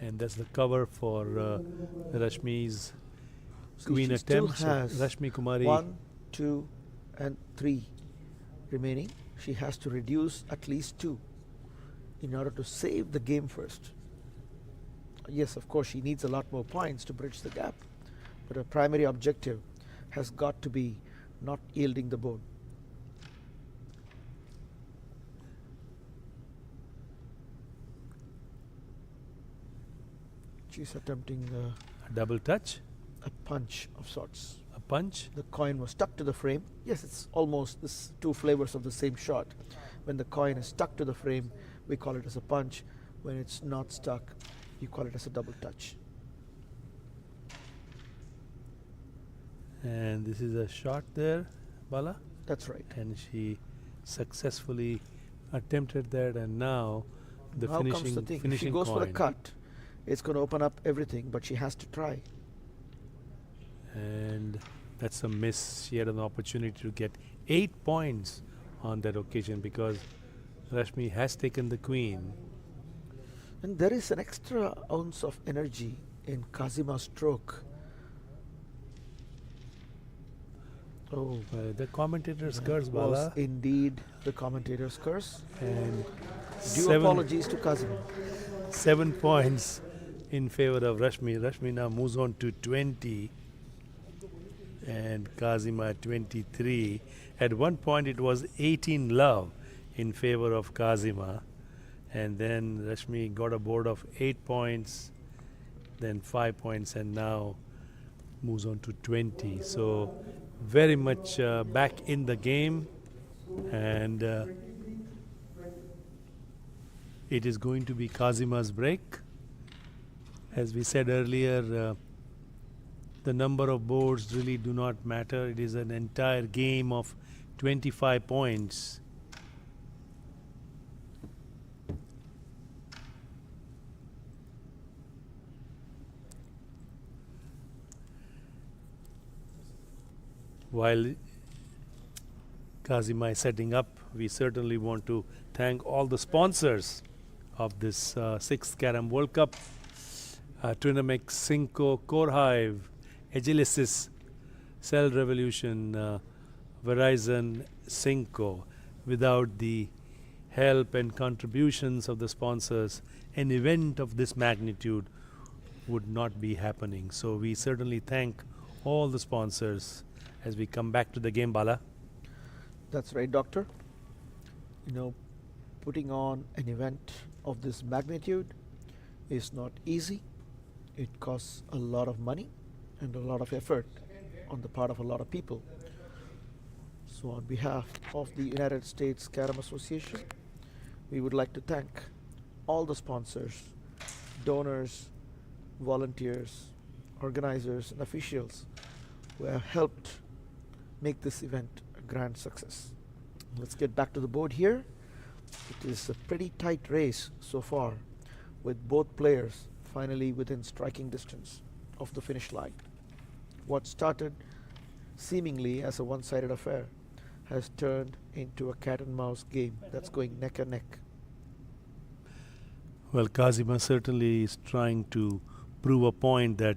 And that's the cover for Rashmi's See, queen she still attempt. So has Rashmi Kumari. 1, 2, and 3 remaining. She has to reduce at least 2 in order to save the game first. Yes, of course, she needs a lot more points to bridge the gap, but her primary objective has got to be not yielding the board. She's attempting A double touch, a punch of sorts. a punch. The coin was stuck to the frame. Yes, it's almost this two flavors of the same shot. When the coin is stuck to the frame, we call it as a punch. When it's not stuck, you call it as a double touch. And this is a shot there, Bala. That's right. And she successfully attempted that, and now the Now finishing comes the thing. If finishing she goes for a coin. cut, it's going to open up everything, but she has to try. And that's a miss. She had an opportunity to get 8 points on that occasion because Rashmi has taken the queen. And there is an extra ounce of energy in Khazima's stroke. Oh, The commentator's that curse, was Bala. indeed the commentator's curse. And Due apologies to Khazima. 7 points in favor of Rashmi. Rashmi now moves on to 20 and Khazima 23. At one point it was 18 love in favor of Khazima, and then Rashmi got a board of 8 points, then 5 points, and now moves on to 20. So very much back in the game, and it is going to be Khazima's break. As we said earlier, the number of boards really do not matter. It is an entire game of 25 points. While Khazima is setting up, we certainly want to thank all the sponsors of this 6th Carrom World Cup. Trinamix, Cinco, Core Hive, Agilicis, Cell Revolution, Verizon, Cinco. Without the help and contributions of the sponsors, an event of this magnitude would not be happening. So we certainly thank all the sponsors as we come back to the game, Bala. That's right, Doctor. You know, putting on an event of this magnitude is not easy. It costs a lot of money and a lot of effort on the part of a lot of people. So on behalf of the United States Carrom Association, we would like to thank all the sponsors, donors, volunteers, organizers, and officials who have helped make this event a grand success. Let's get back to the board here. It is a pretty tight race so far, with both players finally within striking distance of the finish line. What started seemingly as a one-sided affair has turned into a cat and mouse game that's going neck and neck. Well, Khazima certainly is trying to prove a point that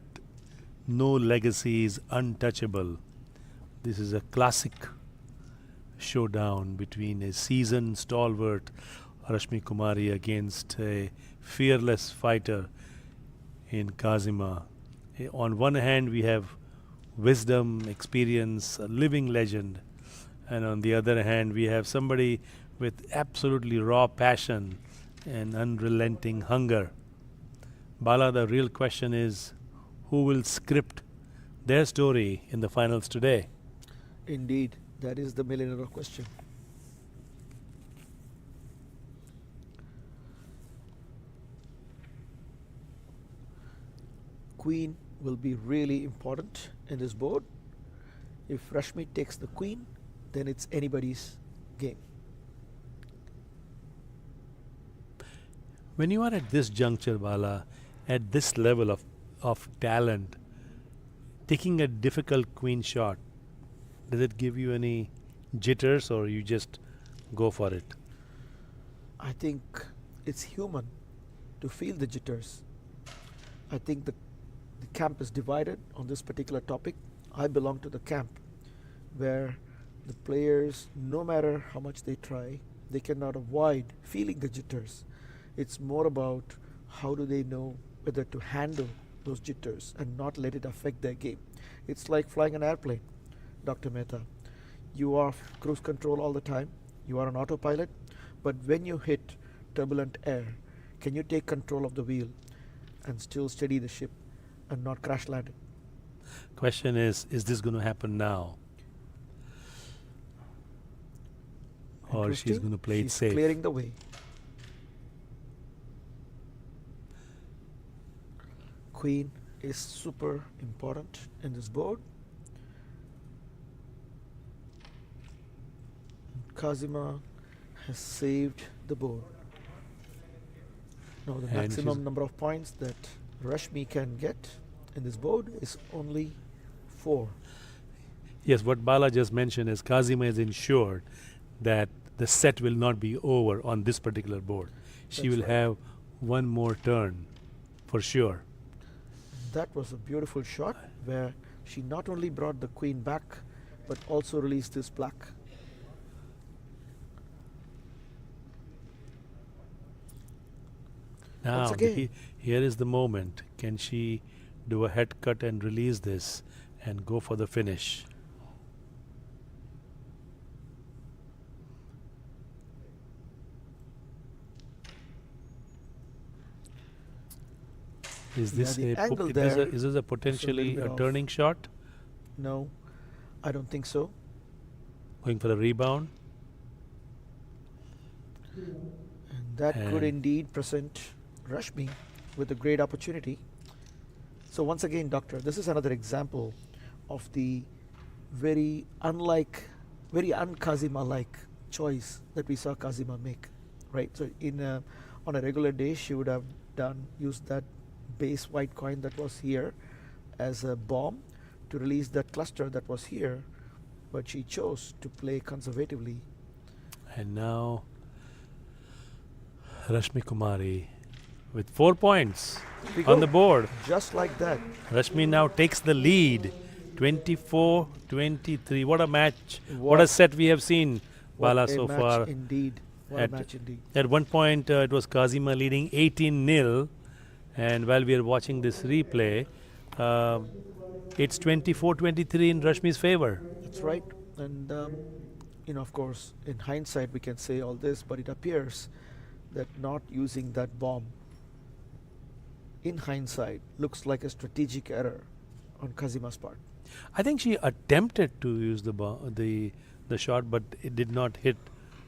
no legacy is untouchable. This is a classic showdown between a seasoned stalwart Rashmi Kumari against a fearless fighter in Khazima. On one hand, we have wisdom, experience, a living legend, and on the other hand, we have somebody with absolutely raw passion and unrelenting hunger. Bala, the real question is, who will script their story in the finals today? Indeed, that is the million-dollar question. Queen will be really important in this board. If Rashmi takes the queen, then it's anybody's game. When you are at this juncture, Bala, at this level of talent, taking a difficult queen shot, does it give you any jitters or you just go for it? I think it's human to feel the jitters. I think the camp is divided on this particular topic. I belong to the camp where the players, no matter how much they try, they cannot avoid feeling the jitters. It's more about how do they know whether to handle those jitters and not let it affect their game. It's like flying an airplane, Dr. Mehta. You are cruise control all the time, you are on autopilot, but when you hit turbulent air, can you take control of the wheel and still steady the ship and not crash land it? Question is this going to happen now? Or she's Interesting. going to play it She's safe? clearing the way. Queen is super important in this board. Khazima has saved the board. Now the And maximum she's- number of points that Rashmi can get in this board is only 4. Yes, what Bala just mentioned is Khazima is ensured that the set will not be over on this particular board. She That's will right. have one more turn for sure. That was a beautiful shot where she not only brought the queen back but also released this black. Now, again. here is the moment. Can she do a head cut and release this and go for the finish? Is Yeah, this the a angle is there is this a potentially bit a off. turning shot? No, I don't think so. Going for the rebound? And that could And- indeed present Rashmi with a great opportunity. So once again, Doctor, this is another example of the very un-Kazima-like choice that we saw Khazima make, right? So on a regular day, she would have used that base white coin that was here as a bomb to release that cluster that was here, but she chose to play conservatively. And now Rashmi Kumari with 4 points Here we on go. the board. Just like that. Rashmi now takes the lead, 24-23. What a match! What What- a set we have seen, What Bala, a so match far. indeed. What At- a match indeed. At one point, it was Khazima leading 18-0, and while we are watching this replay, it's 24-23 in Rashmi's favor. That's right. And, of course, in hindsight, we can say all this, but it appears that not using that bomb in hindsight looks like a strategic error on Kazima's part. I think she attempted to use the shot, but it did not hit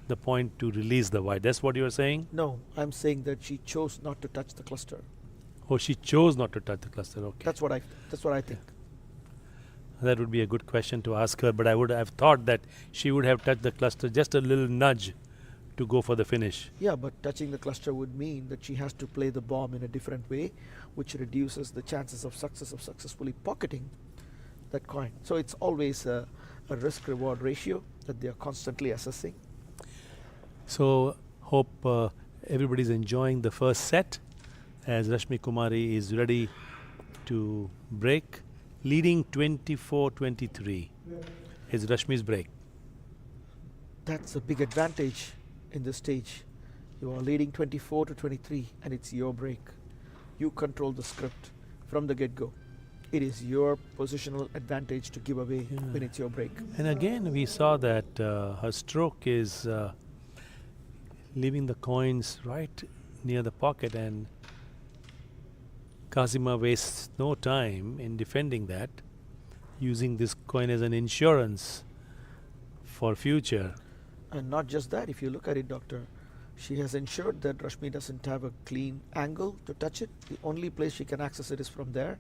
the point to release the white. That's what you are saying? No, I'm saying that she chose not to touch the cluster. Oh, she chose not to touch the cluster. Okay. That's what I think. That would be a good question to ask her, but I would have thought that she would have touched the cluster, just a little nudge to go for the finish. Yeah, but touching the cluster would mean that she has to play the bomb in a different way, which reduces the chances of successfully pocketing that coin. So it's always a risk-reward ratio that they are constantly assessing. So hope everybody's enjoying the first set as Rashmi Kumari is ready to break, leading 24-23. Is Rashmi's break. That's a big advantage in this stage. You are leading 24-23 and it's your break. You control the script from the get-go. It is your positional advantage to give away when it's your break. And again, we saw that her stroke is leaving the coins right near the pocket, and Khazima wastes no time in defending that, using this coin as an insurance for future. And not just that, if you look at it, Doctor, she has ensured that Rashmi doesn't have a clean angle to touch it. The only place she can access it is from there,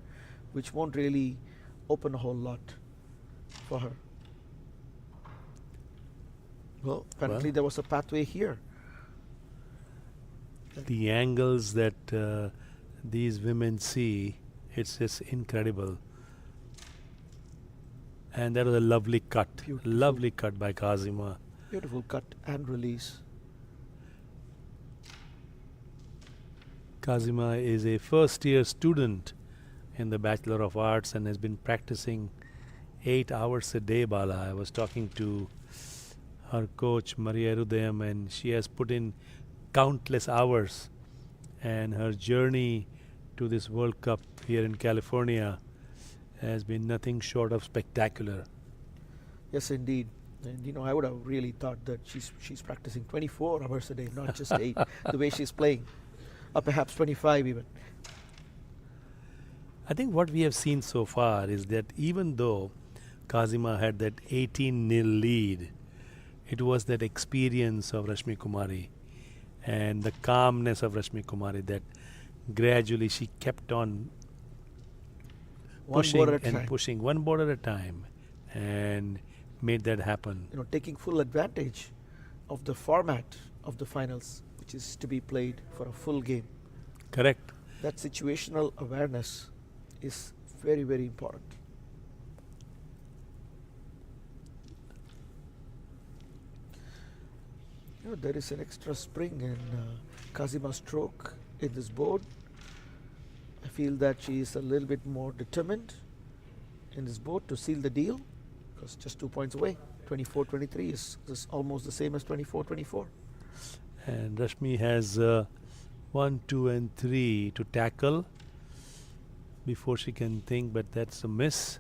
which won't really open a whole lot for her. Well, apparently there was a pathway here. The angles that these women see, it's just incredible. And that was a lovely cut. Beautiful. Lovely cut by Khazima. Beautiful cut and release. Khazima is a first year student in the Bachelor of Arts and has been practicing 8 hours a day, Bala. I was talking to her coach, Maria Rudayam, and she has put in countless hours. And her journey to this World Cup here in California has been nothing short of spectacular. Yes, indeed. And I would have really thought that she's practicing 24 hours a day, not just 8, the way she's playing, or perhaps 25 even. I think what we have seen so far is that even though Khazima had that 18-0 lead, it was that experience of Rashmi Kumari and the calmness of Rashmi Kumari that gradually she kept on pushing and pushing one board at a time and made that happen. Taking full advantage of the format of the finals, which is to be played for a full game. Correct. That situational awareness is very, very important. There is an extra spring in Khazima's stroke in this board. I feel that she is a little bit more determined in this board to seal the deal, because just 2 points away. 24-23 is almost the same as 24-24. And Rashmi has 1, 2, and 3 to tackle before she can think, but that's a miss.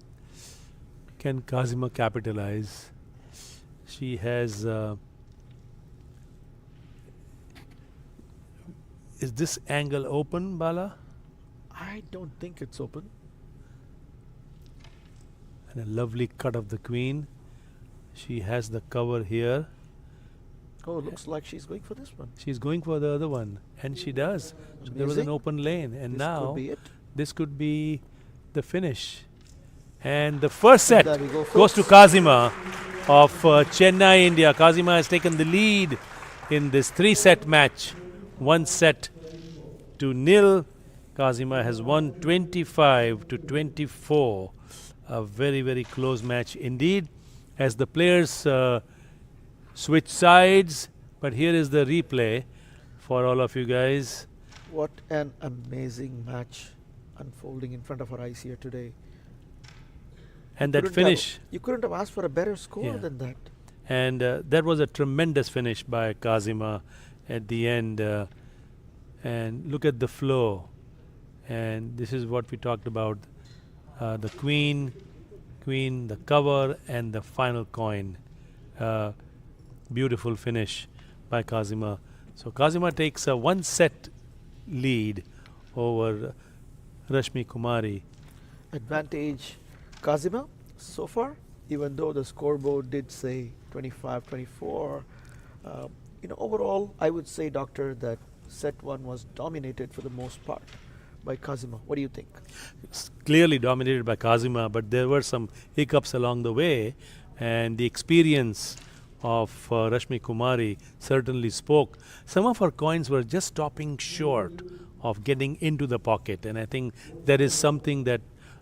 Can Khazima capitalize? She has... is this angle open, Bala? I don't think it's open. And a lovely cut of the queen. She has the cover here. Oh, looks like she's going for this one. She's going for the other one, and she does. So there was an open lane, and this now could be it. This could be the finish. And the first set goes to Khazima of Chennai, India. Khazima has taken the lead in this 3-set match. 1-0. Khazima has won 25-24. A very, very close match indeed, as the players switch sides. But here is the replay for all of you guys. What an amazing match unfolding in front of our eyes here today. And that finish. You couldn't have asked for a better score than that. And that was a tremendous finish by Khazima at the end. And look at the flow. And this is what we talked about. The queen, the cover, and the final coin. Beautiful finish by Khazima. So Khazima takes a 1-set lead over Rashmi Kumari. Advantage Khazima so far, even though the scoreboard did say 25-24. Overall, I would say, Doctor, that set 1 was dominated for the most part by Khazima. What do you think? It's clearly dominated by Khazima, but there were some hiccups along the way, and the experience of Rashmi Kumari certainly spoke. Some of her coins were just stopping short of getting into the pocket, and I think that is something that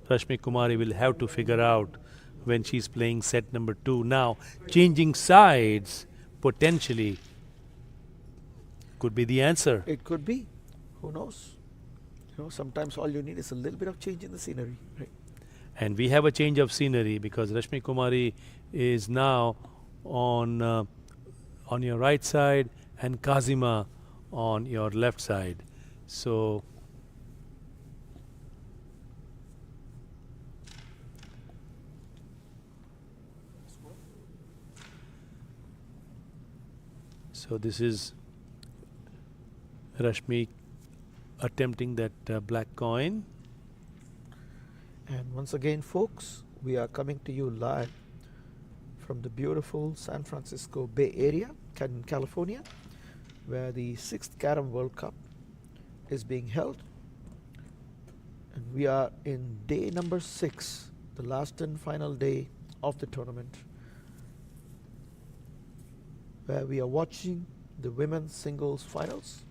Rashmi Kumari will have to figure out when she's playing set number 2. Now, changing sides potentially could be the answer. It could be. Who knows? Sometimes all you need is a little bit of change in the scenery, right? And we have a change of scenery because Rashmi Kumari is now on your right side and Khazima on your left side. So this is Rashmi attempting that black coin. And once again, folks, we are coming to you live from the beautiful San Francisco Bay Area, California, where the 6th Carrom World Cup is being held. And we are in day number 6, the last and final day of the tournament, where we are watching the women's singles finals.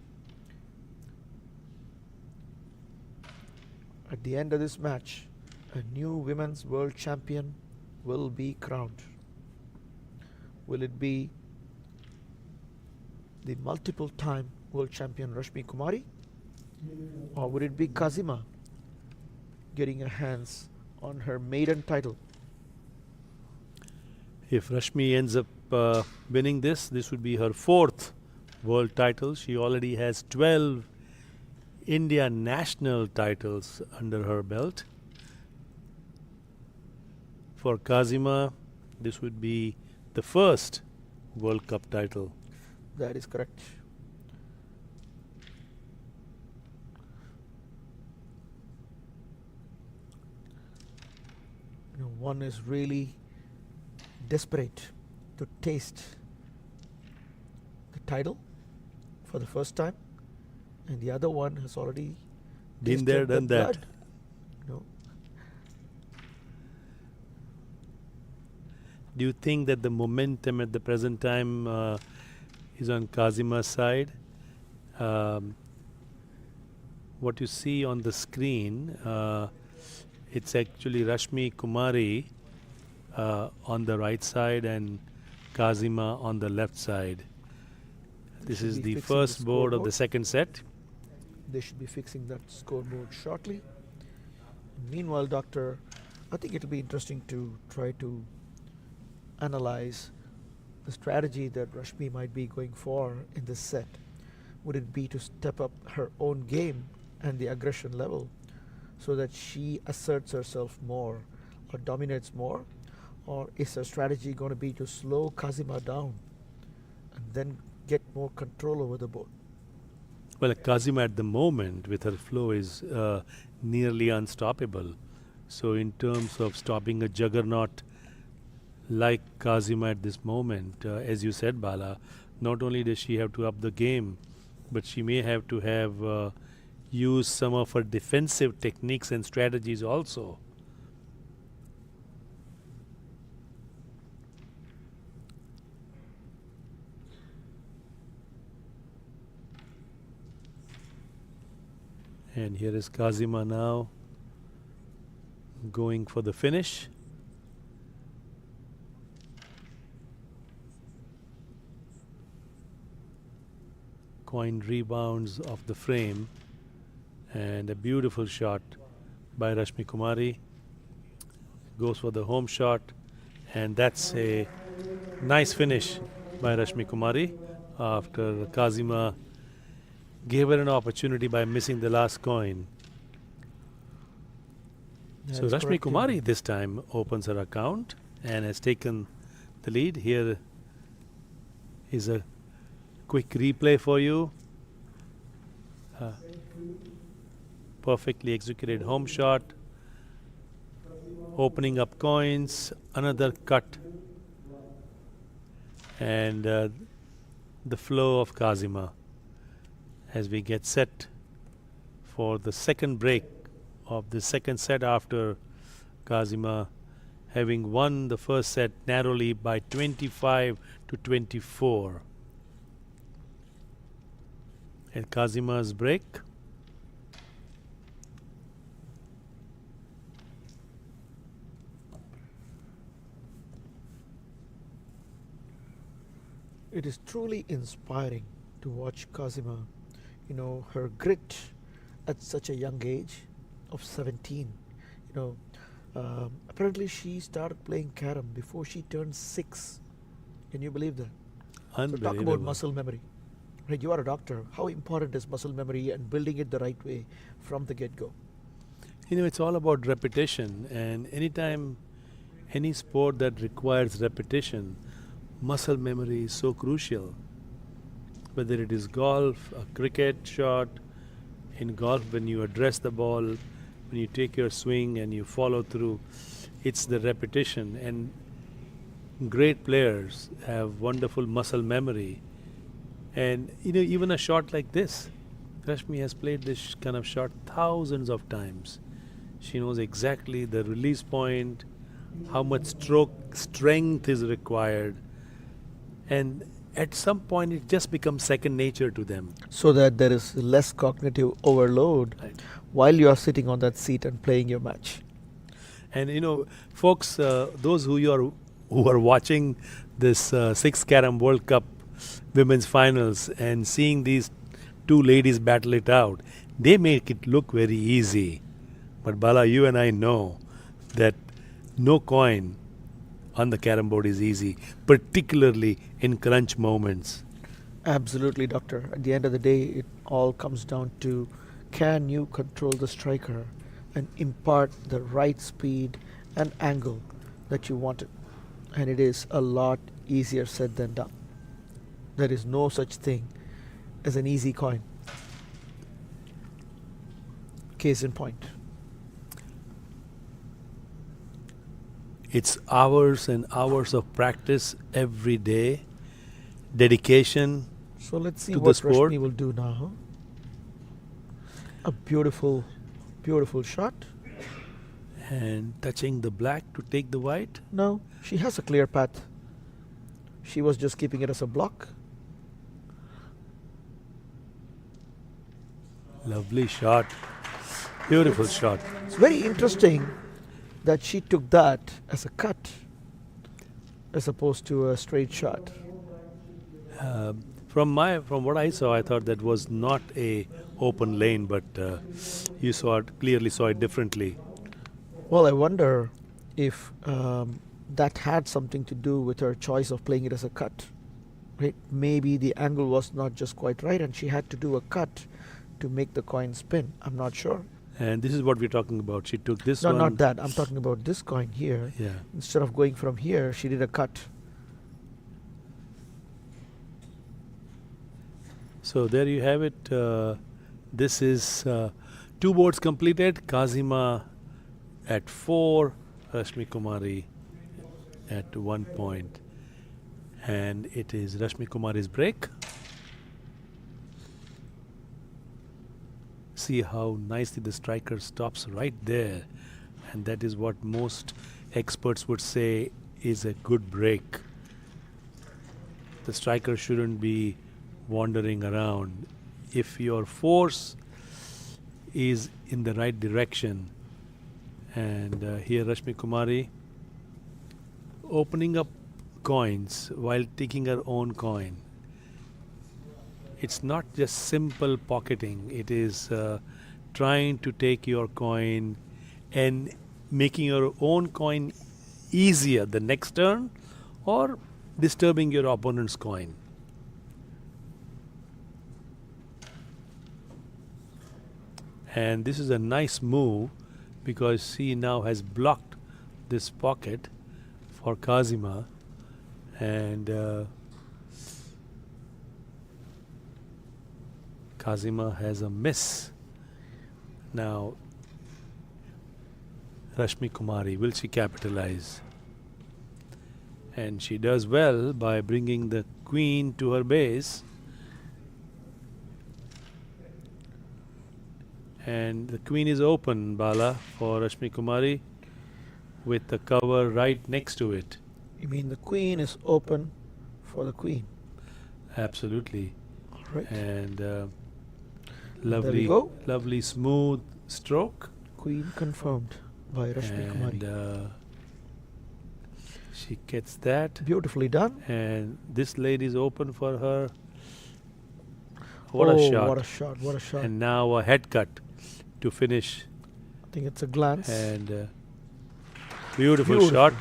At the end of this match, a new women's world champion will be crowned. Will it be the multiple-time world champion Rashmi Kumari, Or would it be Khazima getting her hands on her maiden title? If Rashmi ends up winning this would be her fourth world title. She already has 12 India national titles under her belt. For Khazima, this would be the first World Cup title. That is correct. One is really desperate to taste the title for the first time, and the other one has already Been there, tasted the done that. blood. You know, Do you think that the momentum at the present time is on Kazima's side? What you see on the screen, it's actually Rashmi Kumari on the right side and Khazima on the left side. This should is be the fixing first board of the scoreboard. second set. They should be fixing that scoreboard shortly. Meanwhile, Doctor, I think it'll be interesting to try to analyze the strategy that Rashmi might be going for in this set. Would it be to step up her own game and the aggression level so that she asserts herself more or dominates more? Or is her strategy going to be to slow Khazima down and then get more control over the board? Well, Khazima at the moment with her flow is nearly unstoppable. So in terms of stopping a juggernaut like Khazima at this moment, as you said, Bala, not only does she have to up the game, but she may have to have use some of her defensive techniques and strategies also. And here is Khazima now going for the finish. Coin rebounds off the frame, and a beautiful shot by Rashmi Kumari. Goes for the home shot, and that's a nice finish by Rashmi Kumari after Khazima gave her an opportunity by missing the last coin. So That's Rashmi correct, Kumari this time opens her account and has taken the lead. Here is a quick replay for you. Perfectly executed home shot. Opening up coins. Another cut. And the flow of Khazima as we get set for the second break of the second set after Khazima having won the first set narrowly by 25-24. And Khazima's break. It is truly inspiring to watch Khazima, her grit at such a young age of 17. Apparently she started playing Carrom before she turned 6. Can you believe that? So talk about Unbelievable. muscle memory. Right, you are a doctor. How important is muscle memory and building it the right way from the get-go? It's all about repetition, and anytime any sport that requires repetition, muscle memory is so crucial. Whether it is golf, a cricket shot, in golf when you address the ball, when you take your swing and you follow through, it's the repetition. And great players have wonderful muscle memory. And even a shot like this, Rashmi has played this kind of shot thousands of times. She knows exactly the release point, how much stroke strength is required, and at some point it just becomes second nature to them. So that there is less cognitive overload Right. while you are sitting on that seat and playing your match. And folks, those who are watching this sixth Carrom World Cup Women's Finals and seeing these two ladies battle it out, They make it look very easy. But Bala, you and I know that no coin on the carom board is easy, particularly in crunch moments. Absolutely, doctor. At the end of the day, it all comes down to can you control the striker and impart the right speed and angle that you wanted. And it is a lot easier said than done. There is no such thing as an easy coin. Case in point. It's hours and hours of practice every day, dedication So let's see to the what sport. Rashmi will do now. A beautiful, beautiful shot. And touching the black to take the white. No, she has a clear path. She was just keeping it as a block. Lovely shot. Beautiful shot. It's very interesting that she took that as a cut as opposed to a straight shot. From what I saw, I thought that was not a open lane, but you clearly saw it differently. Well, I wonder if that had something to do with her choice of playing it as a cut. Right? Maybe the angle was not just quite right and she had to do a cut to make the coin spin. I'm not sure. And this is what we're talking about. She took this No, one. not that. I'm talking about this coin here. Yeah. Instead of going from here, she did a cut. So there you have it. This is two boards completed. Khazima at 4, Rashmi Kumari at 1 point. And it is Rashmi Kumari's break. See how nicely the striker stops right there. And that is what most experts would say is a good break. The striker shouldn't be wandering around. If your force is in the right direction, and here Rashmi Kumari opening up coins while taking her own coin. It's not just simple pocketing, it is trying to take your coin and making your own coin easier the next turn or disturbing your opponent's coin. And this is a nice move because she now has blocked this pocket for Khazima, and Khazima has a miss. Now Rashmi Kumari, will she capitalize? And she does well by bringing the queen to her base. And the queen is open, Bala, for Rashmi Kumari with the cover right next to it. You mean the queen is open for the queen? Absolutely. All right. And There we lovely, go. lovely smooth stroke. Queen confirmed by Rashmi And Kumari. she gets that. Beautifully done. And this lady is open for her. What oh, a shot. What a shot. What a shot. And now a head cut to finish. I think it's a glance. And beautiful shot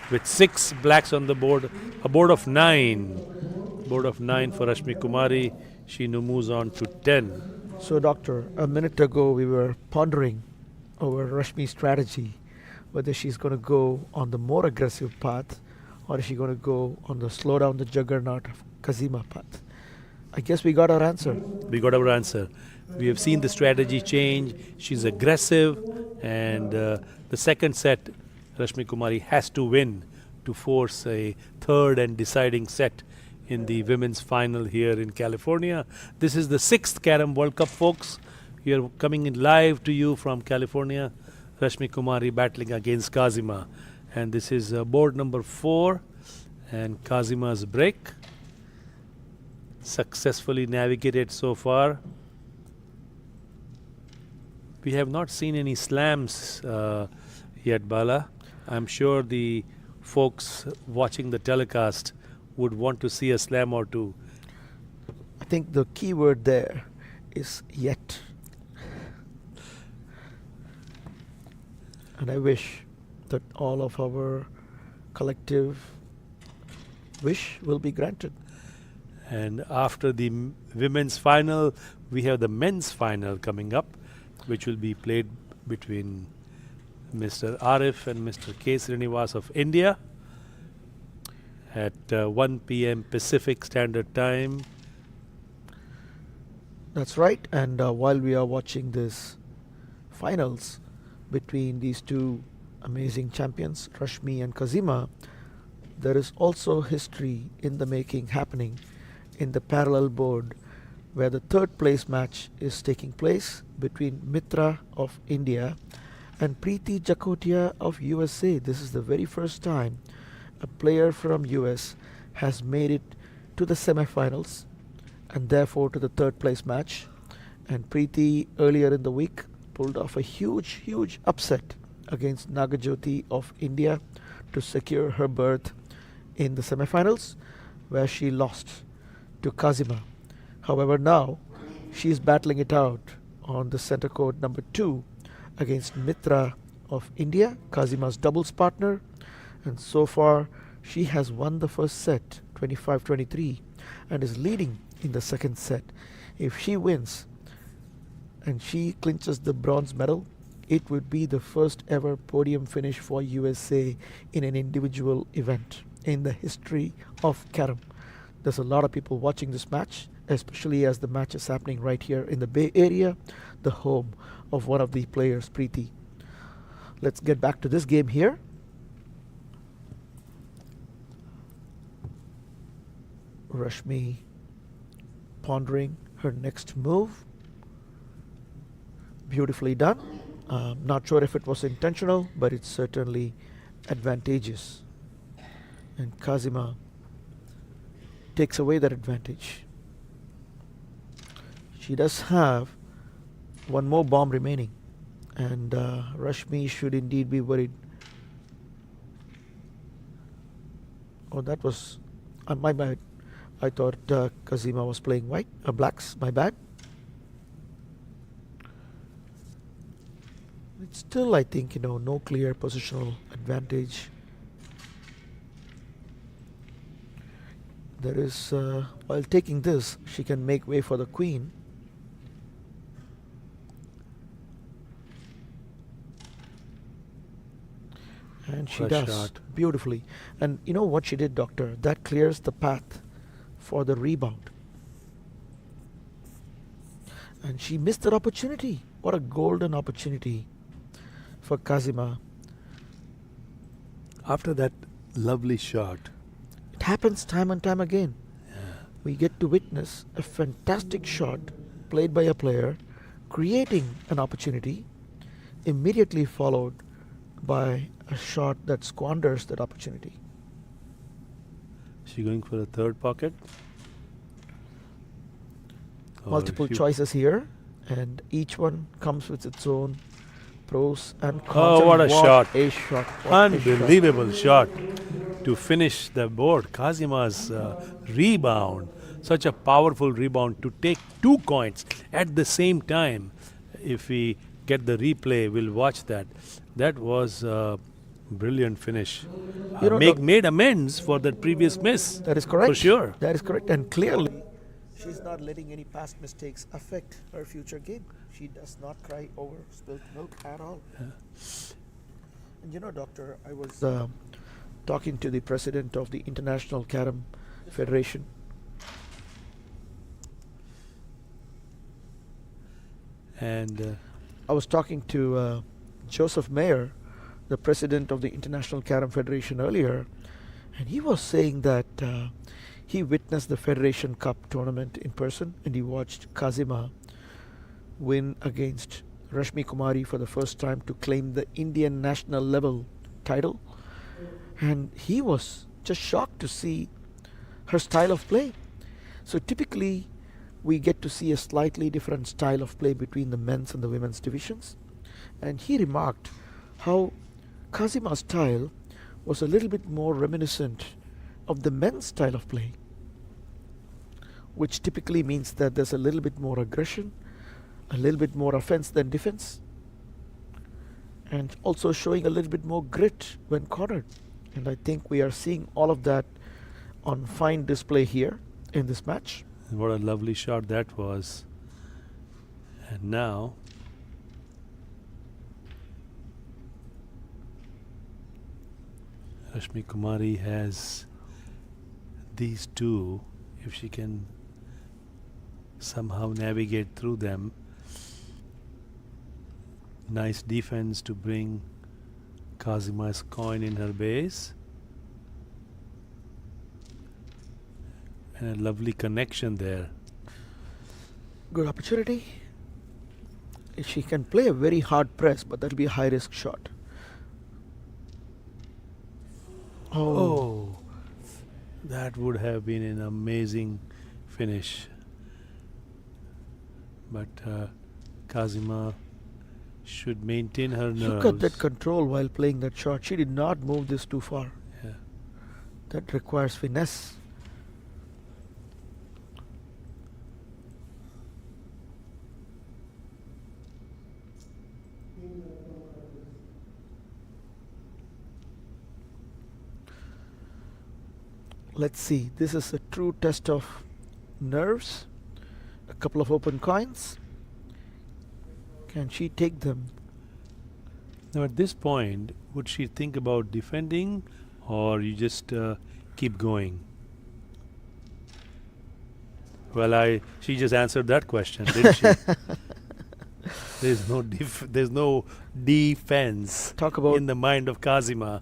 with 6 blacks on the board. A board of 9. Board of 9 for Rashmi Kumari. She now moves on to 10. So, Doctor, a minute ago we were pondering over Rashmi's strategy, whether she's going to go on the more aggressive path or is she going to go on the slow down the juggernaut of Khazima path. I guess we got our answer. We got our answer. We have seen the strategy change. She's aggressive, and the second set, Rashmi Kumari has to win to force a third and deciding set in the women's final here in California. This is the 6th Carrom World Cup, folks. We are coming in live to you from California. Rashmi Kumari battling against Khazima. And this is board number 4 and Khazima's break. Successfully navigated so far. We have not seen any slams yet, Bala. I'm sure the folks watching the telecast would want to see a slam or two. I think the key word there is yet. And I wish that all of our collective wish will be granted. And after the women's final, we have the men's final coming up, which will be played between Mr. Arif and Mr. K. Srinivas of India at 1 p.m. Pacific Standard Time. That's right. And while we are watching this finals between these two amazing champions, Rashmi and Khazima, there is also history in the making happening in the parallel board where the third place match is taking place between Mitra of India and Preeti Jakotia of USA. This is the very first time a player from US has made it to the semifinals and therefore to the third place match. And Preeti earlier in the week pulled off a huge upset against Nagajyoti of India to secure her berth in the semifinals, where she lost to Khazima. However, now she is battling it out on the center court number 2 against Mitra of India, Khazima's doubles partner, and so far she has won the first set 25-23 and is leading in the second set. If she wins and she clinches the bronze medal, it would be the first ever podium finish for USA in an individual event in the history of Carrom. There's a lot of people watching this match, especially as the match is happening right here in the Bay Area, the home of one of the players, Preeti. Let's get back to this game here. Rashmi pondering her next move. Beautifully done. Not sure if it was intentional, but it's certainly advantageous. And Khazima takes away that advantage. She does have one more bomb remaining, and Rashmi should indeed be worried. Oh, that was my bad. I thought Khazima was playing white, blacks. My bad. It's still, I think, no clear positional advantage. There is, while taking this, she can make way for the queen. And she does shot. beautifully. And you know what she did, Doctor? That clears the path for the rebound. And she missed that opportunity. What a golden opportunity for Khazima. After that lovely shot, It happens time and time again. We get to witness a fantastic shot played by a player, creating an opportunity, immediately followed by a shot that squanders that opportunity. she going for the third pocket. Multiple she- choices here, and each one comes with its own pros and cons. Oh, And what a shot. A shot. What a shot. Unbelievable shot to finish the board. Kazima's rebound, such a powerful rebound to take 2 points at the same time. If we get the replay, we'll watch that. That was a brilliant finish. You know, Made amends for that previous miss. That is correct. For sure. That is correct. And clearly, she's not letting any past mistakes affect her future game. She does not cry over spilled milk at all. And you know, Doctor, I was talking to the president of the International Carrom Federation. And I was talking to Joseph Mayer, the president of the International Carrom Federation earlier, and he was saying that he witnessed the Federation Cup tournament in person, and he watched Khazima win against Rashmi Kumari for the first time to claim the Indian national level title. And he was just shocked to see her style of play. So typically, we get to see a slightly different style of play between the men's and the women's divisions. And he remarked how Khazima's style was a little bit more reminiscent of the men's style of play, which typically means that there's a little bit more aggression, a little bit more offense than defense. and also showing a little bit more grit when cornered. And I think we are seeing all of that on fine display here in this match. And what a lovely shot that was. And now Rashmi Kumari has these two. If she can somehow navigate through them, nice defense to bring Khazima's coin in her base. And a lovely connection there. Good opportunity. She can play a very hard press, but that'll be a high risk shot. Oh, that would have been an amazing finish. But Khazima should maintain her nerves. Look at that control while playing that shot. She did not move this too far. Yeah. That requires finesse. Let's see. This is a true test of nerves. A couple of open coins. Can she take them? Now at this point, would she think about defending, or you just keep going? Well, she just answered that question, didn't she? There's no defense Talk about in the mind of Khazima,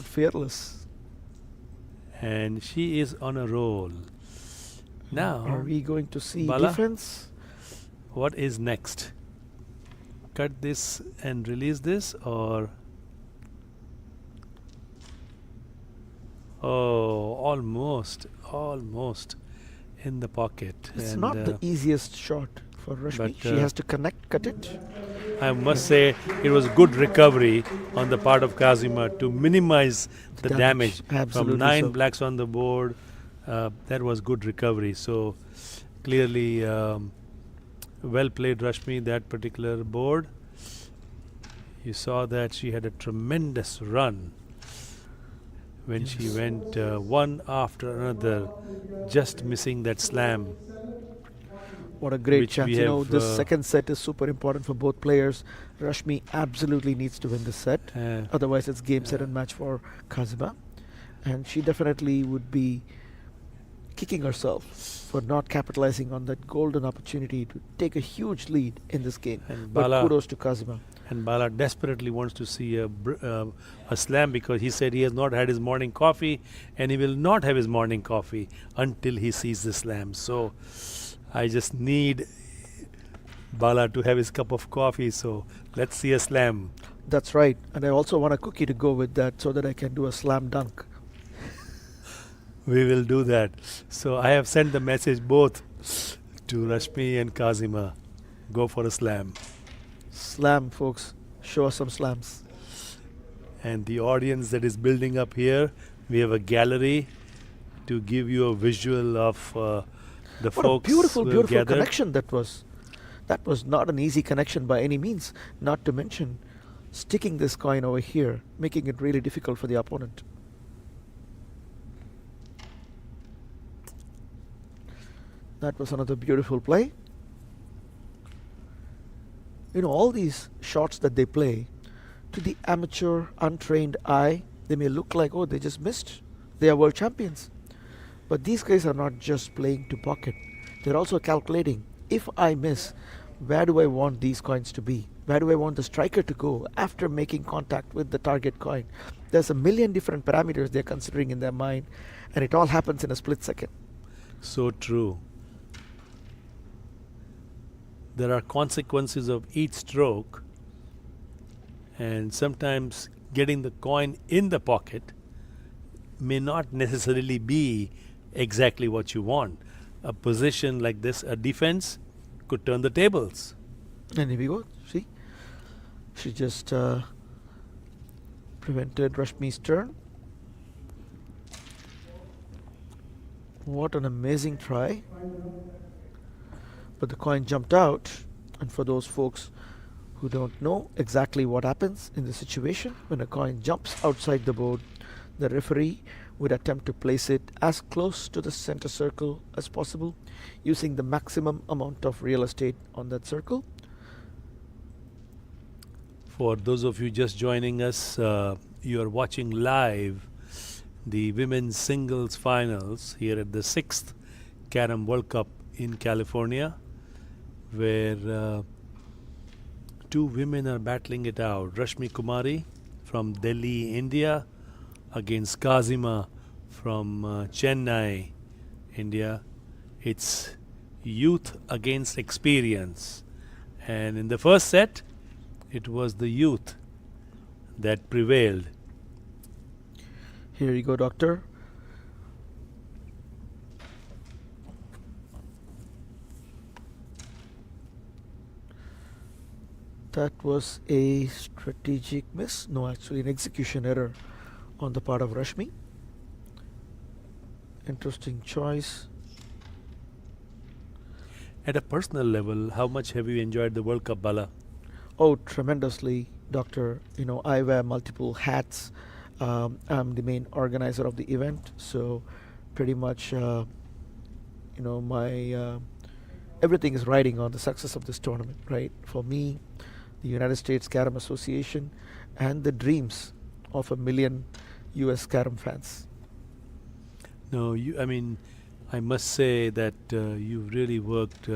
fearless. and she is on a roll. Now, Are we going to see Bala? defense? what is next? Cut this and release this, or almost in the pocket. It's And, not the easiest shot for Rashmi. but, She has to cut it. I must say it was good recovery on the part of Khazima to minimize the damage. Absolutely From 9 so. blacks on the board, that was good recovery. So clearly, well played, Rashmi, that particular board. You saw that she had a tremendous run when she Yes. went one after another, just missing that slam. What a great Which chance. we You know, have, this second set is super important for both players. Rashmi absolutely needs to win this set. Otherwise, it's game, set, and match for Khazima. And she definitely would be kicking herself for not capitalizing on that golden opportunity to take a huge lead in this game. And But Bala, kudos to Khazima. and Bala desperately wants to see a slam, because he said he has not had his morning coffee, and he will not have his morning coffee until he sees the slam. So I just need Bala to have his cup of coffee. So let's see a slam. That's right. And I also want a cookie to go with that so that I can do a slam dunk. We will do that. So I have sent the message both to Rashmi and Khazima. Go for a slam. Slam, folks. Show us some slams. And the audience that is building up here, we have a gallery to give you a visual of the What folks a beautiful, who have beautiful gathered. connection that was. That was not an easy connection by any means. Not to mention sticking this coin over here, making it really difficult for the opponent. That was another beautiful play. You know, all these shots that they play, to the amateur, untrained eye, they may look like, oh, they just missed. They are world champions. But these guys are not just playing to pocket. They're also calculating, if I miss, where do I want these coins to be? Where do I want the striker to go after making contact with the target coin? There's a million different parameters they're considering in their mind, and it all happens in a split second. So true. There are consequences of each stroke, and sometimes getting the coin in the pocket may not necessarily be exactly what you want. A position like this, a defense, could turn the tables. And here we go. See? She just prevented Rashmi's turn. What an amazing try. But the coin jumped out. And for those folks who don't know exactly what happens in the situation when a coin jumps outside the board. The referee would attempt to place it as close to the center circle as possible, using the maximum amount of real estate on that circle. For those of you just joining us, you are watching live the women's singles finals here at the 6th Carrom World Cup in California, where two women are battling it out. Rashmi Kumari from Delhi, India, against Khazima from Chennai, India. It's youth against experience. And in the first set, it was the youth that prevailed. Here you go, Doctor. That was a strategic miss. No, actually, an execution error on the part of Rashmi. Interesting choice. At a personal level, how much have you enjoyed the World Cup, Bala? Oh, tremendously, Doctor. I wear multiple hats. I'm the main organizer of the event, so pretty much, my everything is riding on the success of this tournament, right? For me, the United States Carrom Association, and the dreams of a million U.S. Carrom fans. No, I must say that you've really worked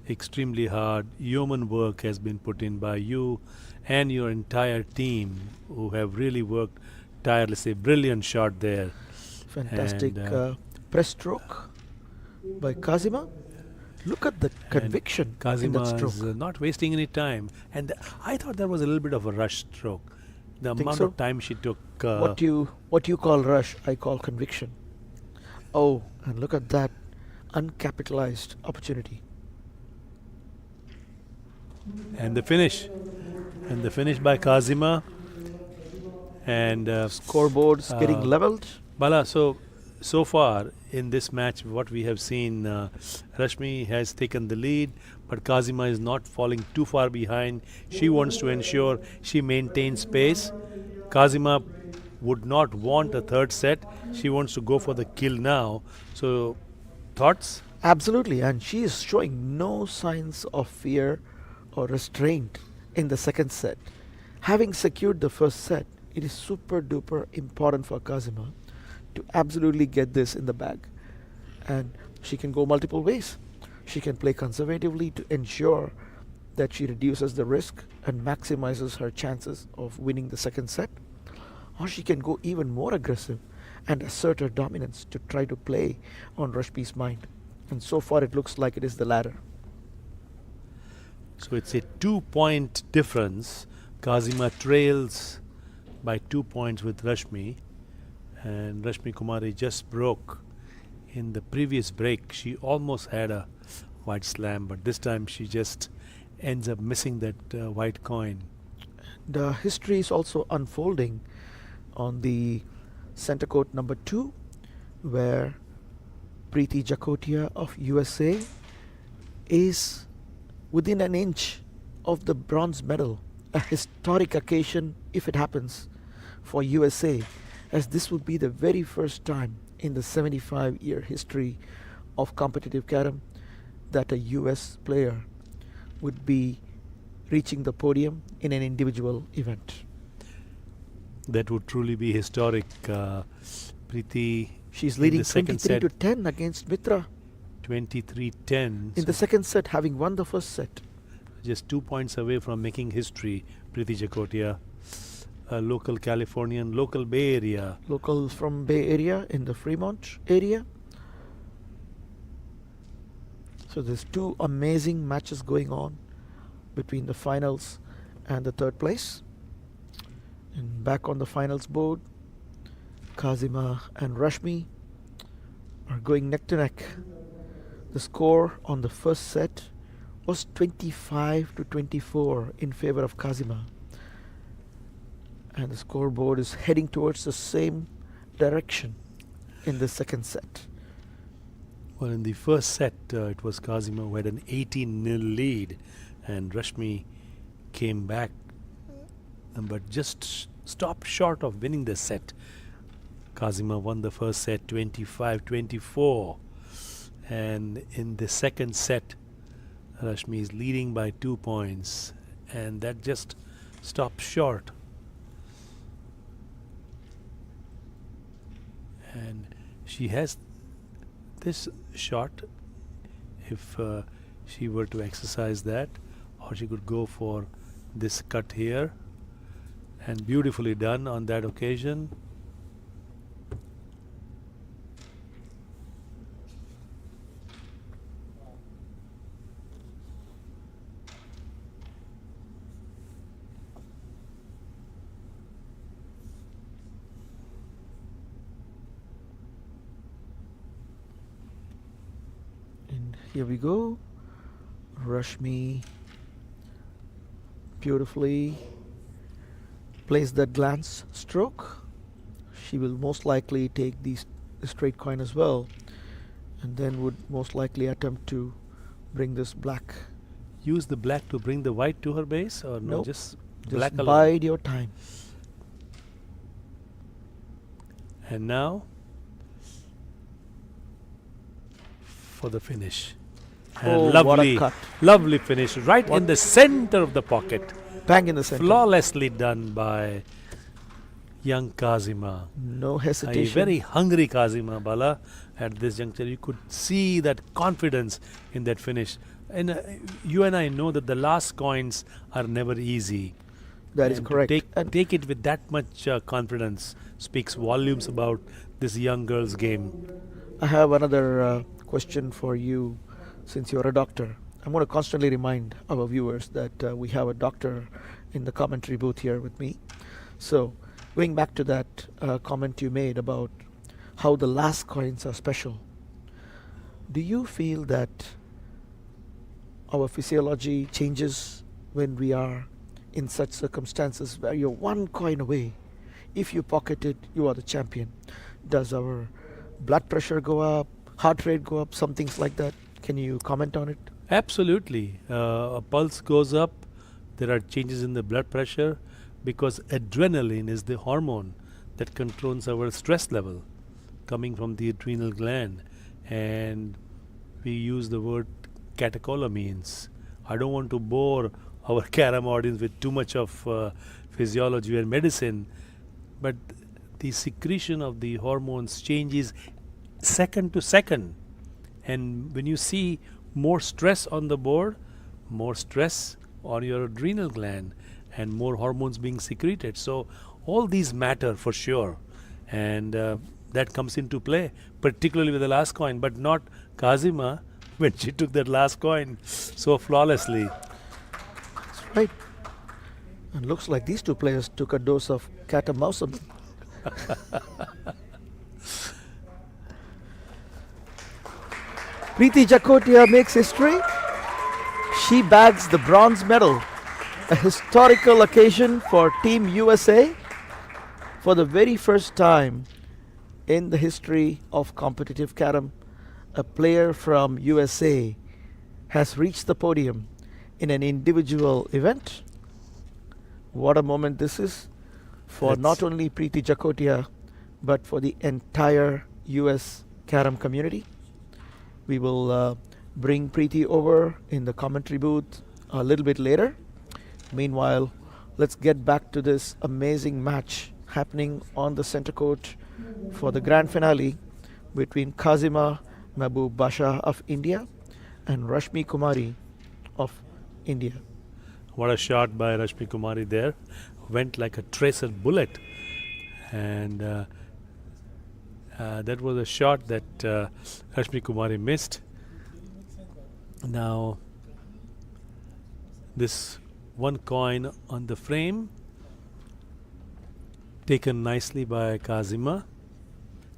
extremely hard. Yeoman work has been put in by you and your entire team, who have really worked tirelessly. Brilliant shot there. Fantastic And press stroke by Khazima. Look at the conviction in that Khazima stroke. is not wasting any time. And I thought that was a little bit of a rush stroke. The Think amount so? of time she took. What you call rush, I call conviction. Oh, and look at that uncapitalized opportunity. And the finish. And the finish by Khazima. And Scoreboards getting leveled. Bala, so far in this match, what we have seen, Rashmi has taken the lead, but Khazima is not falling too far behind. She wants to ensure she maintains pace. Khazima would not want a third set. She wants to go for the kill now. So, thoughts? Absolutely, and she is showing no signs of fear or restraint in the second set. Having secured the first set, it is super duper important for Khazima to absolutely get this in the bag. And she can go multiple ways. She can play conservatively to ensure that she reduces the risk and maximizes her chances of winning the second set. Or she can go even more aggressive and assert her dominance to try to play on Rashmi's mind. And so far it looks like it is the latter. So it's a 2-point difference. Khazima trails by 2 points with Rashmi. And Rashmi Kumari just broke in the previous break. She almost had a white slam, but this time she just ends up missing that white coin. The history is also unfolding on the center court number 2, where Preeti Jakotia of USA is within an inch of the bronze medal. A historic occasion if it happens for USA, as this would be the very first time in the 75-year history of competitive Carrom that a US player would be reaching the podium in an individual event. That would truly be historic. Preeti, She's in leading the second 23 set, to 10 against Mitra 23-10. in the second set, having won the first set. Just 2 points away from making history. Preeti Jakotia, a local Californian, local Bay Area. Local from Bay Area in the Fremont area. So there's two amazing matches going on between the finals and the third place. And back on the finals board, Khazima and Rashmi are going neck to neck. The score on the first set was 25 to 24 in favor of Khazima. And the scoreboard is heading towards the same direction in the second set. Well, in the first set, it was Khazima who had an 18-0 lead, and Rashmi came back, but just stopped short of winning the set. Khazima won the first set 25-24, and in the second set, Rashmi is leading by 2 points, and that just stopped short. And she has this shot if she were to exercise that, or she could go for this cut here, and beautifully done on that occasion. And here we go. Rashmi beautifully plays that glance stroke. She will most likely take the straight coin as well, and then would most likely attempt to bring this black. Use the black to bring the white to her base, or no? Nope. Just Just black alone. bide your time. And now for the finish. And Oh, what a lovely, cut. lovely finish right What- in the center of the pocket. Bang in the center. Flawlessly done by young Khazima. No A hesitation. very hungry Khazima, Bala. At this juncture, you could see that confidence in that finish. And you and I know that the last coins are never easy. That is And to correct. Take, And take it with that much confidence speaks volumes about this young girl's game. I have another question for you, since you're a doctor. I'm going to constantly remind our viewers that we have a doctor in the commentary booth here with me. So, going back to that comment you made about how the last coins are special, do you feel that our physiology changes when we are in such circumstances where you're one coin away? If you pocket it, you are the champion. Does our blood pressure go up, heart rate go up, some things like that? Can you comment on it? Absolutely. A pulse goes up. There are changes in the blood pressure because adrenaline is the hormone that controls our stress level coming from the adrenal gland. And we use the word catecholamines. I don't want to bore our Carrom audience with too much of physiology and medicine, but the secretion of the hormones changes second to second. And when you see more stress on the board, more stress on your adrenal gland, and more hormones being secreted. So all these matter for sure, and that comes into play, particularly with the last coin, but not Khazima when she took that last coin so flawlessly. That's right. And looks like these two players took a dose of cat and mouse. Preeti Jakotia makes history. She bags the bronze medal, a historical occasion for Team USA. For the very first time in the history of competitive Carrom, a player from USA has reached the podium in an individual event. What a moment this is for It's- not only Preeti Jakotia but for the entire US Carrom community. We will bring Preeti over in the commentary booth a little bit later. Meanwhile, let's get back to this amazing match happening on the center court for the grand finale between Khazima Mahbub Basha of India and Rashmi Kumari of India. What a shot by Rashmi Kumari there. Went like a tracer bullet. And that was a shot that Rashmi Kumari missed. Now, this one coin on the frame, taken nicely by Khazima.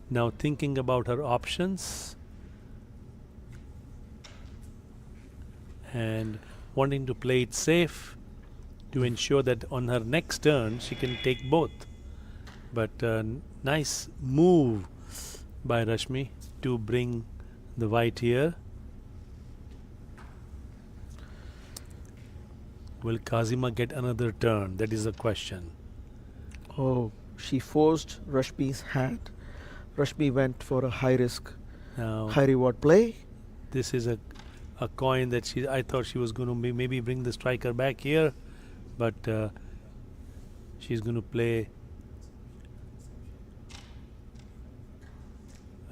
Now thinking about her options and wanting to play it safe to ensure that on her next turn she can take both. But nice move by Rashmi to bring the white here. Will Khazima get another turn? That is the question. Oh, she forced Rashmi's hand. Rashmi went for a high risk, Now, high reward play. this is a coin that I thought she was going to maybe bring the striker back here, but she's going to play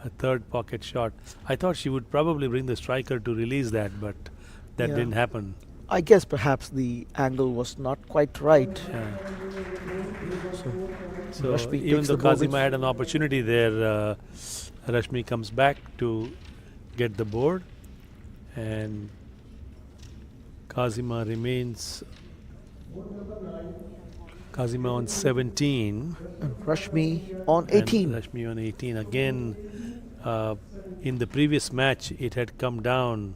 a third pocket shot. I thought she would probably bring the striker to release that, but that Yeah. didn't happen. I guess perhaps the angle was not quite right. So So Rashmi even takes though the ball with- Khazima had an opportunity there, Rashmi comes back to get the board, and Khazima remains. Khazima on 17. and Rashmi on And 18. Rashmi on 18. Again, in the previous match, it had come down.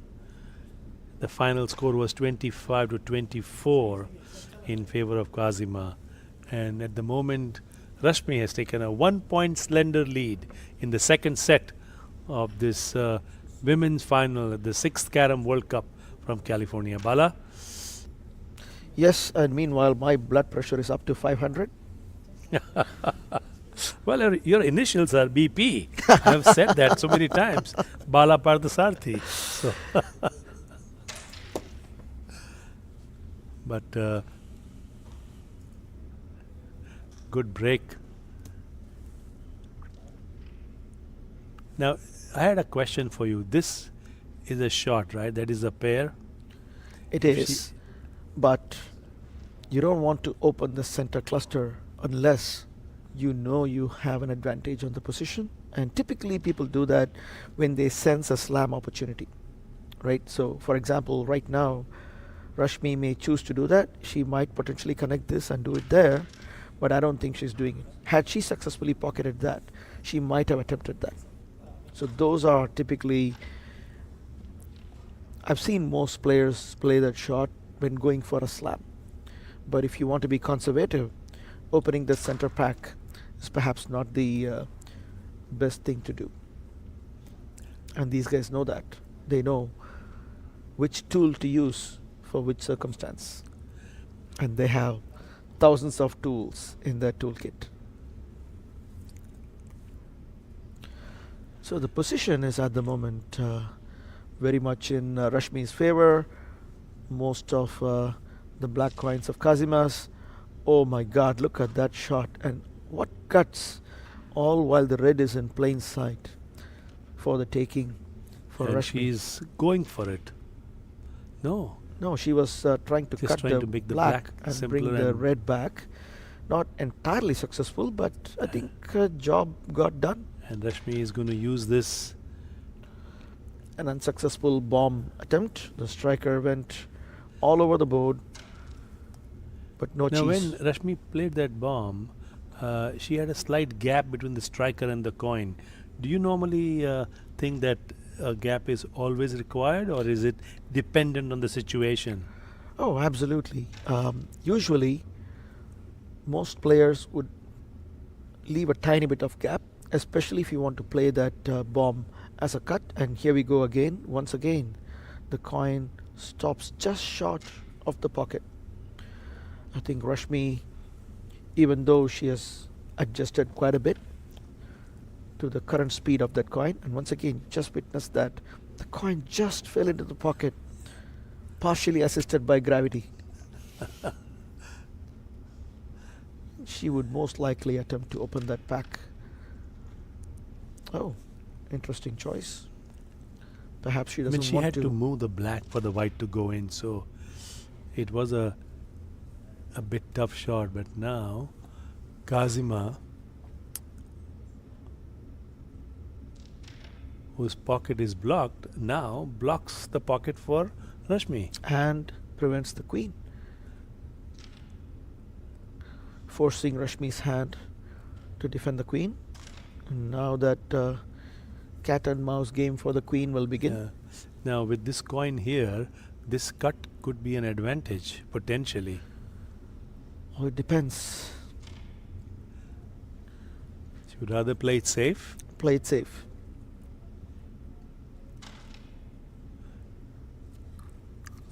The final score was 25 to 24 in favor of Khazima. And at the moment, Rashmi has taken a 1 point slender lead in the second set of this women's final at the 6th Carrom World Cup from California. Bala? Yes, and meanwhile my blood pressure is up to 500. Well, your initials are BP. I've said that so many times. Bala Pardasarthi. So but good break. Now, I had a question for you. This is a shot, right? That is a pair. It If is, but you don't want to open the center cluster unless you know you have an advantage on the position. And typically people do that when they sense a slam opportunity, right? So for example, right now, Rashmi may choose to do that. She might potentially connect this and do it there, but I don't think she's doing it. Had she successfully pocketed that, she might have attempted that. So those are typically, I've seen most players play that shot when going for a slam. But if you want to be conservative, opening the center pack is perhaps not the best thing to do. And these guys know that. They know which tool to use for which circumstance. And they have thousands of tools in their toolkit. So the position is at the moment very much in Rashmi's favor. Most of the black coins of Khazima's. Oh my god, look at that shot, and what cuts, all while the red is in plain sight for the taking for And Rashmi. she's going for it. No. No, she was trying to Just cut trying the to make the black black and simpler bring the and- red back. Not entirely successful, but I think job got done. And Rashmi is going to use this. An unsuccessful bomb attempt. The striker went all over the board, but no Now, when cheese. Rashmi played that bomb, she had a slight gap between the striker and the coin. Do you normally think that a gap is always required, or is it dependent on the situation? Oh, absolutely. Usually, most players would leave a tiny bit of gap, especially if you want to play that bomb as a cut. And here we go again. Once again, the coin stops just short of the pocket. I think Rashmi, even though she has adjusted quite a bit to the current speed of that coin, and once again, just witnessed that the coin just fell into the pocket, partially assisted by gravity. She would most likely attempt to open that pack. Oh, interesting choice. Perhaps she I doesn't mean, she want had to move the black for the white to go in, so it was a bit tough shot. But now, Khazima, whose pocket is blocked, now blocks the pocket for Rashmi. and prevents the queen, forcing Rashmi's hand to defend the queen. And now that cat and mouse game for the queen will begin. Yeah. Now, with this coin here, this cut could be an advantage potentially. Oh, it depends. She would rather play it safe. Play it safe.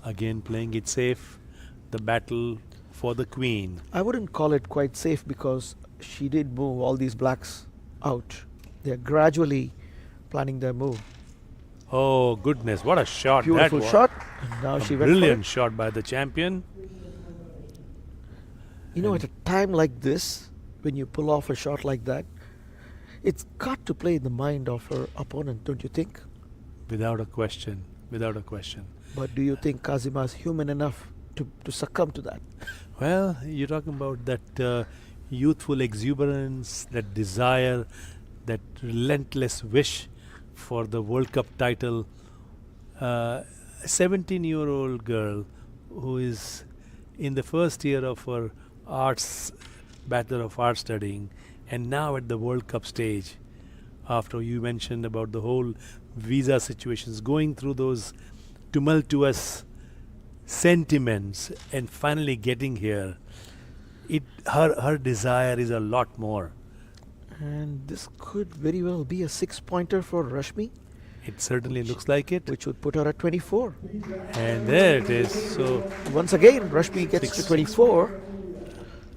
Again, playing it safe. the battle for the queen. I wouldn't call it quite safe because she did move all these blacks out. They're gradually planning their move. Oh goodness, what a shot that Beautiful was. shot. And now A she went for brilliant it. shot by the champion. You know, And at a time like this, when you pull off a shot like that, it's got to play in the mind of her opponent, don't you think? without a question, without a question. But do you think Khazima is human enough to succumb to that? Well, you're talking about that youthful exuberance, that desire, that relentless wish for the World Cup title. A 17-year-old girl who is in the first year of her arts, Bachelor of Arts studying, and now at the World Cup stage, after you mentioned about the whole visa situations, going through those tumultuous sentiments and finally getting here, her desire is a lot more. And this could very well be a 6-pointer for Rashmi, It certainly looks like it. which would put her at 24. And there it is. So Once again, Rashmi gets to Six. 24,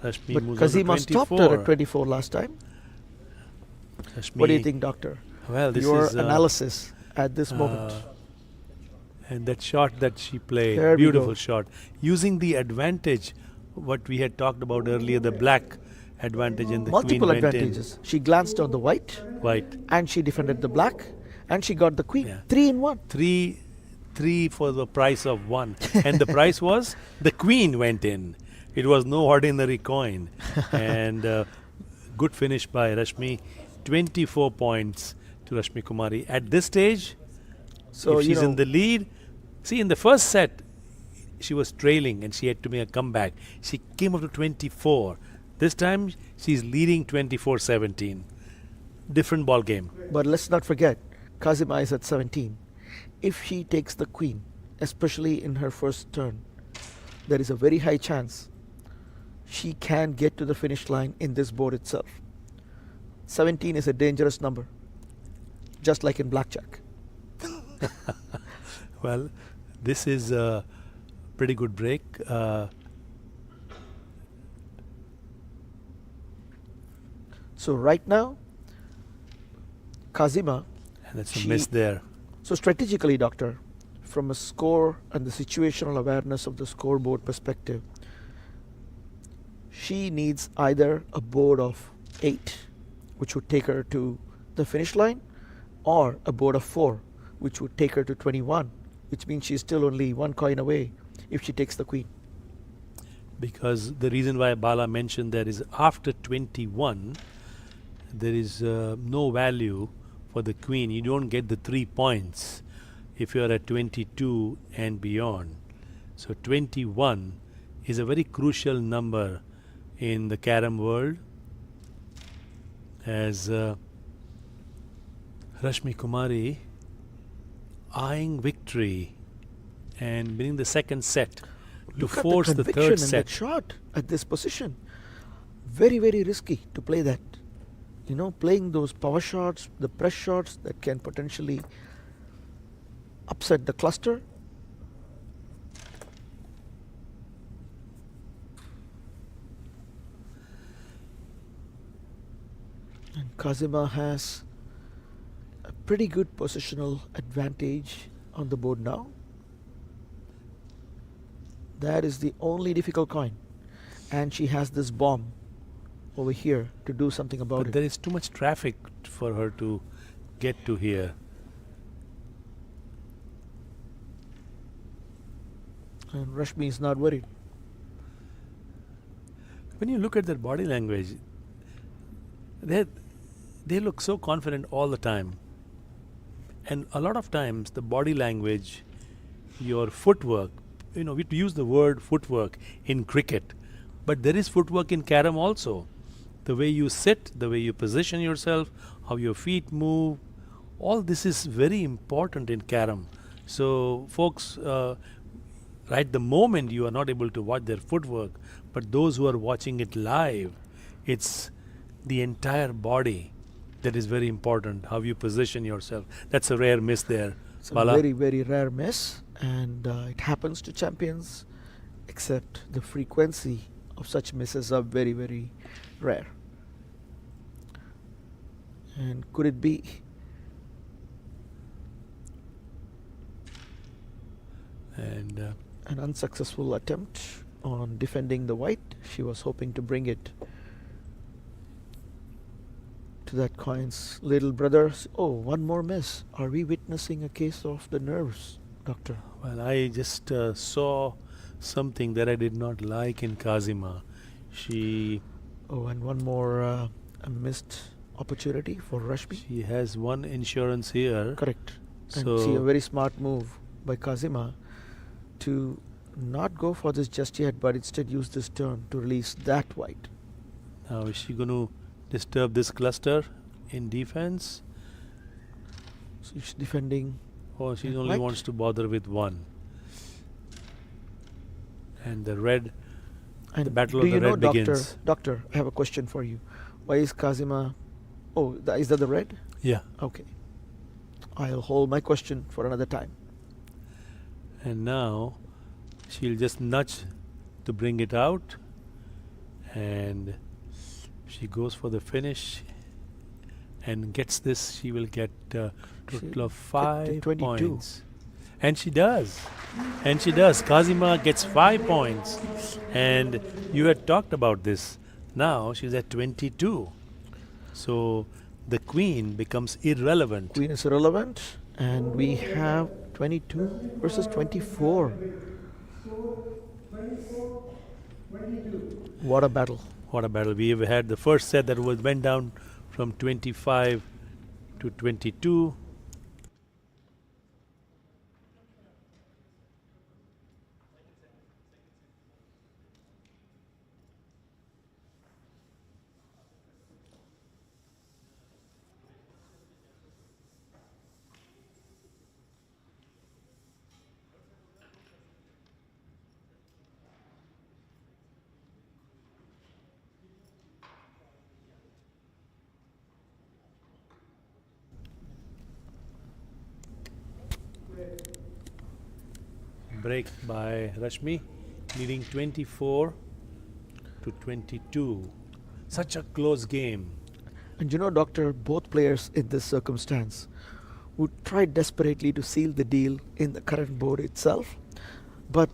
Rashmi but moves on to Khazima stopped her 24. at 24 last time. Rashmi, What do you think, Doctor? Well, this Your is analysis at this moment. And that shot that she played, There we beautiful go. shot, using the advantage what we had talked about earlier, the black advantage, and the Multiple queen advantages. She glanced on the white, went in white. and she defended the black, and she got the queen. Yeah. 3 in 1. Three for the price of one, and the price was the queen went in. It was no ordinary coin, and good finish by Rashmi. 24 points to Rashmi Kumari at this stage. So, If she's in the lead, see, in the first set, she was trailing and she had to make a comeback. She came up to 24. This time, she's leading 24-17. Different ball game. but let's not forget, Khazima is at 17. If she takes the queen, especially in her first turn, there is a very high chance she can get to the finish line in this board itself. 17 is a dangerous number, just like in blackjack. Well, this is a pretty good break. So right now, Khazima, And that's a She- miss there. so strategically, Doctor, from a score and the situational awareness of the scoreboard perspective, she needs either a board of 8, which would take her to the finish line, or a board of 4, which would take her to 21, which means she's still only one coin away if she takes the queen. Because the reason why Bala mentioned that is after 21, there is no value for the queen. You don't get the 3 points if you are at 22 and beyond. So 21 is a very crucial number in the Carrom world, as Rashmi Kumari eyeing victory and winning the second set to Look at force the the conviction third in set. that shot at this position. Very, very risky to play that. You know, playing those power shots, the press shots that can potentially upset the cluster. And Khazima has a pretty good positional advantage on the board now. That is the only difficult coin. And she has this bomb over here to do something about But it. there is too much traffic for her to get to here. And Rashmi is not worried. When you look at their body language, they look so confident all the time. And a lot of times the body language, your footwork, we use the word footwork in cricket, but there is footwork in Carrom also. The way you sit, the way you position yourself, how your feet move, all this is very important in Carrom. So folks, right the moment you are not able to watch their footwork, but those who are watching it live, it's the entire body that is very important, how you position yourself. That's a rare miss there. It's a Bala? very, very rare miss. And it happens to champions except the frequency of such misses are very, very rare. And could it be And an unsuccessful attempt on defending the white? She was hoping to bring it to that coin's little brother. Oh, one more miss. Are we witnessing a case of the nerves, Doctor? well, I just saw something that I did not like in Khazima. She Oh, and one more a missed opportunity for Rashmi. she has one insurance here. Correct. And see, a So very smart move by Khazima to not go for this just yet, but instead use this turn to release that white. now is she going to disturb this cluster in defense? So she's defending. Or she Yeah, only white. wants to bother with one? And the red, And the battle do of you the know, red Doctor? begins. Doctor, I have a question for you. Why is Khazima? Oh, is that the red? Yeah. Okay. I'll hold my question for another time. And now she'll just nudge to bring it out. And she goes for the finish and gets this. She will get a total of 5 22. points. And she does. And she does. Khazima gets 5 points. And you had talked about this. Now she's at 22. So the queen becomes irrelevant. Queen is irrelevant, and we have 22 versus 24. What a battle. What a battle. We have had the first set that went down from 25 to 22. Break by Rashmi, leading 24 to 22. Such a close game. And you know, Doctor, both players in this circumstance would try desperately to seal the deal in the current board itself. But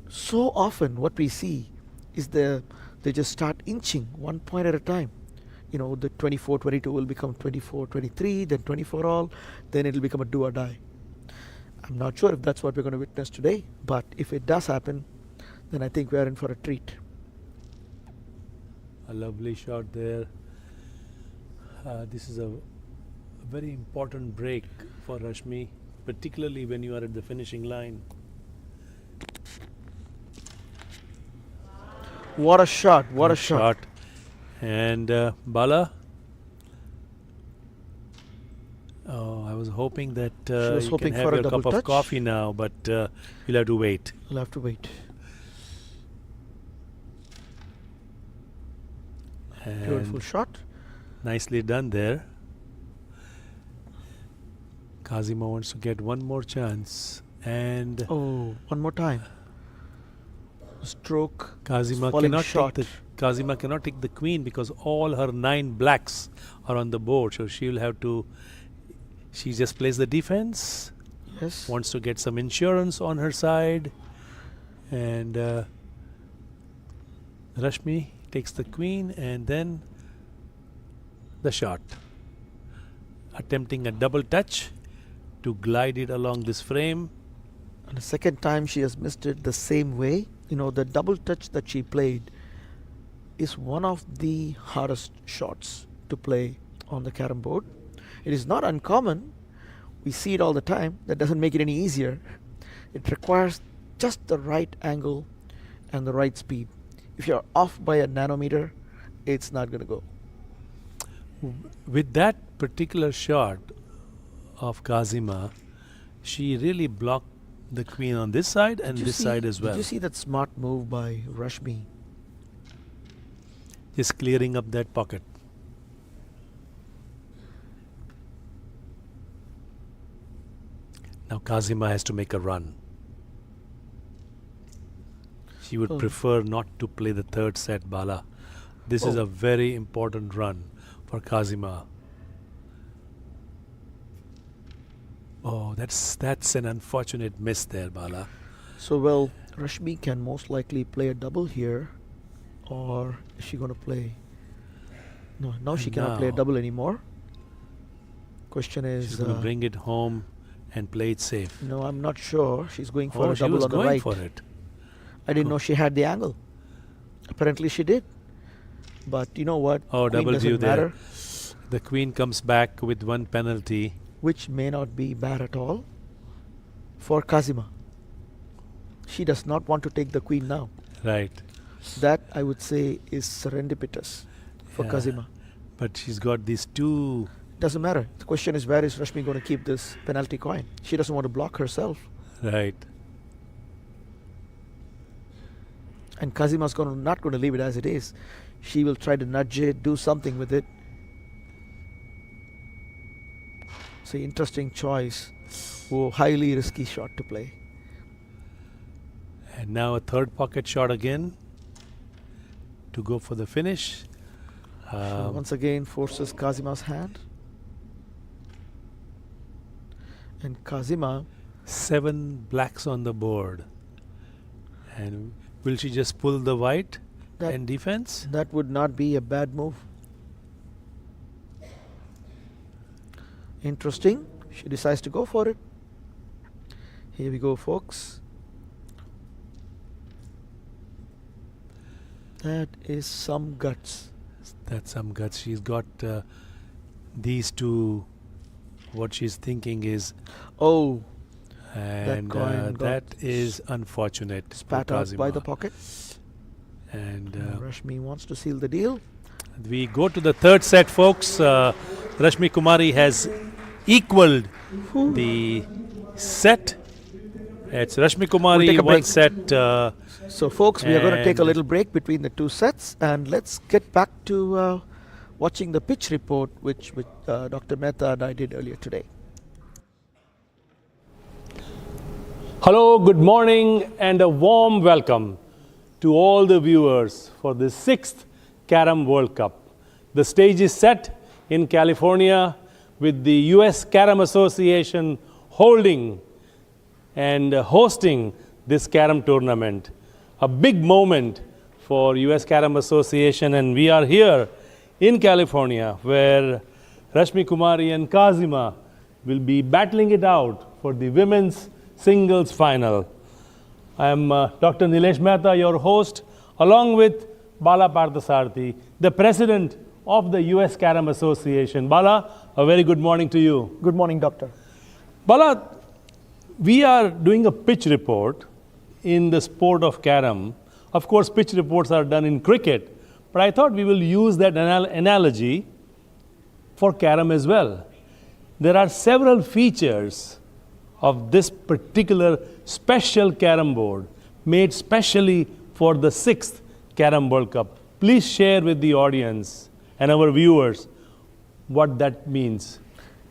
so often, what we see is they just start inching 1 point at a time. You know, the 24-22 will become 24-23, then 24 all, then it'll become a do or die. I'm not sure if that's what we're going to witness today, but if it does happen, then I think we are in for a treat. A lovely shot there. This is a very important break for Rashmi, particularly when you are at the finishing line. What a shot! What a Good shot! And Bala. Oh, I was hoping that was you hoping can for have a your cup double of touch. coffee now, but you'll have to wait. We'll have to wait. Beautiful And shot. nicely done there. Khazima wants to get one more chance, and Oh, one more time. Stroke. Khazima falling cannot short. take the Khazima cannot take the queen because all her 9 blacks are on the board, so she will have to. She just plays the defense. Yes. Wants to get some insurance on her side, and Rashmi takes the queen and then the shot, attempting a double touch to glide it along this frame. And the second time she has missed it the same way. You know, the double touch that she played is one of the hardest shots to play on the Carrom board. It is not uncommon. We see it all the time. That doesn't make it any easier. It requires just the right angle and the right speed. If you're off by a nanometer, it's not going to go. With that particular shot of Khazima, she really blocked the queen on this side and Did you this see- side as well. Did you see that smart move by Rashmi? Just clearing up that pocket. Now Khazima has to make a run. She would Oh. prefer not to play the third set, Bala. This is Oh. a very important run for Khazima. Oh, that's an unfortunate miss there, Bala. So, well, Rashmi can most likely play a double here, or is she going to play? No, now she cannot play a Now. double anymore. Question She's is, going to bring it home and play it safe. no, I'm not sure. She's going for Oh, a she double was on the going right. for it. I didn't know she had the angle. Apparently she did. But you know what? Oh, Queen double doesn't view there. matter, The queen comes back with one penalty. which may not be bad at all for Khazima. She does not want to take the queen now. Right. That, I would say, is serendipitous for Yeah. Khazima. But she's got these two. Doesn't matter. The question is, where is Rashmi going to keep this penalty coin? She doesn't want to block herself. Right. And Kazima's not going to leave it as it is. She will try to nudge it, do something with it. It's an interesting choice. Oh, highly risky shot to play. And now a third pocket shot again to go for the finish. So once again forces Kazima's hand. And Khazima, 7 blacks on the board. And will she just pull the white That- and defense? that would not be a bad move. Interesting. She decides to go for it. Here we go, folks. That is some guts. That's some guts. She's got these two. What she's thinking is, Oh, and coin got that is unfortunate. for spat out by the Khazima. pocket. And Rashmi wants to seal the deal. we go to the third set, folks. Rashmi Kumari has equaled the set. It's Rashmi Kumari take a one break. set. So, folks, we are going to take a And- little break between the two sets, and let's get back to watching the pitch report, which Dr. Mehta and I did earlier today. Hello, good morning, and a warm welcome to all the viewers for the 6th Carrom World Cup. The stage is set in California with the US Carrom Association holding and hosting this Carrom tournament. A big moment for US Carrom Association, and we are here in California where Rashmi Kumari and Khazima will be battling it out for the women's singles final. I am Dr. Nilesh Mehta, your host, along with Bala Parthasarthi, the president of the US Carrom Association. Bala, a very good morning to you. Good morning, Doctor. Bala, we are doing a pitch report in the sport of Carrom. Of course, pitch reports are done in cricket, but I thought we will use that analogy for Carrom as well. There are several features of this particular special Carrom board made specially for the 6th Carrom World Cup. Please share with the audience and our viewers what that means.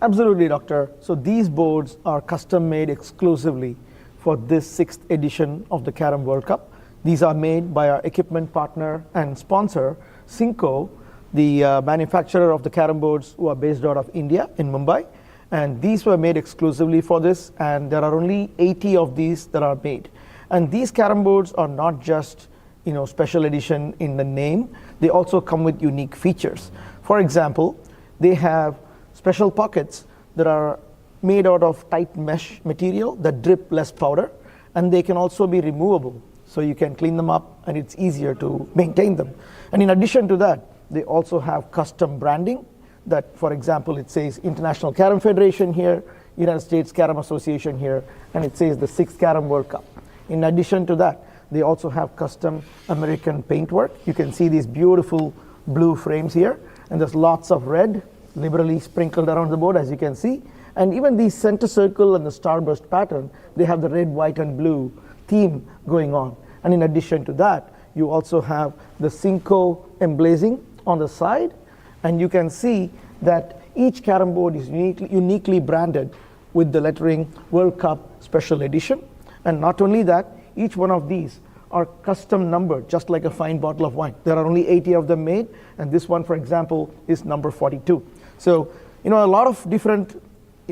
Absolutely, Doctor. So these boards are custom made exclusively for this 6th edition of the Carrom World Cup. These are made by our equipment partner and sponsor, Cinco, the manufacturer of the Carrom boards who are based out of India in Mumbai. And these were made exclusively for this, and there are only 80 of these that are made. And these Carrom boards are not just special edition in the name, they also come with unique features. For example, they have special pockets that are made out of tight mesh material that drip less powder, and they can also be removable, so you can clean them up and it's easier to maintain them. And in addition to that, they also have custom branding that, for example, it says International Carrom Federation here, United States Carrom Association here, and it says the 6th Carrom World Cup. In addition to that, they also have custom American paintwork. You can see these beautiful blue frames here, and there's lots of red liberally sprinkled around the board, as you can see. And even the center circle and the starburst pattern, they have the red, white, and blue theme going on. And in addition to that, you also have the Cinco emblazing on the side, and you can see that each Carrom board is uniquely branded with the lettering World Cup Special Edition. And not only that, each one of these are custom numbered, just like a fine bottle of wine. There are only 80 of them made, and this one, for example, is number 42. So, a lot of different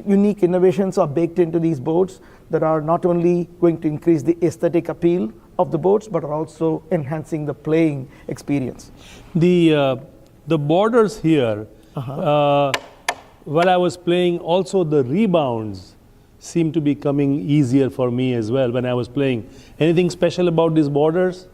unique innovations are baked into these boards that are not only going to increase the aesthetic appeal of the boards, but are also enhancing the playing experience. The borders here, while I was playing, also the rebounds seem to be coming easier for me as well when I was playing. Anything special about these borders?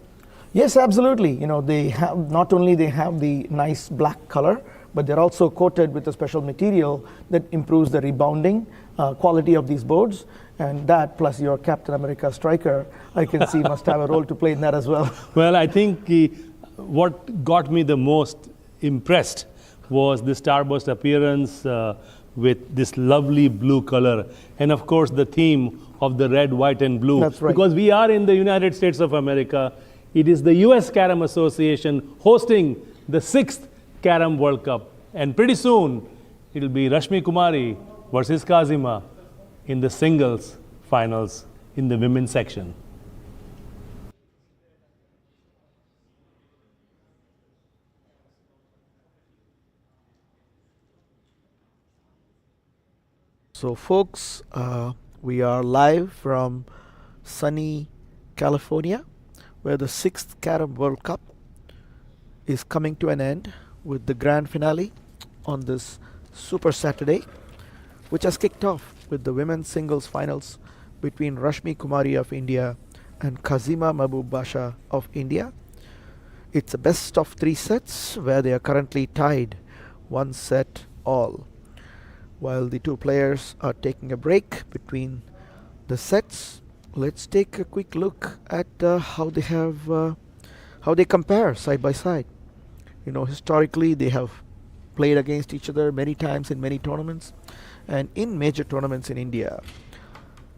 Yes, absolutely. They have not only they have the nice black color, but they're also coated with a special material that improves the rebounding quality of these boards. And that, plus your Captain America striker, I can see must have a role to play in that as well. Well, I think what got me the most impressed was the Starburst appearance with this lovely blue color. And of course, the theme of the red, white, and blue. That's right. Because we are in the United States of America. It is the US Carrom Association hosting the 6th Carrom World Cup. And pretty soon, it'll be Rashmi Kumari versus Khazima in the singles finals in the women's section. So folks, we are live from sunny California, where the 6th Carrom World Cup is coming to an end with the grand finale on this Super Saturday, which has kicked off with the women's singles finals between Rashmi Kumari of India and Khazima Mahbub Basha of India. It's a best of 3 sets where they are currently tied 1 set all. While the two players are taking a break between the sets, let's take a quick look at how they compare side by side. Historically they have played against each other many times in many tournaments, and in major tournaments in India.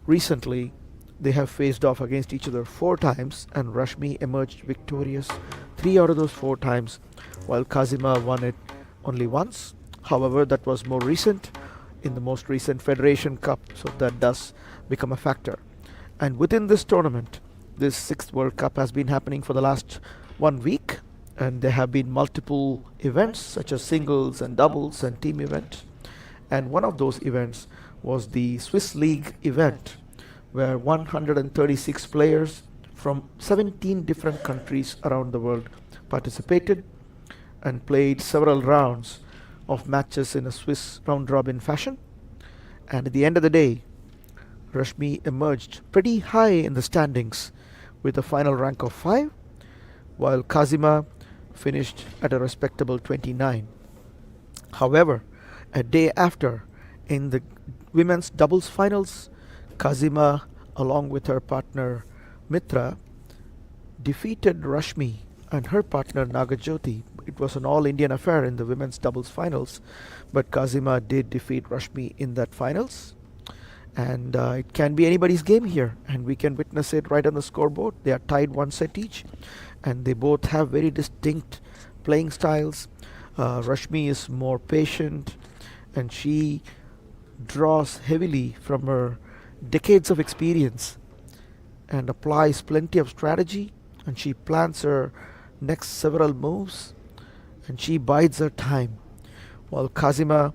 Recently, they have faced off against each other 4 times, and Rashmi emerged victorious 3 out of those 4 times, while Khazima won it only once. However, that was more recent, in the most recent Federation Cup, so that does become a factor. And within this tournament, this 6th World Cup has been happening for the last 1 week, and there have been multiple events such as singles and doubles and team event. And one of those events was the Swiss League event, where 136 players from 17 different countries around the world participated and played several rounds of matches in a Swiss round-robin fashion. And at the end of the day, Rashmi emerged pretty high in the standings with a final rank of 5, while Khazima finished at a respectable 29. However, a day after, in the women's doubles finals, Khazima, along with her partner Mitra, defeated Rashmi and her partner Nagajyoti. It was an all-Indian affair in the women's doubles finals, but Khazima did defeat Rashmi in that finals. And it can be anybody's game here, and we can witness it right on the scoreboard. They are tied 1 set each, and they both have very distinct playing styles. Rashmi is more patient, and she draws heavily from her decades of experience and applies plenty of strategy, and she plans her next several moves, and she bides her time, while Khazima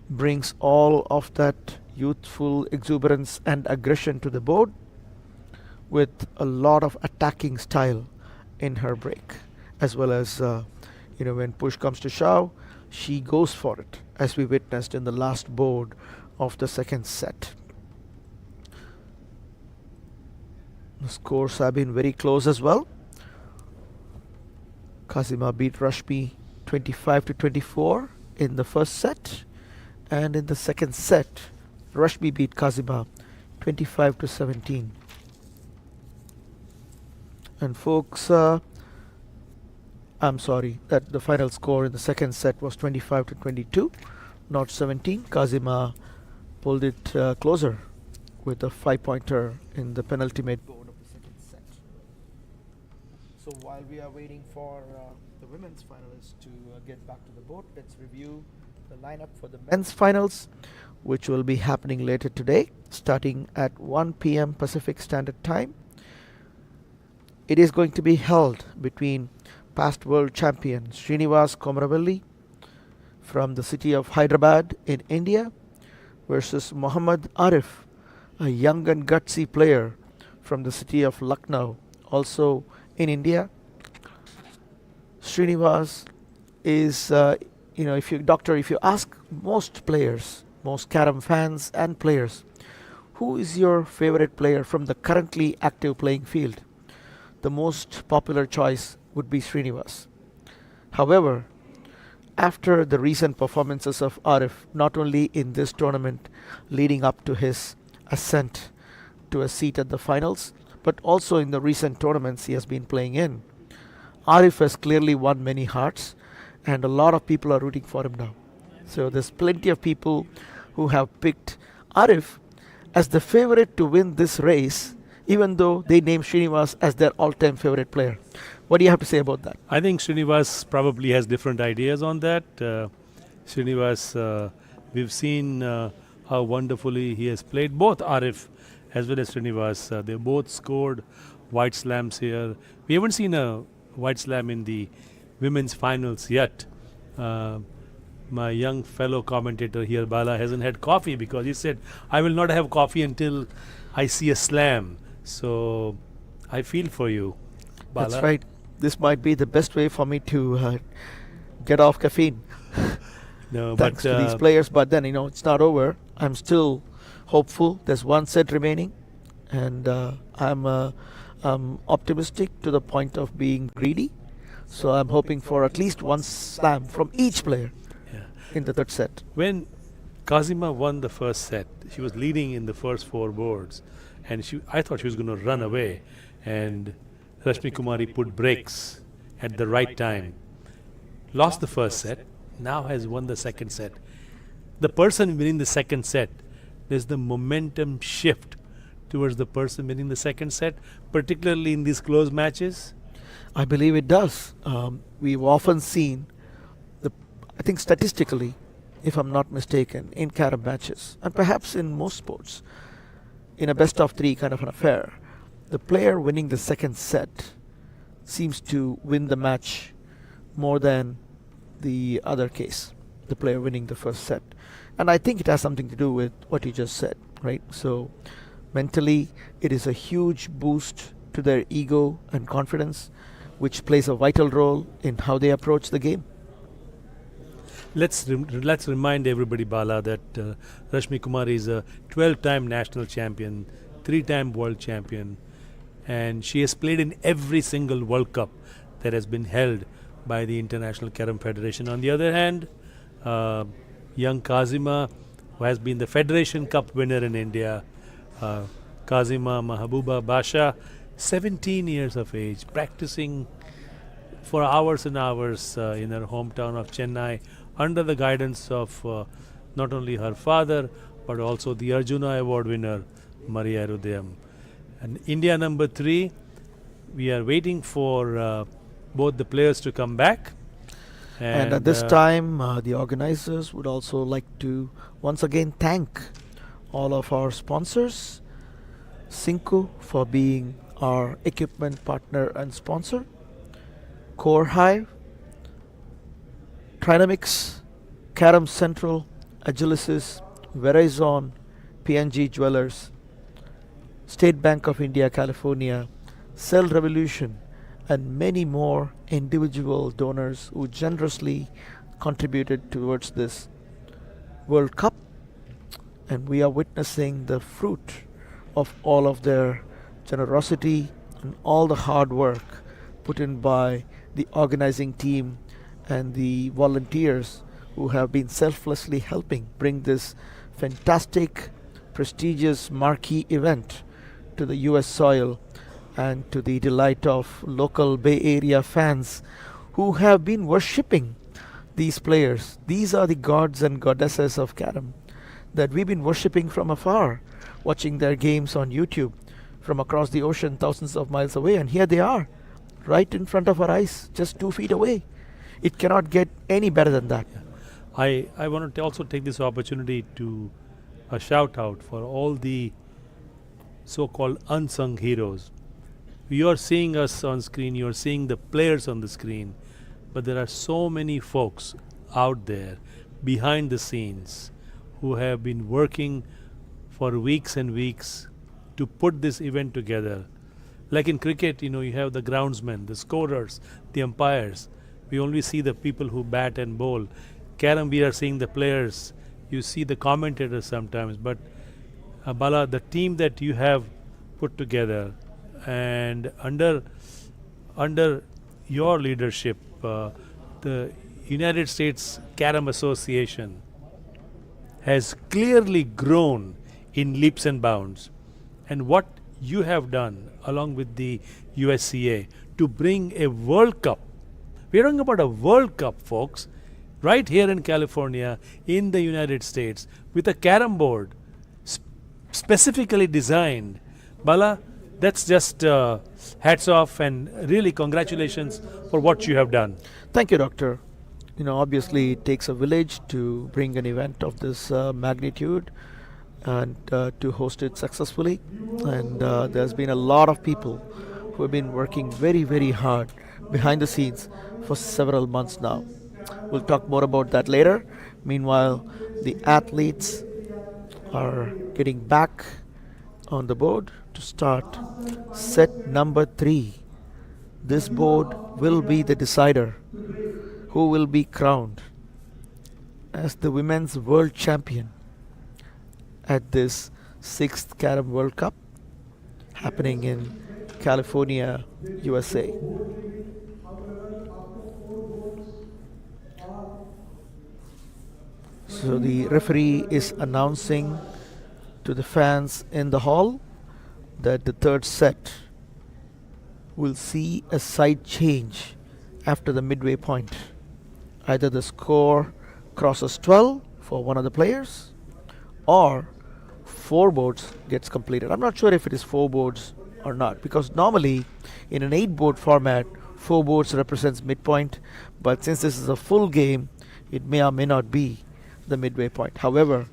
brings all of that youthful exuberance and aggression to the board with a lot of attacking style in her break, as well as when push comes to shove, she goes for it, as we witnessed in the last board of the 2nd set. The scores have been very close as well. Khazima beat Rashmi 25-24 in the 1st set, and in the 2nd set, Rashmi beat Khazima 25-17. And folks, I'm sorry that the final score in the 2nd set was 25-22, not 17. Khazima pulled it closer with a 5-pointer in the penultimate board of the 2nd set. So while we are waiting for the women's finalists to get back to the board, let's review the lineup for the men's finals, which will be happening later today, starting at 1 p.m. Pacific Standard Time. It is going to be held between past world champion Srinivas Komaravelli from the city of Hyderabad in India versus Muhammad Arif, a young and gutsy player from the city of Lucknow, also in India. Srinivas is, if you ask most players, most Carrom fans and players, who is your favorite player from the currently active playing field? The most popular choice would be Srinivas. However, after the recent performances of Arif, not only in this tournament leading up to his ascent to a seat at the finals, but also in the recent tournaments he has been playing in, Arif has clearly won many hearts, and a lot of people are rooting for him now. So there's plenty of people who have picked Arif as the favorite to win this race, even though they name Srinivas as their all-time favorite player. What do you have to say about that? I think Srinivas probably has different ideas on that. Srinivas, we've seen how wonderfully he has played. Both Arif as well as Srinivas, they both scored white slams here. We haven't seen a white slam in the women's finals yet. My young fellow commentator here, Bala, hasn't had coffee because he said, I will not have coffee until I see a slam. So I feel for you, Bala. That's right. This might be the best way for me to get off caffeine. No, Thanks but to these players. But then, it's not over. I'm still hopeful. There's one set remaining. And I'm optimistic to the point of being greedy. So I'm hoping for at least one slam from each player yeah. in the third set. When Khazima won the first set, she was leading in the first four boards, and I thought she was going to run away, and Rashmi Kumari put brakes at the right time. Lost the first set, now has won the second set. The person winning the second set, there's the momentum shift towards the person winning the second set, particularly in these close matches. I believe it does. We've often seen, I think statistically, if I'm not mistaken, in Carrom matches, and perhaps in most sports, in a best of three kind of an affair, the player winning the second set seems to win the match more than the other case, the player winning the first set. And I think it has something to do with what you just said, right? So mentally, it is a huge boost to their ego and confidence, which plays a vital role in how they approach the game. Let's remind everybody, Bala, that Rashmi Kumari is a 12-time national champion, 3-time world champion, and she has played in every single World Cup that has been held by the International Carrom Federation. On the other hand, young Khazima, who has been the Federation Cup winner in India, Khazima Mahabuba Basha, 17 years of age, practicing for hours and hours in her hometown of Chennai under the guidance of not only her father but also the Arjuna Award winner Maria Rudayam. And India number 3, we are waiting for both the players to come back. And at this time, the organizers would also like to once again thank all of our sponsors. Cinco for being our equipment partner and sponsor. Core Hive, Trinamics, Carrom Central, Agilicis, Verizon, PNG Jewelers, State Bank of India, California, Cell Revolution, and many more individual donors who generously contributed towards this World Cup. And we are witnessing the fruit of all of their generosity and all the hard work put in by the organizing team and the volunteers who have been selflessly helping bring this fantastic, prestigious, marquee event to the US soil and to the delight of local Bay Area fans who have been worshipping these players. These are the gods and goddesses of Carrom that we've been worshipping from afar, watching their games on YouTube from across the ocean, thousands of miles away, and here they are, right in front of our eyes, just 2 feet away. It cannot get any better than that. I want to also take this opportunity to shout out for all the so-called unsung heroes. you're seeing us on screen, you're seeing the players on the screen, but there are so many folks out there behind the scenes who have been working for weeks and weeks to put this event together. Like in cricket, you have the groundsmen, the scorers, the umpires. We only see the people who bat and bowl. Carrom, we are seeing the players. You see the commentators sometimes, but Bala, the team that you have put together, and under your leadership, the United States Carrom Association has clearly grown in leaps and bounds. And what you have done along with the USCA to bring a World Cup. We're talking about a World Cup, folks, right here in California, in the United States, with a carom board specifically designed. Bala, that's just hats off and really congratulations for what you have done. Thank you, Doctor. Obviously, it takes a village to bring an event of this magnitude and to host it successfully. And there's been a lot of people who have been working very, very hard behind the scenes for several months now. We'll talk more about that later. Meanwhile, the athletes are getting back on the board to start set number 3. This board will be the decider who will be crowned as the women's world champion at this 6th Carrom World Cup happening in California, USA. So the referee is announcing to the fans in the hall that the third set will see a side change after the midway point. Either the score crosses 12 for one of the players, or 4 boards gets completed. I'm not sure if it is 4 boards or not, because normally in an 8 board format 4 boards represents midpoint, but since this is a full game, it may or may not be the midway point. However,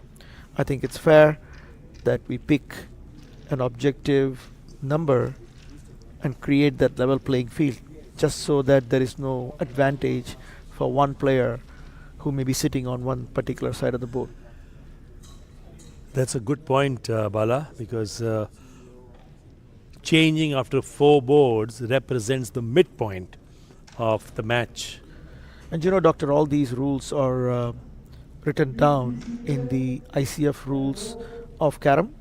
I think it's fair that we pick an objective number and create that level playing field, just so that there is no advantage for one player who may be sitting on one particular side of the board. That's a good point, Bala, because changing after 4 boards represents the midpoint of the match. And Doctor, all these rules are written down in the ICF rules of Carrom.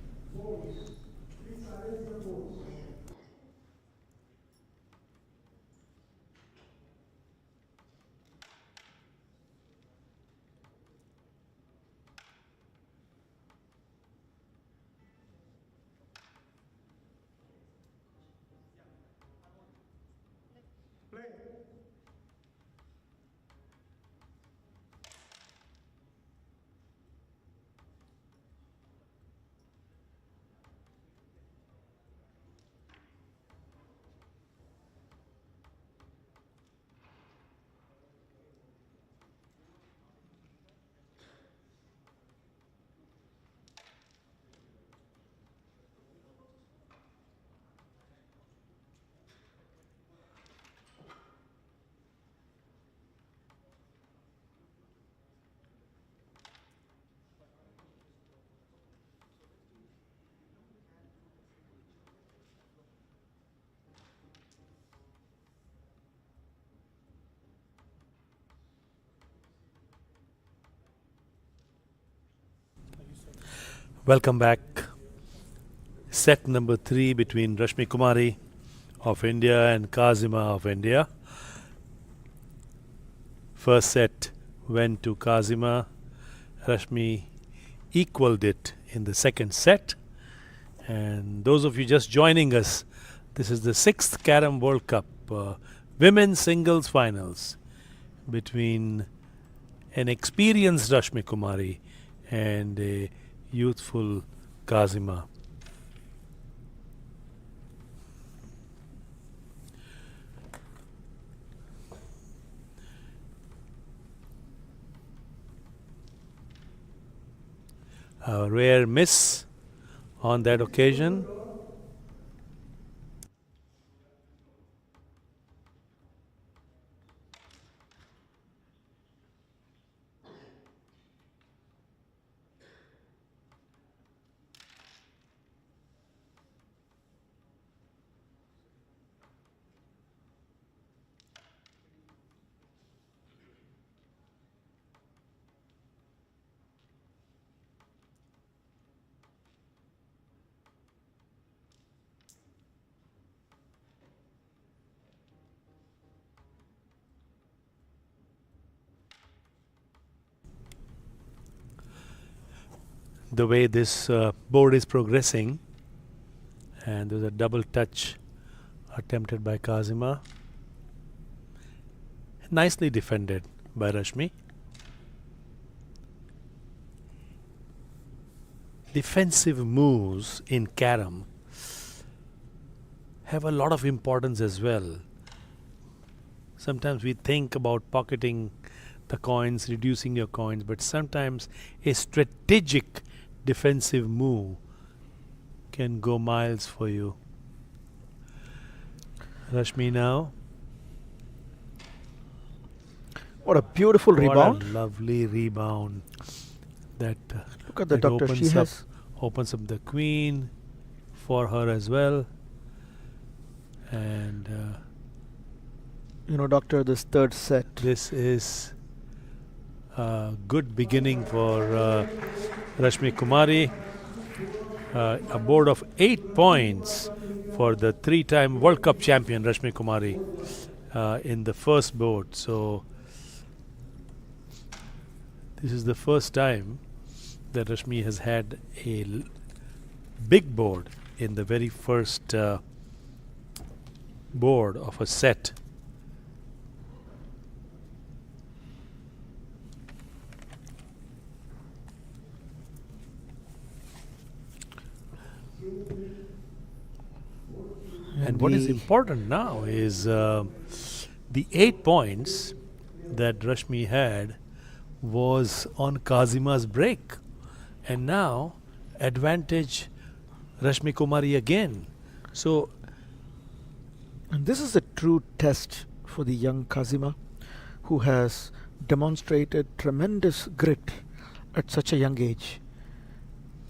Welcome back. Set number 3 between Rashmi Kumari of India and Khazima of India. First set went to Khazima. Rashmi equaled it in the second set. And those of you just joining us, this is the 6th Carrom World Cup women's singles finals between an experienced Rashmi Kumari and a youthful Khazima. A rare miss on that occasion. the way this board is progressing. And there's a double touch attempted by Khazima. Nicely defended by Rashmi. Defensive moves in Carrom have a lot of importance as well. Sometimes we think about pocketing the coins, reducing your coins, but sometimes a strategic defensive move can go miles for you. Rashmi now. What a beautiful rebound. What a lovely rebound. That Look at the doctor. She has opens up the queen for her as well. And doctor, this third set. this is a good beginning for Rashmi Kumari. A board of 8 points for the 3-time World Cup champion Rashmi Kumari in the first board. So this is the first time that Rashmi has had a big board in the very first board of a set. And what is important now is the 8 points that Rashmi had was on Khazima's break. And now advantage Rashmi Kumari again. So And this is a true test for the young Khazima, who has demonstrated tremendous grit at such a young age.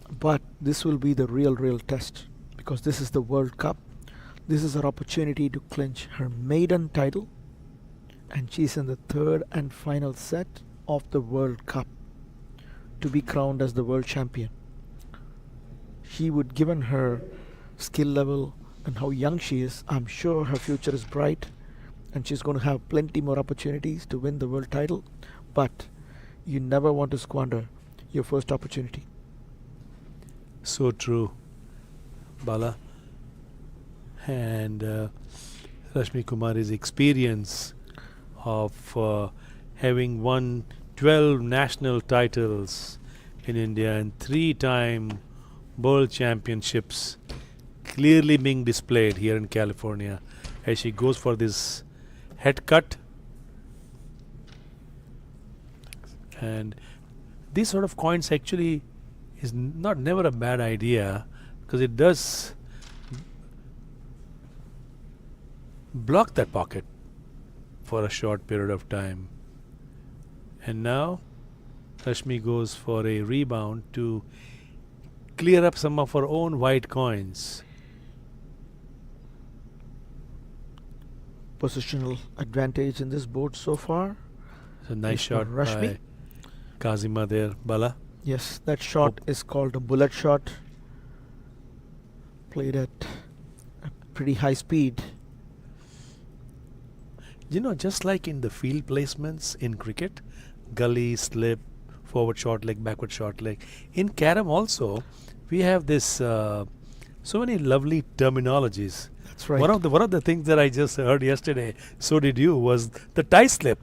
But this will be the real test, because this is the World Cup. This is her opportunity to clinch her maiden title, and she's in the third and final set of the World Cup to be crowned as the world champion. She would, given her skill level and how young she is, I'm sure her future is bright, and she's going to have plenty more opportunities to win the world title. But you never want to squander your first opportunity. so true, Bala. And Rashmi Kumari's experience of having won 12 national titles in India and 3-time world championships clearly being displayed here in California as she goes for this head cut. And these sort of coins actually is never a bad idea, because it does block that pocket for a short period of time. And now Rashmi goes for a rebound to clear up some of her own white coins. Positional advantage in this board so far. It's a nice Is shot for Rashmi. by Khazima there, Bala. Yes, that shot is called a bullet shot. Played at a pretty high speed. You know, just like in the field placements in cricket, gully, slip, forward short leg, backward short leg. In Carrom also, we have this so many lovely terminologies. That's right. One of the things that I just heard yesterday, so did you, was the tie slip.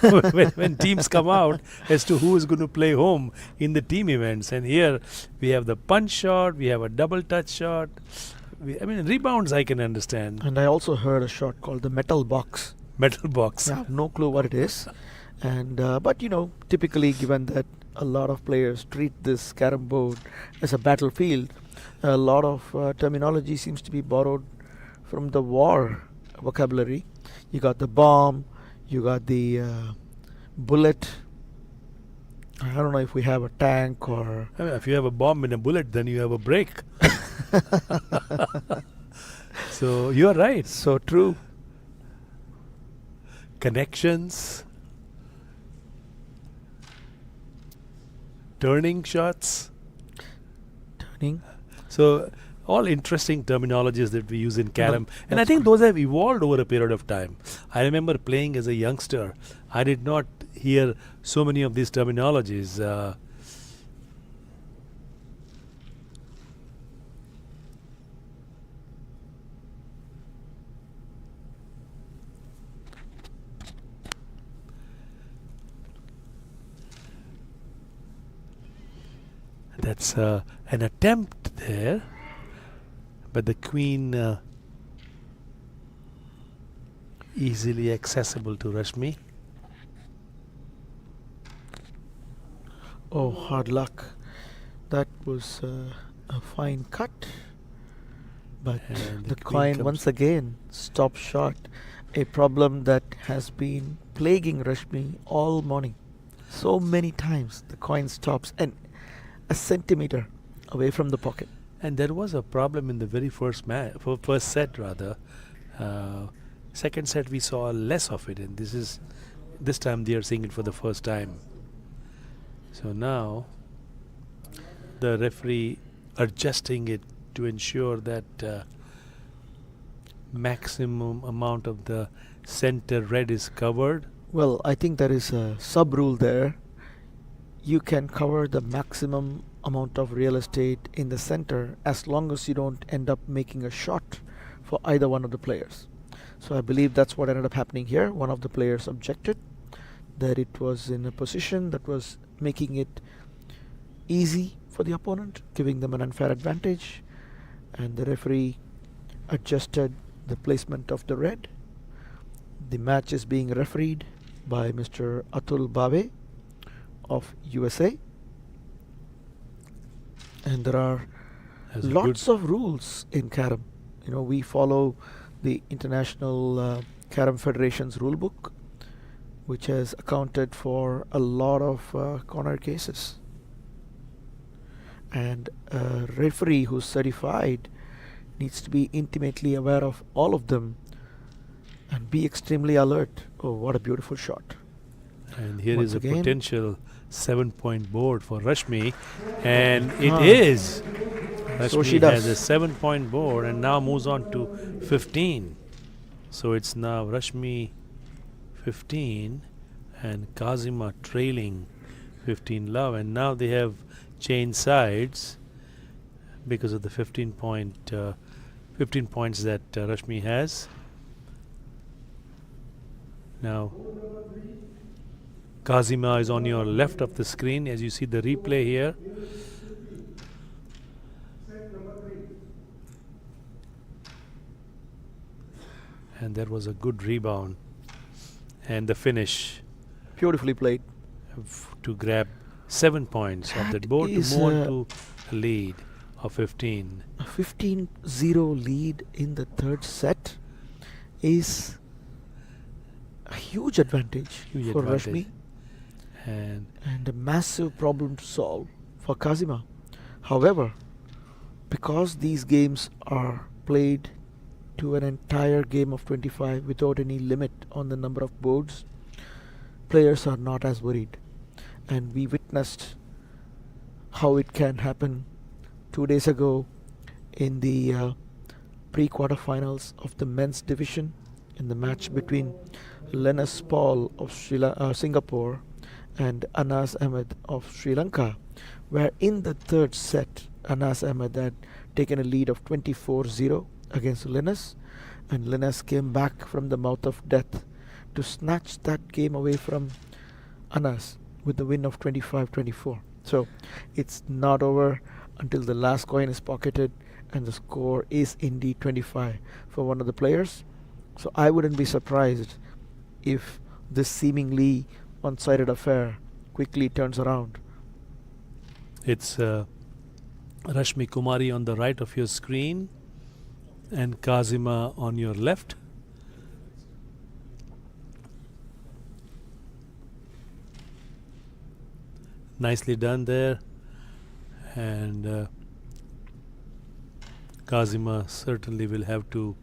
when teams come out as to who is going to play home in the team events. And here we have the punch shot, we have a double touch shot. Rebounds I can understand. And I also heard a shot called the metal box. Metal box. I have no clue what it is. And but typically, given that a lot of players treat this carom board as a battlefield, a lot of terminology seems to be borrowed from the war vocabulary. You got the bomb, you got the bullet. I don't know if we have a tank or... If you have a bomb and a bullet, then you have a break. So you are right. So true. Connections, turning shots. Turning. So all interesting terminologies that we use in Carrom. And I that's think those have evolved over a period of time. I remember playing as a youngster. I did not hear so many of these terminologies. That's an attempt there, but the queen easily accessible to Rashmi. Oh, hard luck. That was a fine cut. But And the the queen coin comes. once again stopped short. A problem that has been plaguing Rashmi all morning. So many times the coin stops and a centimeter away from the pocket. And there was a problem in the very first set rather. Uh, Second set we saw less of it, and this time they are seeing it for the first time. So now the referee adjusting it to ensure that maximum amount of the center red is covered. Well, I think there is a sub rule there. You can cover the maximum amount of real estate in the center as long as you don't end up making a shot for either one of the players. So I believe that's what ended up happening here. One of the players objected that it was in a position that was making it easy for the opponent, giving them an unfair advantage, and the referee adjusted the placement of the red. The match is being refereed by Mr. Atul Bave of USA, and there are That's lots good. of rules in Carrom. You know, we follow the International Carrom Federation's rule book, which has accounted for a lot of corner cases. And a referee who's certified needs to be intimately aware of all of them and be extremely alert. Oh, what a beautiful shot. And here Once is a again. potential 7-point board for Rashmi, and it Ah. is. So she Rashmi has a does. 7-point board and now moves on to 15. So it's now Rashmi 15 and Khazima trailing 15 love, and now they have changed sides because of the 15 points that Rashmi has. Now Khazima is on your left of the screen as you see the replay here. And there was a good rebound and the finish Beautifully played. to grab 7 points off that That board to is move on to a lead of 15. A 15-0 lead in the third set is a huge advantage Huge for advantage. Rashmi And and a massive problem to solve for Khazima. However, because these games are played to an entire game of 25 without any limit on the number of boards, players are not as worried. And we witnessed how it can happen 2 days ago in the pre-quarterfinals of the men's division in the match between Linus Paul of Singapore and Anas Ahmed of Sri Lanka, where in the third set Anas Ahmed had taken a lead of 24-0 against Linus, and Linus came back from the mouth of death to snatch that game away from Anas with the win of 25-24. So it's not over until the last coin is pocketed, and the score is indeed 25 for one of the players. So I wouldn't be surprised if this seemingly one-sided affair quickly turns around. it's Rashmi Kumari on the right of your screen and Khazima on your left. Nicely done there. And Khazima certainly will have to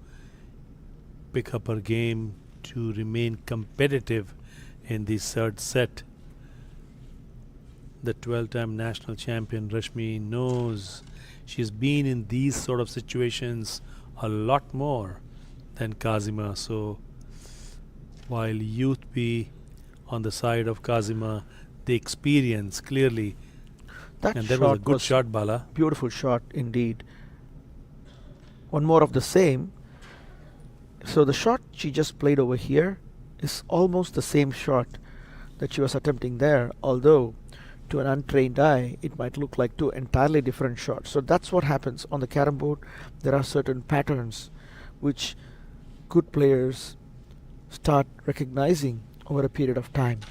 pick up her game to remain competitive in the third set. The 12-time national champion Rashmi knows she's been in these sort of situations a lot more than Khazima. So while youth be on the side of Khazima, the experience clearly. That And that was a shot good was shot, Bala. beautiful shot indeed. One more of the same. So the shot she just played over here is almost the same shot that she was attempting there, although to an untrained eye, it might look like two entirely different shots. So that's what happens on the carom board. There are certain patterns which good players start recognizing over a period of time.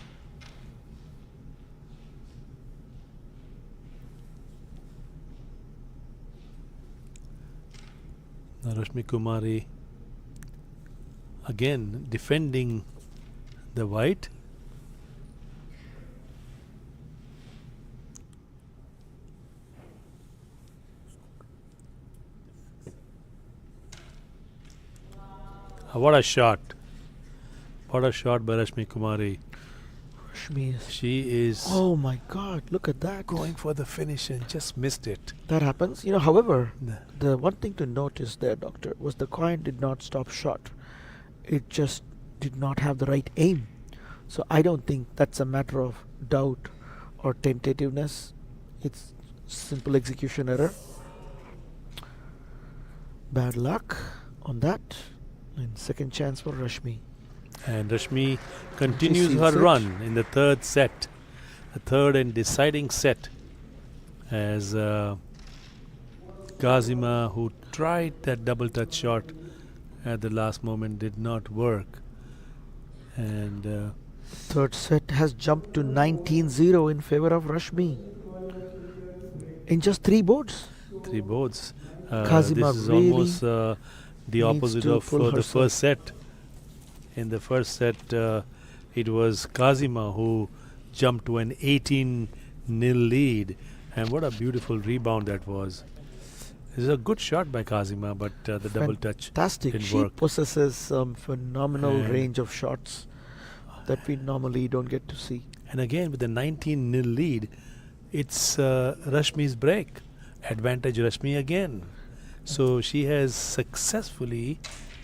Now Rashmi Kumari again defending the white. What a shot! What a shot by Rashmi Kumari. Rashmi is. She is Oh my God! Look at that. going for the finish and just missed it. That happens. However, The- the one thing to notice there, Doctor, was the coin did not stop short. It just did not have the right aim. So I don't think that's a matter of doubt or tentativeness. It's simple execution error. Bad luck on that. And second chance for Rashmi. And Rashmi continues seals her it. run in the third set, the third and deciding set, as Khazima, who tried that double touch shot at the last moment, did not work. And Third set has jumped to 19-0 in favor of Rashmi. In just 3 boards. three boards. Khazima This is really almost the needs opposite to of pull the herself. first set. In the first set, it was Khazima who jumped to an 18-0 lead, and what a beautiful rebound that was. This is a good shot by Khazima, but the double touch Fantastic. didn't She work. possesses some phenomenal And- range of shots that we normally don't get to see. And again, with the 19-0 lead, it's Rashmi's break. Advantage Rashmi again. So she has successfully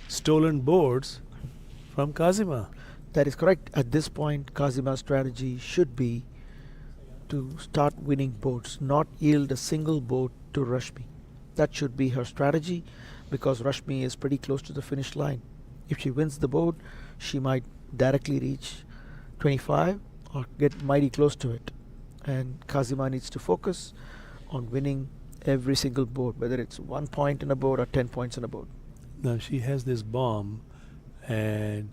stolen boards from Khazima. That is correct. At this point, Kazima's strategy should be to start winning boards, not yield a single board to Rashmi. That should be her strategy because Rashmi is pretty close to the finish line. If she wins the board, she might directly reach 25 or get mighty close to it. And Khazima needs to focus on winning every single board, whether it's 1 point in a board or 10 points in a board. Now she has this bomb, and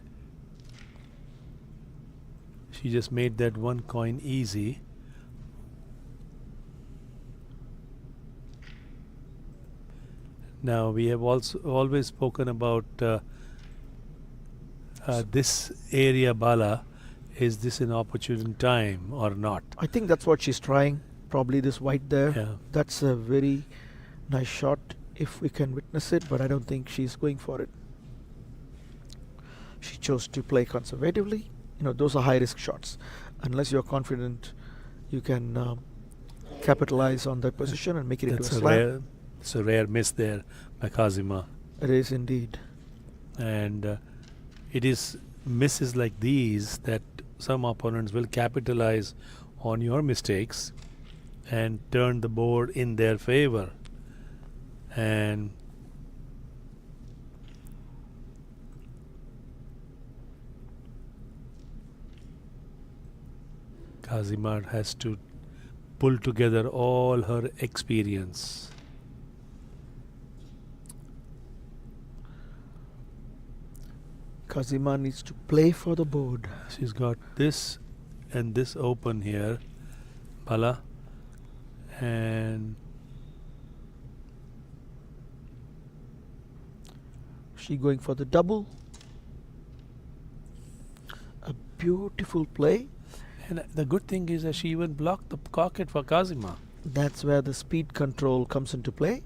she just made that one coin easy. Now we have also always spoken about this area Bala. Is this an opportune time or not? I think that's what she's trying. Probably this white there. Yeah. That's a very nice shot if we can witness it, but I don't think she's going for it. She chose to play conservatively. Those are high risk shots. Unless you're confident you can capitalize on that position and make it That's into a a slam. rare, it's a rare miss there by Khazima. It is indeed. And it is misses like these that some opponents will capitalize on your mistakes and turn the board in their favor. And Khazima has to pull together all her experience. Khazima needs to play for the board. She's got this and this open here, Bala, and She going for the double. A beautiful play. and the good thing is that she even blocked the pocket for Khazima. That's where the speed control comes into play.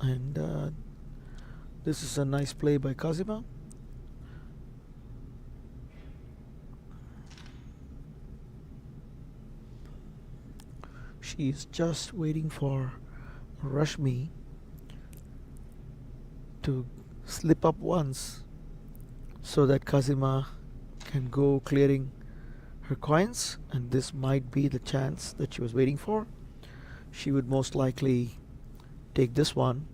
And this is a nice play by Khazima. She is just waiting for Rashmi to slip up once so that Khazima can go clearing her coins, and this might be the chance that she was waiting for. She would most likely take this one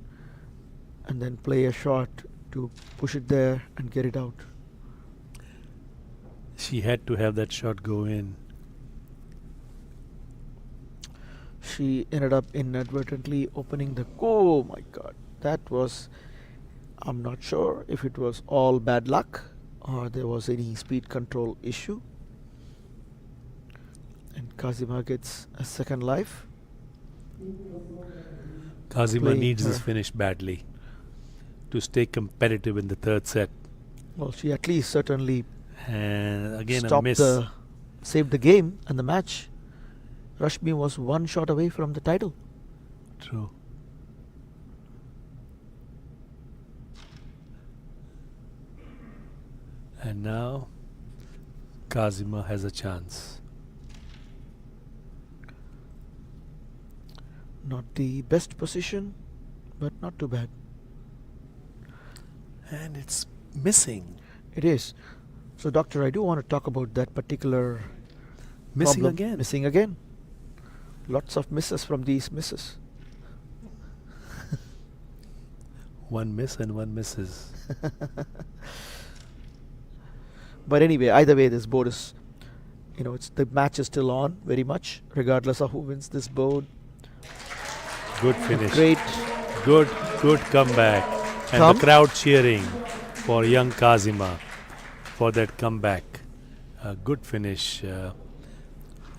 and then play a shot to push it there and get it out. She had to have that shot go in. She ended up inadvertently opening the. Oh my god. That was. I'm not sure if it was all bad luck or there was any speed control issue. And Khazima gets a second life. Khazima Playing needs this her. finish badly to stay competitive in the third set. Well, she at least certainly And again a stopped miss. saved the game and the match. Rashmi was one shot away from the title. True. And now Khazima has a chance. Not the best position, but not too bad. And it's missing. It is. So, Doctor, I do want to talk about that particular Missing problem. again. Missing again. Lots of misses from these misses. One miss and one misses. But anyway, either way, this board is, it's the match is still on very much, regardless of who wins this board. Good finish. Great. Good comeback. And Thumb. the crowd cheering for young Khazima for that comeback. A good finish.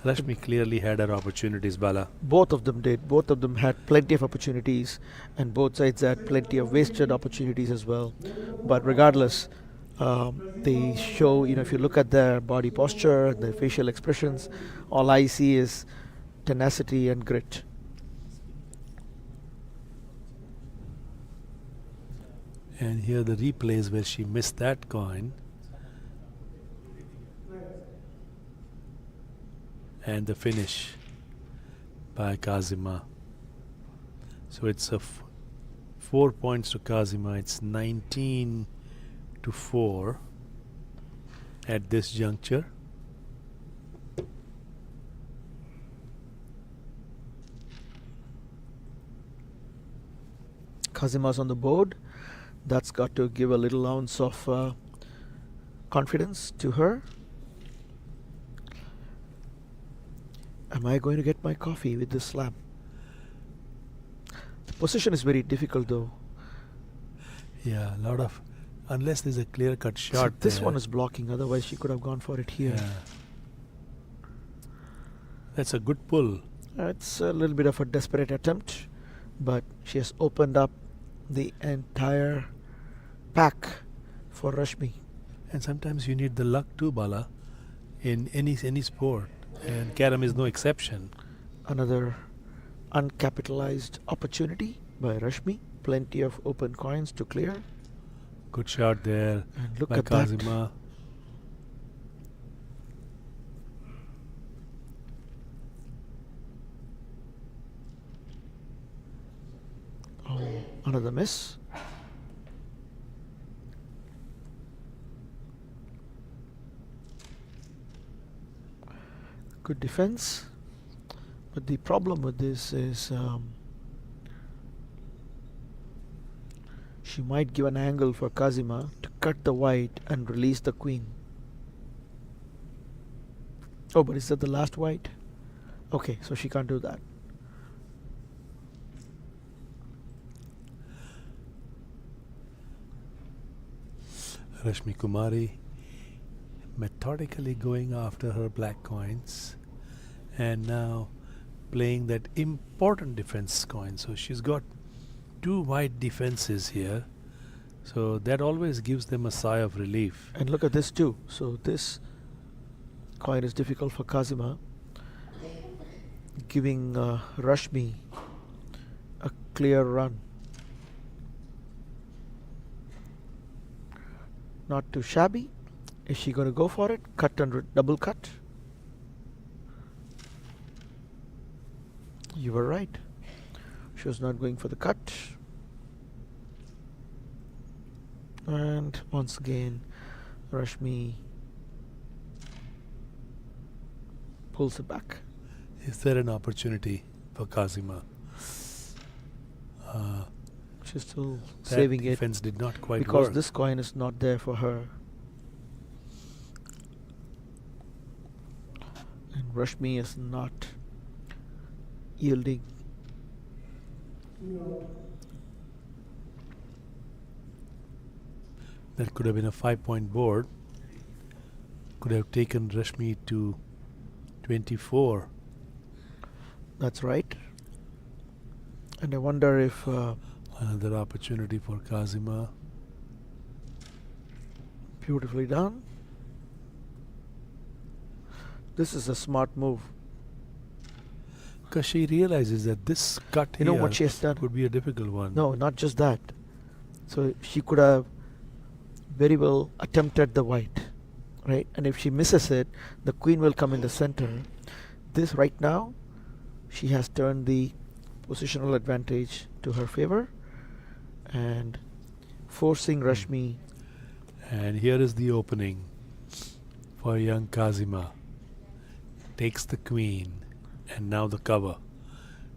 Rashmi clearly had her opportunities, Bala. Both of them did. Both of them had plenty of opportunities, and both sides had plenty of wasted opportunities as well. But regardless, they show, if you look at their body posture, their facial expressions, all I see is tenacity and grit. And here the replays where she missed that coin. And the finish by Khazima. So it's 4 points to Khazima. It's 19 to 4 at this juncture. Khazima's on the board. That's got to give a little ounce of confidence to her. Am I going to get my coffee with this slam? The position is very difficult though. Yeah, a lot of, unless there's a clear-cut shot. This there. one is blocking, otherwise she could have gone for it here. Yeah. That's a good pull. It's a little bit of a desperate attempt, but she has opened up the entire pack for Rashmi. And sometimes you need the luck too, Bala, in any sport. And Carrom is no exception. Another uncapitalized opportunity by Rashmi. Plenty of open coins to clear. Good shot there And look by at that. Khazima. Oh, another miss. Good defense. But the problem with this is she might give an angle for Khazima to cut the white and release the queen. Oh, but is that the last white? Okay, so she can't do that. Rashmi Kumari methodically going after her black coins and now playing that important defense coin. So she's got two white defenses here. So that always gives them a sigh of relief. And look at this too. So this coin is difficult for Khazima, giving Rashmi a clear run. Not too shabby. Is she going to go for it? Cut and double cut? You were right. She was not going for the cut. And once again, Rashmi pulls it back. Is there an opportunity for Khazima? She's still That saving it defense did not quite because work. this coin is not there for her. And Rashmi is not yielding. That could have been a 5-point board. Could have taken Rashmi to 24. That's right. And I wonder if Another opportunity for Khazima. beautifully done. This is a smart move. Because she realizes that this cut You know here what she has done? would be a difficult one. No, not just that. So she could have very well attempted the white, right? And if she misses it, the queen will come in the center. This right now, she has turned the positional advantage to her favor and forcing Rashmi. And here is the opening for young Khazima. Takes the queen and now the cover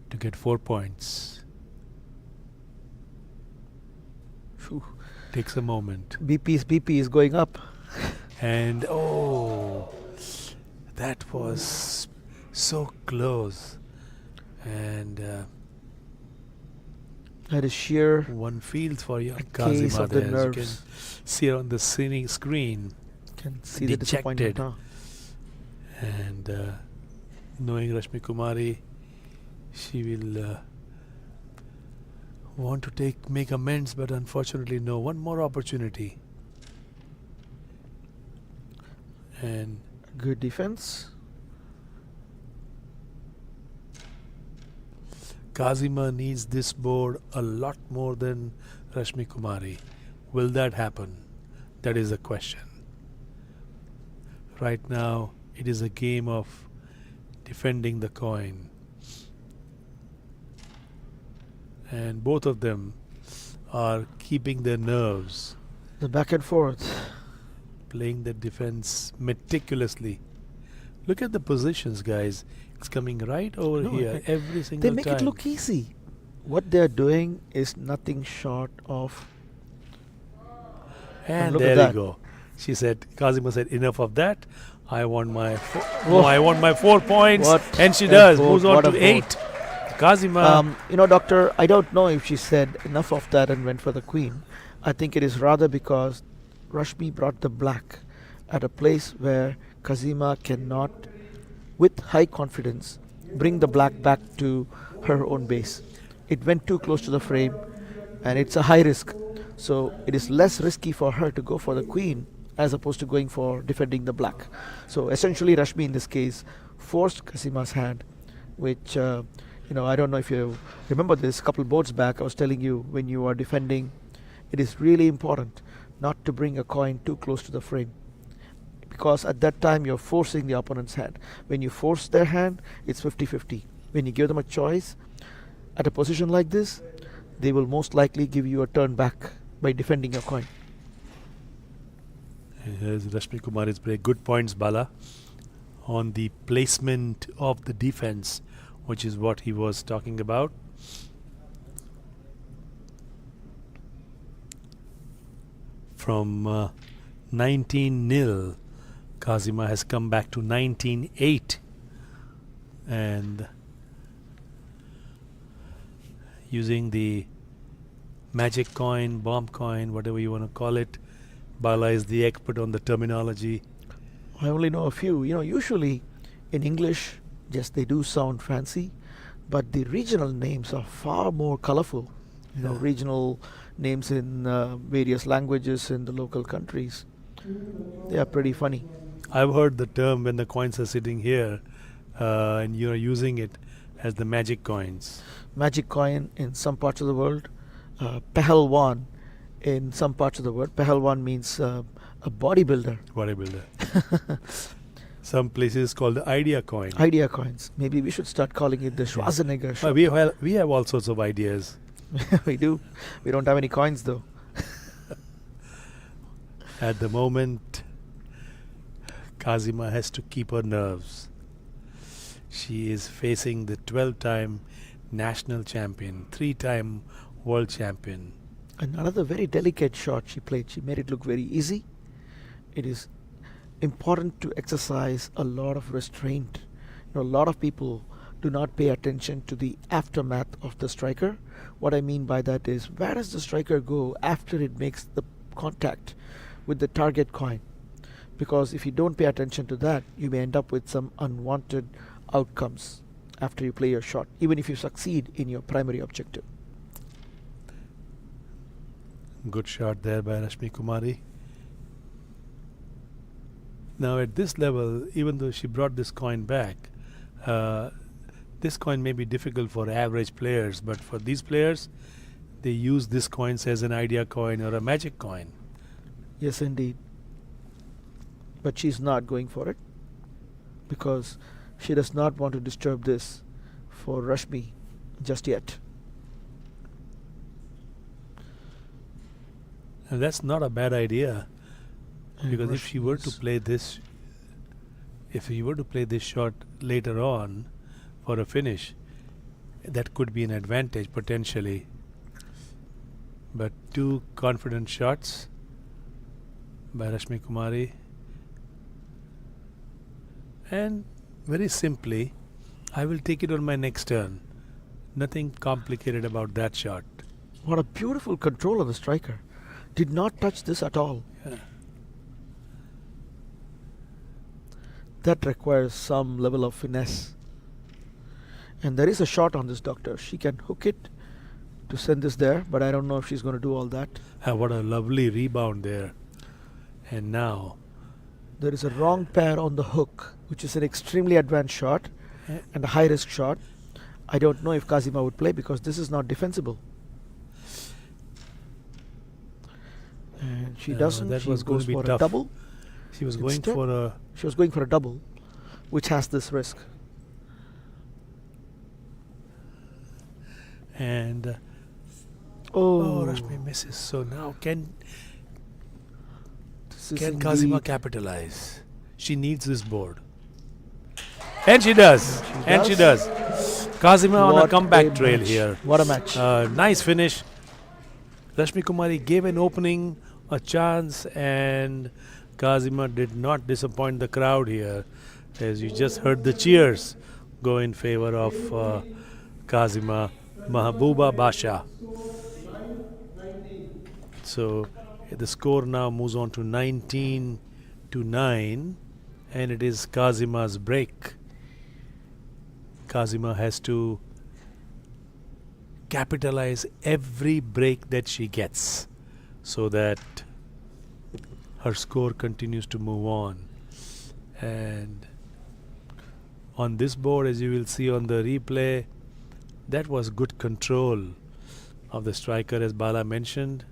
to get 4 points. Phew, Takes a moment. BP is going up. And oh, that was so close. And That is sheer one feels for young case Khazima of the there. As you can nerves. see on the screen. Can see the Dejected. disappointment now. And knowing Rashmi Kumari, she will want to make amends, but unfortunately no. One more opportunity. And Good defense. Khazima needs this board a lot more than Rashmi Kumari. Will that happen? That is the question. Right now, it is a game of defending the coin. And both of them are keeping their nerves, The back and forth. playing the defense meticulously. Look at the positions, guys. It's coming right over No, here every single They make time. it look easy. What they're doing is nothing short of. And look at there that. you go. She said, Kazima said, enough of that. I want my Whoa. I want my 4 points. What And she a does. board, Moves on what a to board. 8. Kazima. Doctor, I don't know if she said enough of that and went for the queen. I think it is rather because Rashmi brought the black at a place where Khazima cannot, with high confidence, bring the black back to her own base. It went too close to the frame and it's a high risk. So it is less risky for her to go for the queen as opposed to going for defending the black. So essentially Rashmi in this case forced Khazima's hand, which I don't know if you remember this, a couple boards back I was telling you when you are defending, it is really important not to bring a coin too close to the frame, because at that time you're forcing the opponent's hand. When you force their hand, it's 50-50. When you give them a choice at a position like this, they will most likely give you a turn back by defending your coin. Here's Rashmi Kumari's break. Good points, Bala, on the placement of the defense, which is what he was talking about. From 19-0, Khazima has come back to 19-8. And using the magic coin, bomb coin, whatever you want to call it, Bala is the expert on the terminology. I only know a few. Usually in English, yes, they do sound fancy, but the regional names are far more colorful. Regional names in various languages in the local countries. They are pretty funny. I've heard the term when the coins are sitting here and you're using it as the magic coins. Magic coin in some parts of the world, Pehelwan in some parts of the world. Pehelwan means a bodybuilder. Bodybuilder. Some places called the idea coin. Idea coins. Maybe we should start calling it the Schwarzenegger show. We have all sorts of ideas. We do. We don't have any coins though. At the moment, Khazima has to keep her nerves. She is facing the 12-time national champion, 3-time world champion. And another very delicate shot she played. She made it look very easy. It is important to exercise a lot of restraint. A lot of people do not pay attention to the aftermath of the striker. What I mean by that is, where does the striker go after it makes the contact with the target coin? Because if you don't pay attention to that, you may end up with some unwanted outcomes after you play your shot, even if you succeed in your primary objective. Good shot there by Rashmi Kumari. Now at this level, even though she brought this coin back, this coin may be difficult for average players, but for these players, they use this coins as an idea coin or a magic coin. Yes, indeed. But she's not going for it because she does not want to disturb this for Rashmi just yet. And that's not a bad idea, And because if she were to Rashmi's- play this, if he were to play this shot later on for a finish, that could be an advantage potentially. But two confident shots by Rashmi Kumari, and very simply, I will take it on my next turn. Nothing complicated about that shot. What a beautiful control of the striker. Did not touch this at all. Yeah. That requires some level of finesse. And there is a shot on this doctor. She can hook it to send this there, but I don't know if she's going to do all that. What a lovely rebound there. And now, There is a wrong pair on the hook, which is an extremely advanced shot eh, and a high risk shot. I don't know if Khazima would play because this is not defensible. And she doesn't. that She was going goes to be for a tough. double. she was going Instead- for a She was going for a double, which has this risk. and Oh, Rashmi misses. So now can this is Khazima indeed- capitalize? She needs this board, and she does. And she does. Khazima on a What comeback trail match. here. What a match. Nice finish. Rashmi Kumari gave an opening, a chance, and Khazima did not disappoint the crowd here, as you just heard the cheers go in favor of Khazima Mahbooba Basha. So the score now moves on to 19-9, and it is Khazima's break. Khazima has to capitalize every break that she gets so that her score continues to move on. And on this board, as you will see on the replay, that was good control of the striker, as Bala mentioned.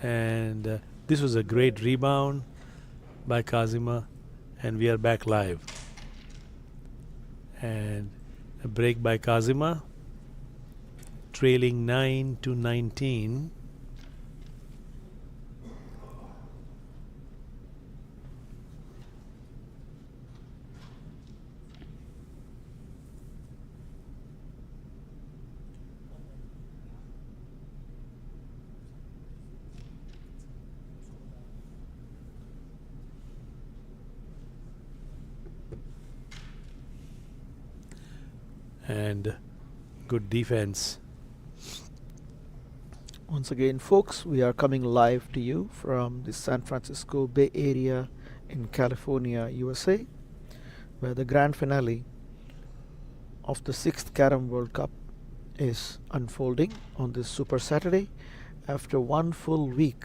And this was a great rebound by Khazima, and we are back live. And a break by Khazima, trailing 9-19. And good defense. Once again, folks, we are coming live to you from the San Francisco Bay Area in California, USA, where the grand finale of the 6th Carrom World Cup is unfolding on this Super Saturday after one full week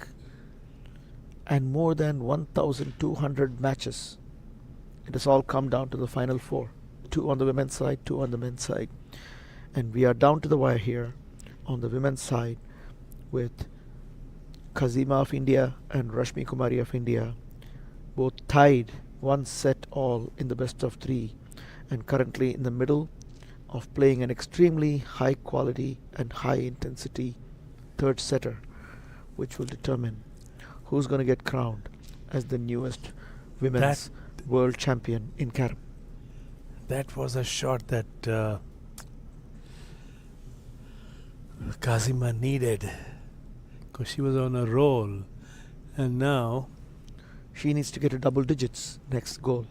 and more than 1,200 matches. It has all come down to the final four, 2 on the women's side, 2 on the men's side. And we are down to the wire here on the women's side with Khazima of India and Rashmi Kumari of India, both tied 1 set all in the best of 3, and currently in the middle of playing an extremely high quality and high intensity third setter, which will determine who's going to get crowned as the newest women's world champion in Carrom. That was a shot that Khazima needed, because she was on a roll, and now She needs to get to double digits next goal.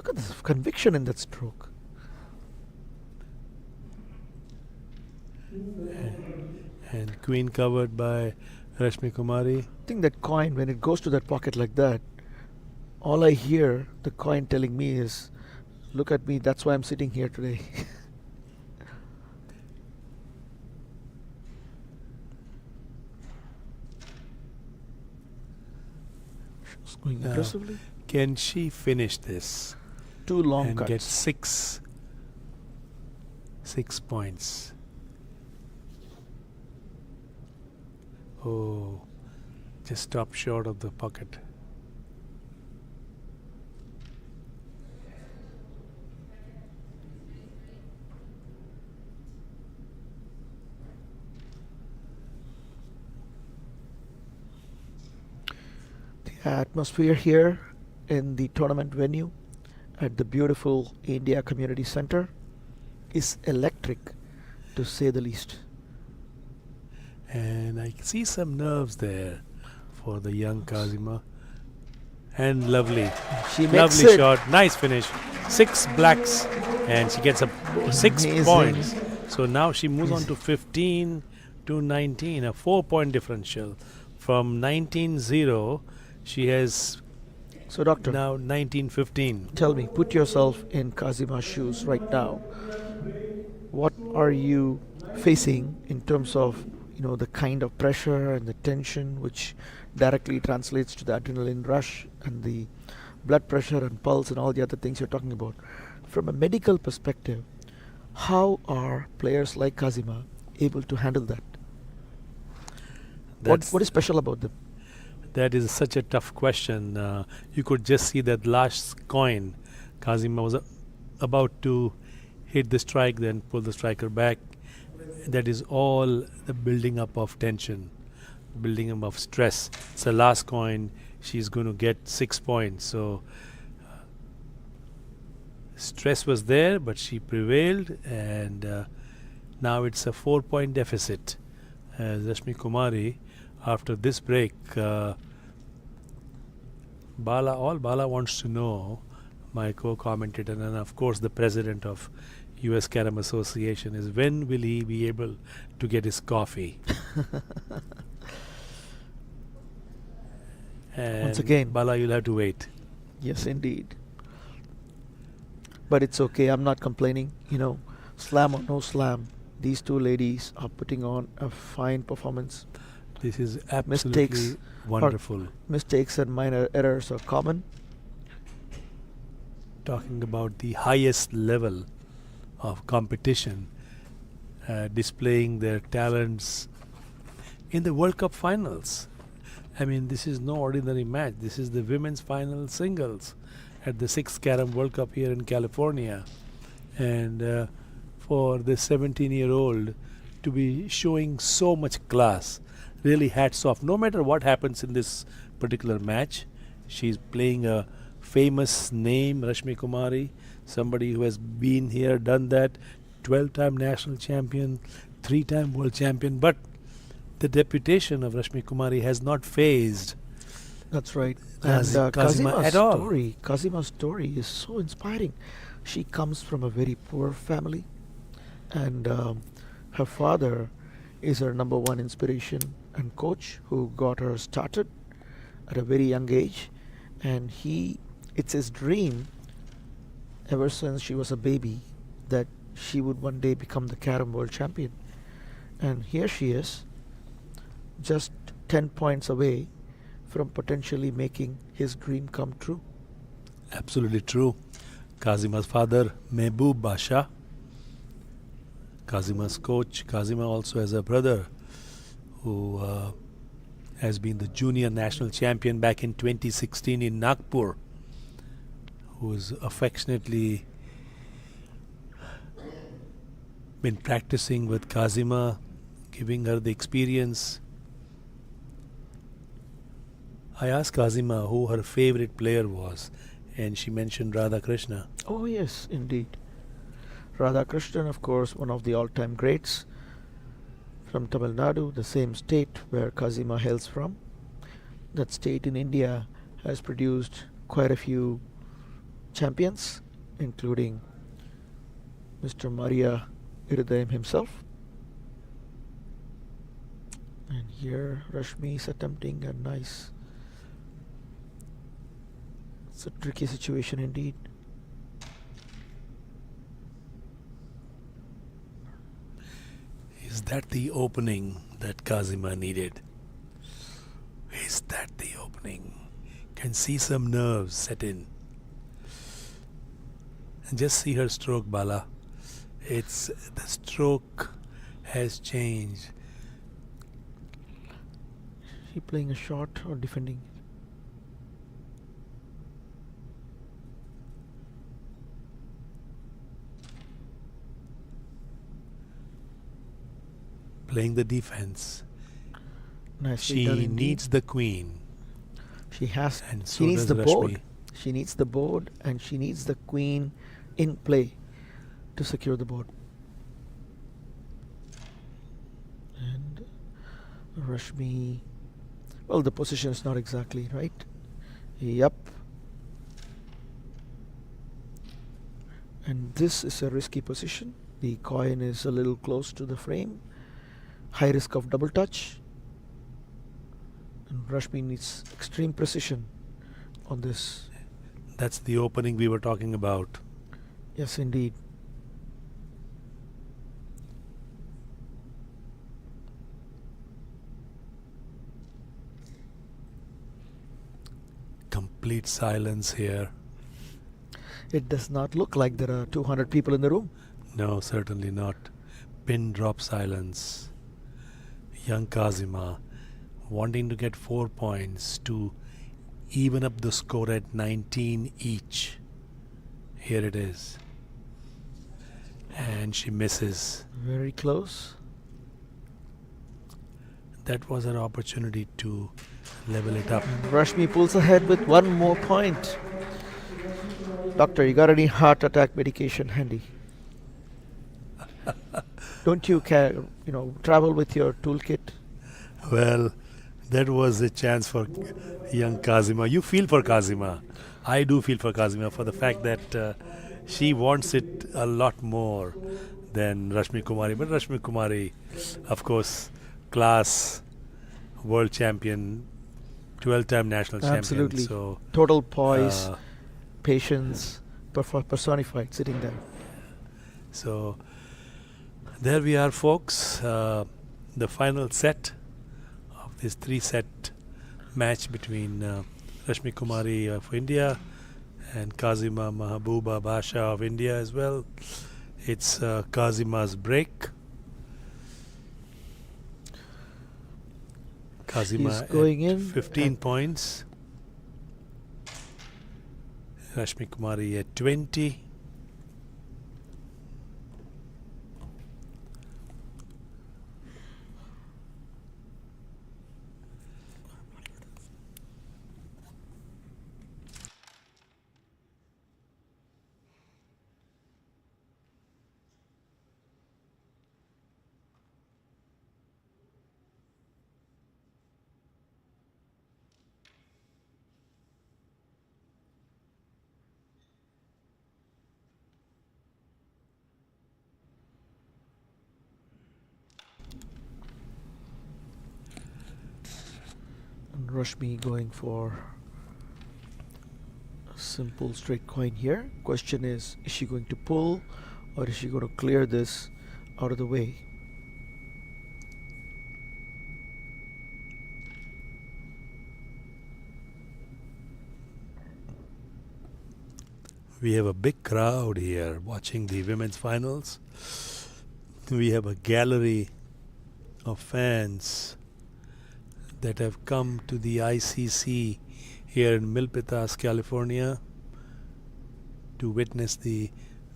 Look at the conviction in that stroke. And queen covered by Rashmi Kumari. I think that coin, when it goes to that pocket like that, all I hear the coin telling me is, look at me, that's why I'm sitting here today. She's going Now, aggressively. can she finish this Two long and get cuts. six points? Oh, just stop short of the pocket. The atmosphere here in the tournament venue at the beautiful India Community Center is electric, to say the least. And I see some nerves there for the young Khazima. And lovely, She makes lovely it. shot, nice finish. 6 blacks, and she gets a 6 Amazing. points. So now she moves on to 15 to 19, a 4-point differential. From 19-0, she has So, Doctor, now 19-15. tell me, put yourself in Kazima's shoes right now. What are you facing in terms of, the kind of pressure and the tension which directly translates to the adrenaline rush and the blood pressure and pulse and all the other things you're talking about? From a medical perspective, how are players like Khazima able to handle that? What is special about them? That is such a tough question. You could just see that last coin. Khazima was about to hit the strike, then pull the striker back. That is all the building up of tension, building up of stress. It's the last coin. She's going to get 6 points. So stress was there, but she prevailed, and now it's a 4-point deficit. Rashmi Kumari, after this break, all Bala wants to know, my co-commentator and of course the president of US Carrom Association, is when will he be able to get his coffee? And Once again, Bala, you'll have to wait. yes, indeed. But it's okay. I'm not complaining. Slam or no slam, these two ladies are putting on a fine performance. This is absolutely Mistakes wonderful. Mistakes and minor errors are common. Talking about the highest level of competition, displaying their talents in the World Cup finals. I mean, this is no ordinary match. This is the women's final singles at the 6th Carrom World Cup here in California. And for this 17-year-old to be showing so much class, really hats off. No matter what happens in this particular match, she's playing a famous name, Rashmi Kumari, somebody who has been here, done that, 12-time national champion, 3-time world champion. But the reputation of Rashmi Kumari has not phased That's right. And Khazima at all. Kazima's story is so inspiring. She comes from a very poor family, and her father is her number one inspiration and coach, who got her started at a very young age. And it's his dream ever since she was a baby that she would one day become the Carrom world champion. And here she is, just 10 points away from potentially making his dream come true. Absolutely true. Kazima's father, Mehboob Basha, Kazima's coach. Khazima also has a brother who has been the junior national champion back in 2016 in Nagpur, who is affectionately been practicing with Khazima, giving her the experience. I asked Khazima who her favorite player was, and she mentioned Radha Krishna. Oh, yes, indeed. Radha Krishnan, of course, one of the all-time greats from Tamil Nadu, the same state where Khazima hails from. That state in India has produced quite a few champions, including Mr. Maria Iridayam himself. And here Rashmi is attempting a nice. It's a tricky situation indeed. Is that the opening that Khazima needed? Is that the opening? Can see some nerves set in. And just see her stroke, Bala. It's the stroke has changed. Is he playing a shot or defending? Playing the defense. Nicely done She indeed. needs the queen. She has. And She so needs does the Rashmi. board. She needs the board, and she needs the queen in play to secure the board. And Rashmi. Well, the position is not exactly right. Yup. And this is a risky position. The coin is a little close to the frame. High risk of double touch. And Rashmi needs extreme precision on this. That's the opening we were talking about. Yes, indeed. Complete silence here. It does not look like there are 200 people in the room. No, certainly not. Pin drop silence. Young Khazima wanting to get 4 points to even up the score at 19 each. Here it is. And she misses. Very close. That was her opportunity to level it up. Rashmi pulls ahead with one more point. Doctor, you got any heart attack medication handy? Don't you travel with your toolkit? Well, that was a chance for young Khazima. You feel for Khazima. I do feel for Khazima for the fact that she wants it a lot more than Rashmi Kumari. But Rashmi Kumari, of course, class, world champion, 12-time national Absolutely. champion. So, Total poise, patience, personified, sitting there. so there we are, folks. The final set of this 3-set match between Rashmi Kumari of India and Khazima Mahabuba Basha of India as well. It's Khazima's break. Khazima He's going at in 15 at- points. Rashmi Kumari at 20. And Rashmi going for a simple straight coin here. Question is she going to pull or is she going to clear this out of the way? We have a big crowd here watching the women's finals. We have a gallery of fans that have come to the ICC here in Milpitas, California to witness the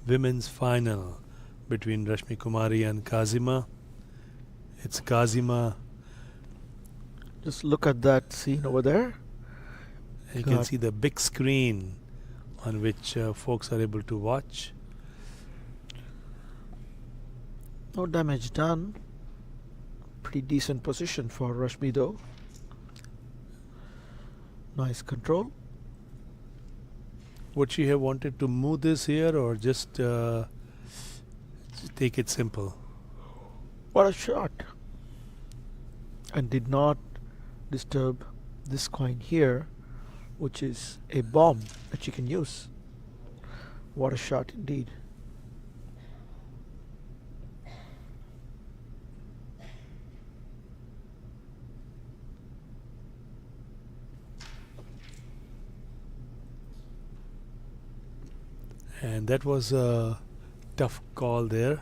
women's final between Rashmi Kumari and Khazima. It's Khazima. Just look at that scene over there. You can God. see the big screen on which folks are able to watch. No damage done. Pretty decent position for Rashmi though. Nice control. Would she have wanted to move this here or just take it simple? What a shot! And did not disturb this coin here, which is a bomb that she can use. What a shot indeed. And that was a tough call there.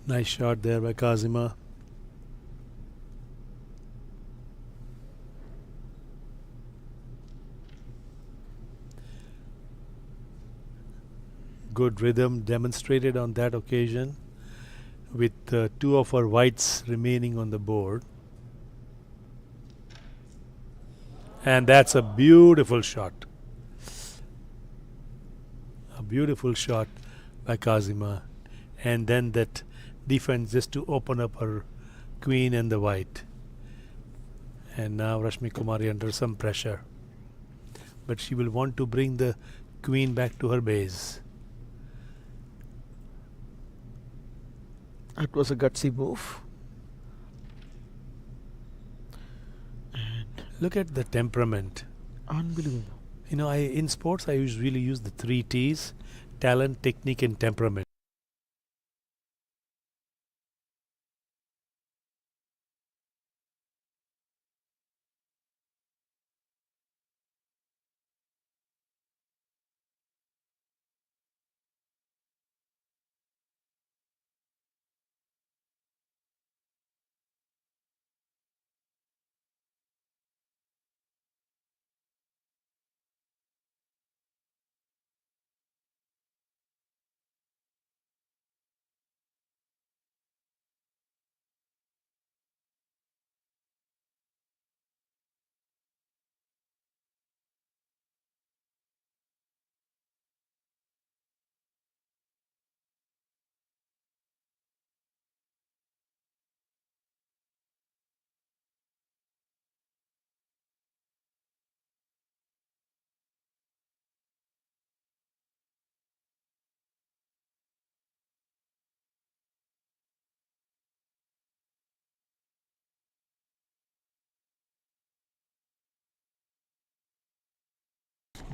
Nice shot there by Khazima. Good rhythm demonstrated on that occasion with two of our whites remaining on the board. And that's a beautiful shot. A beautiful shot by Khazima. And then that defense just to open up her queen and the white. And now Rashmi Kumari under some pressure. But she will want to bring the queen back to her base. That was a gutsy move. And Look at the temperament. unbelievable. You know, in sports I usually use the 3 T's: talent, technique, and temperament.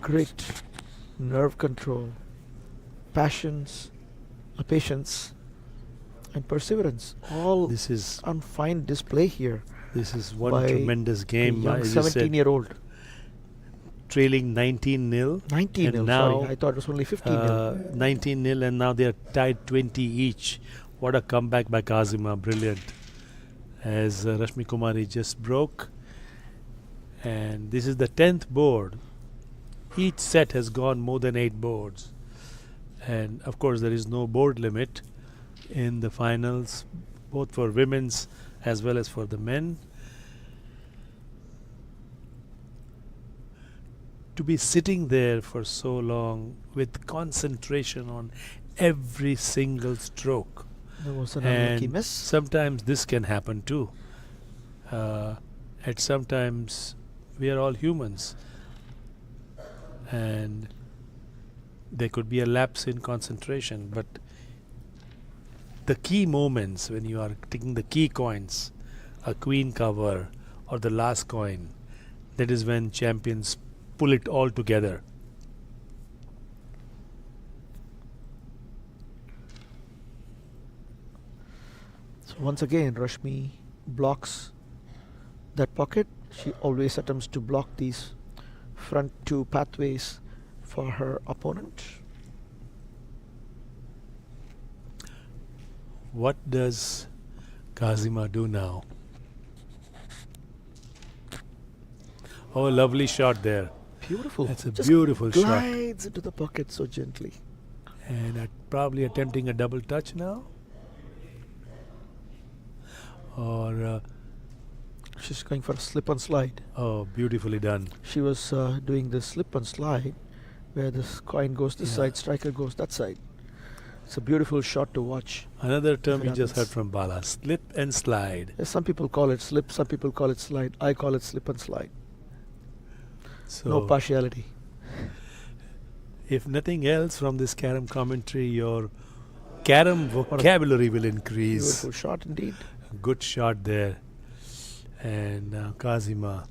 Great nerve control, passions, patience, and perseverance. All This is on fine display here one by tremendous a game. young As you said, 17-year-old. trailing 19-0. 19 And nil. now, Sorry, I thought it was only 15 nil. 19-0, and now they are tied 20 each. What a comeback by Khazima. Brilliant. As Rashmi Kumari just broke. And this is the 10th board. Each set has gone more than 8 boards. And of course, there is no board limit in the finals, both for women's as well as for the men. To be sitting there for so long with concentration on every single stroke. There was an unlucky And miss. sometimes this can happen too. At sometimes we are all humans, and there could be a lapse in concentration. But the key moments when you are taking the key coins, a queen cover or the last coin, that is when champions pull it all together. So once again, Rashmi blocks that pocket. She always attempts to block these front 2 pathways for her opponent. What does Khazima do now? Oh, lovely shot there. Beautiful. That's a Just beautiful shot. glides into the pocket so gently. And probably attempting a double touch now. Or, She's going for a slip and slide. oh, beautifully done. She was doing the slip and slide where this coin goes this Yeah. side, striker goes that side. It's a beautiful shot to watch. Another If term it we just heard happens. from Bala, slip and slide. Yes, some people call it slip, some people call it slide. I call it slip and slide. No So, partiality. if nothing else from this Carrom commentary, your Carrom vocabulary will increase. Beautiful shot indeed. Good shot there. And Khazima.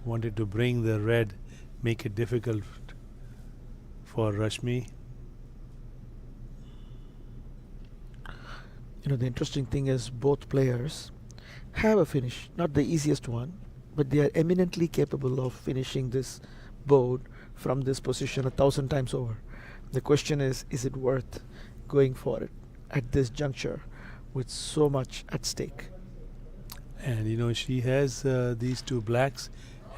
Wanted to bring the red, make it difficult for Rashmi. You know, the interesting thing is both players have a finish, not the easiest one, but they are eminently capable of finishing this board from this position 1,000 times over. The question is it worth going for it at this juncture with so much at stake? And you know, she has these two blacks,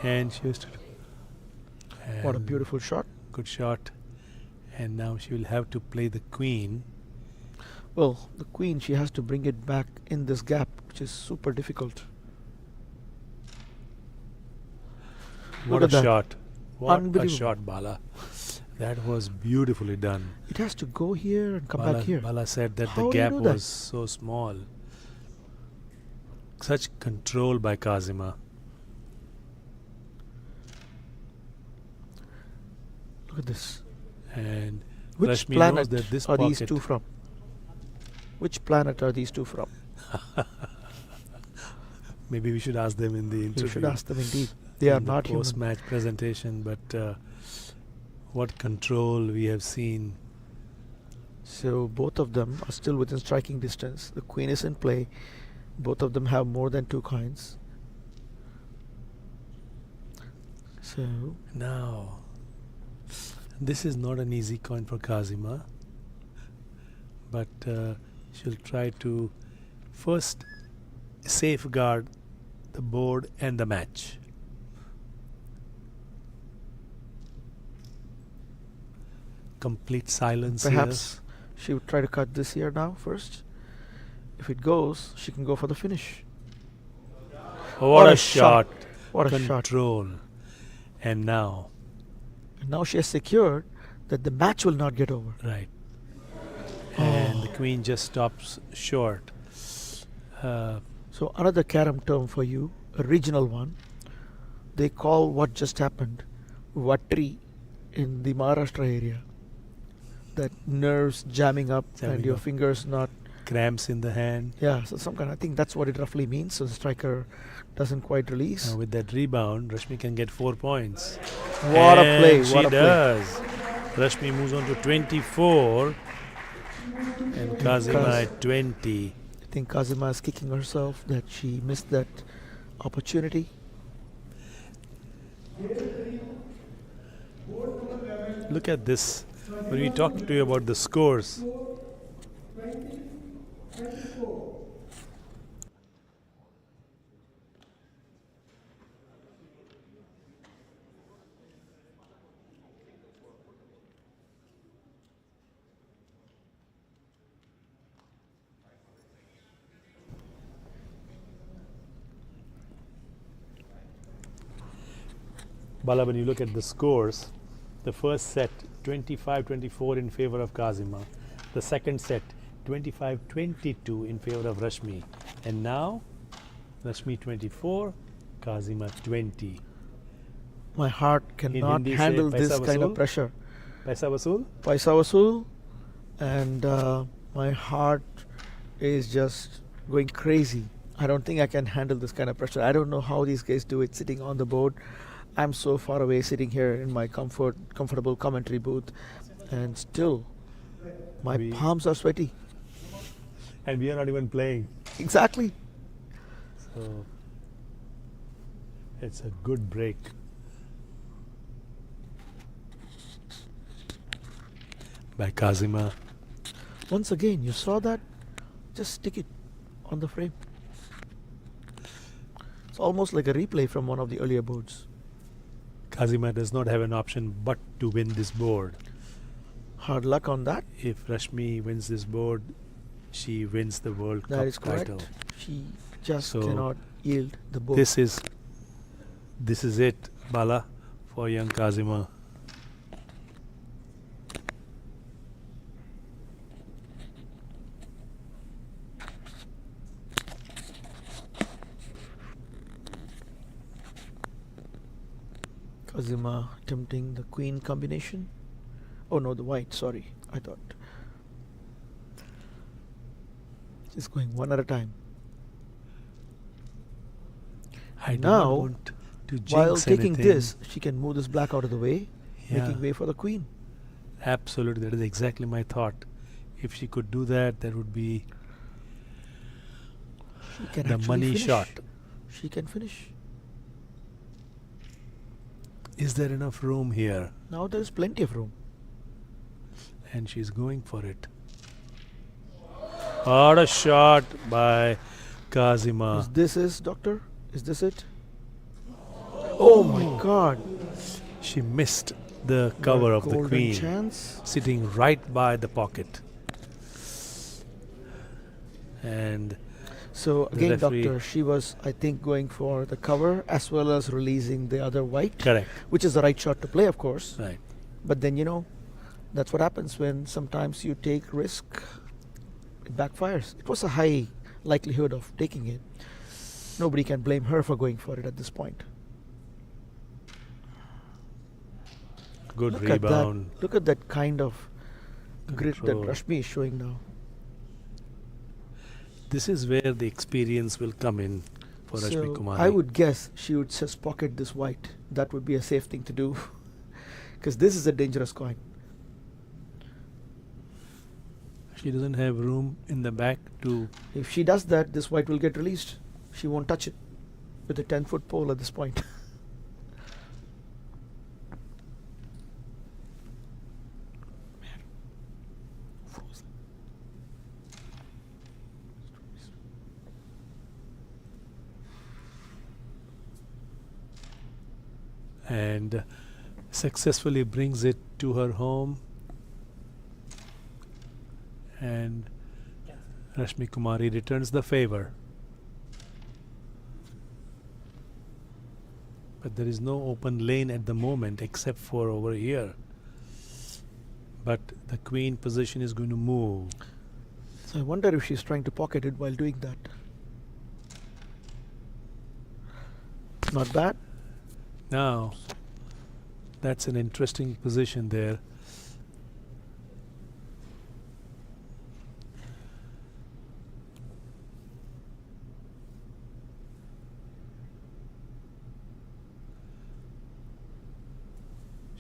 and she has to. What a and beautiful shot. Good shot. And now she will have to play the queen. Well, the queen, she has to bring it back in this gap, which is super difficult. What Look a at that. shot. What a Unbelievable. shot, Bala. That was beautifully done. It has to go here and come Bala, back here. Bala said that How the do you gap do that? was so small. Such control by Khazima. Look at this. And Which Rashmi knows planet that this are these pocket- two from? Which planet are these two from? maybe we should ask them in the interview. You should ask them indeed. They are in the not human. post-match presentation, but what control we have seen. So both of them are still within striking distance. The queen is in play. Both of them have more than two coins. So Now, this is not an easy coin for Khazima, but she'll try to first safeguard the board and the match. Complete silence perhaps she would try to cut this here now first. If it goes, she can go for the finish. here. What What a a shot. shot! What a shot. Control. And now, And now she has secured that the match will not get over. right. And Oh. the queen just stops short. So another Carrom term for you, a regional one. They call what just happened Vatri in the Maharashtra area. That nerves jamming up Jamming and your up. fingers not. Cramps in the hand. Yeah, so some kind. I think that's what it roughly means. So the striker doesn't quite release. With that rebound, Rashmi can get 4 points. What a And play! she What a play! does. Rashmi moves on to 24 and Khazima Kaz- at 20. I think Khazima is kicking herself that she missed that opportunity. Look at this. When we talked to you about the scores, Bala, when you look at the scores, the first set 25-24 in favor of Khazima, the second set 25-22 in favor of Rashmi, and now Rashmi 24, Khazima 20. My heart cannot Hindi say handle this paisa kind of vasool? pressure. Paisa vasool? Paisa vasool, and my heart is just going crazy. I don't think I can handle this kind of pressure. I don't know how these guys do it sitting on the board. I'm so far away sitting here in my comfortable commentary booth, and still my We- palms are sweaty. And we are not even playing. Exactly. So it's a good break. By Khazima. Once again, you saw that? Just stick it on the frame. It's almost like a replay from one of the earlier boards. Khazima does not have an option but to win this board. Hard luck on that. If Rashmi wins this board, she wins the World That Cup is correct. title. She just So, cannot yield the board. This is it, Bala, for young Khazima. Khazima attempting the queen combination. Oh no, the white, sorry. I thought. She's going one at a time. I do Now, not want to jinx while taking anything. this, she can move this black out of the way, Yeah, making way for the queen. absolutely. That is exactly my thought. If she could do that, that would be She can the actually money finish. shot. She can finish. Is there enough room here? Now there is plenty of room. And she's going for it. What a shot by Khazima. Is this is, Doctor? Is this it? Oh my God! She missed the cover of the Golden queen, chance. sitting right by the pocket. And So the again, referee- Doctor, she was, I think, going for the cover as well as releasing the other white, correct, which is the right shot to play, of course. right. But then, you know, that's what happens when sometimes you take risk. It backfires. It was a high likelihood of taking it. Nobody can blame her for going for it at this point. Good Look rebound. at that. Look at that kind of grit that Control. Rashmi is showing now. This is where the experience will come in for Rashmi So Kumari. I would guess she would just pocket this white. That would be a safe thing to do. Because this is a dangerous coin. She doesn't have room in the back to. If she does that, this white will get released. She won't touch it with a 10-foot pole at this point. And successfully brings it to her home. And Rashmi Kumari returns the favor. But there is no open lane at the moment except for over here. But the queen position is going to move. So I wonder if she's trying to pocket it while doing that. Not bad. Now, that's an interesting position there.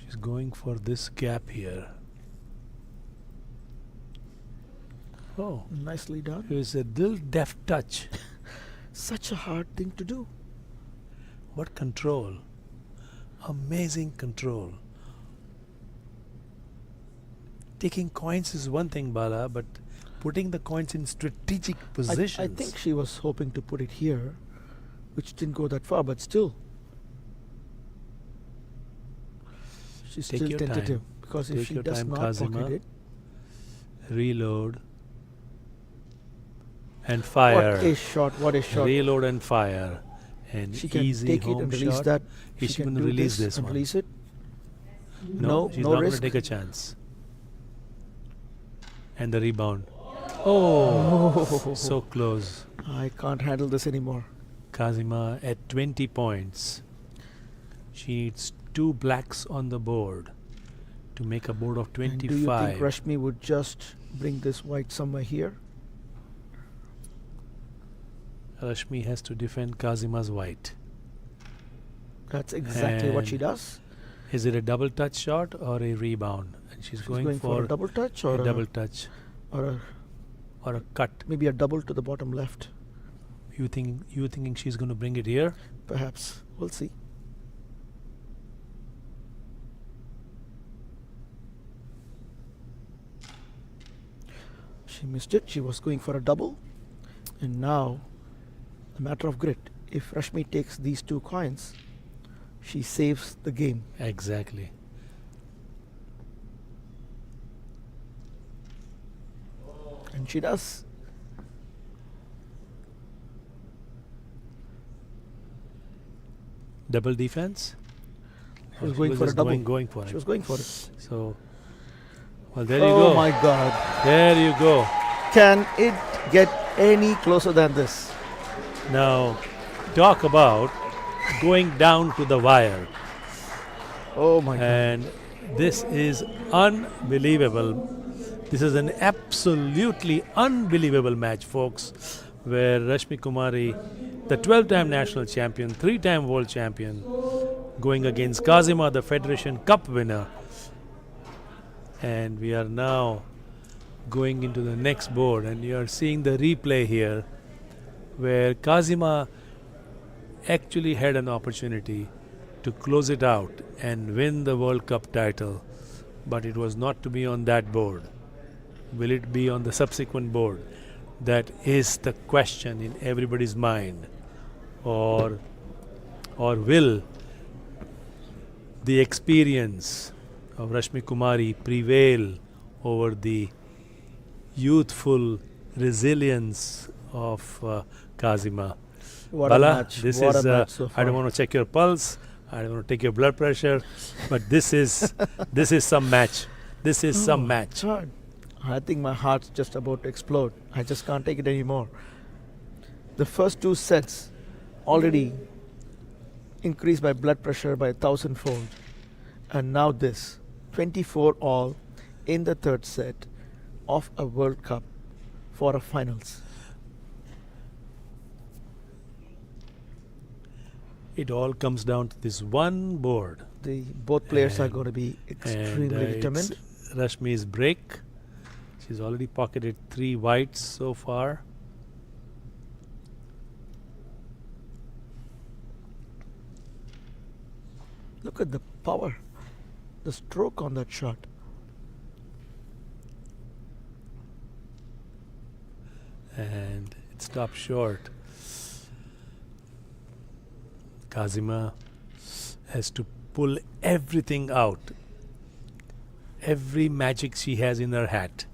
She's going for this gap here. Oh, Nicely done. it was a little deft touch. Such a hard thing to do. What control! Amazing control. Taking coins is one thing, Bala, but putting the coins in strategic positions. I think she was hoping to put it here, which didn't go that far, but still. She's Take still your tentative. time. Because Take if she your does time, not Khazima. pocket it, Reload and fire. what a shot, what a shot. Reload and fire. And She can easy take it home and release shot. that. Is she can going to do release this and one? release it. No, she's no not going to risk. take a chance. And the rebound. Oh, so close. I can't handle this anymore. Khazima at 20 points. She needs 2 blacks on the board to make a board of And do you think 25. Rashmi would just bring this white somewhere here? Rashmi has to defend Kazima's white. That's exactly what she And does. Is it a double touch shot or a rebound? And she's, She's going, for for a double touch a or double touch or a, or a cut. maybe a double to the bottom left. You thinking she's going to bring it here? Perhaps. We'll see. She missed it. She was going for a double. And now, a matter of grit. If Rashmi takes these 2 coins, she saves the game. Exactly. And she does. Double defense? She was She going was for a just double. going for She it. was going for it. So, well, there you Oh go. my God. There you go. Can it get any closer than this? Now, talk about going down to the wire. Oh my God. And this is unbelievable. This is an absolutely unbelievable match, folks, where Rashmi Kumari, the 12-time national champion, 3-time world champion, going against Khazima, the Federation Cup winner. And we are now going into the next board, and you are seeing the replay here where Khazima actually had an opportunity to close it out and win the World Cup title, but it was not to be on that board. Will it be on the subsequent board? That is the question in everybody's mind. Or will the experience of Rashmi Kumari prevail over the youthful resilience of Khazima? What Bala, a match. this What is. a match so far. I don't want to check your pulse. I don't want to take your blood pressure, but this is some match. This is some match. God. I think my heart's just about to explode. I just can't take it anymore. The first two sets already increased my blood pressure by 1,000-fold. And now this 24 all in the third set of a World Cup for a finals. It all comes down to this one board. Both players are And- going to be And extremely determined. it's Rashmi's break. She's already pocketed 3 whites so far. Look at the power, the stroke on that shot. And it stopped short. Khazima has to pull everything out, every magic she has in her hat,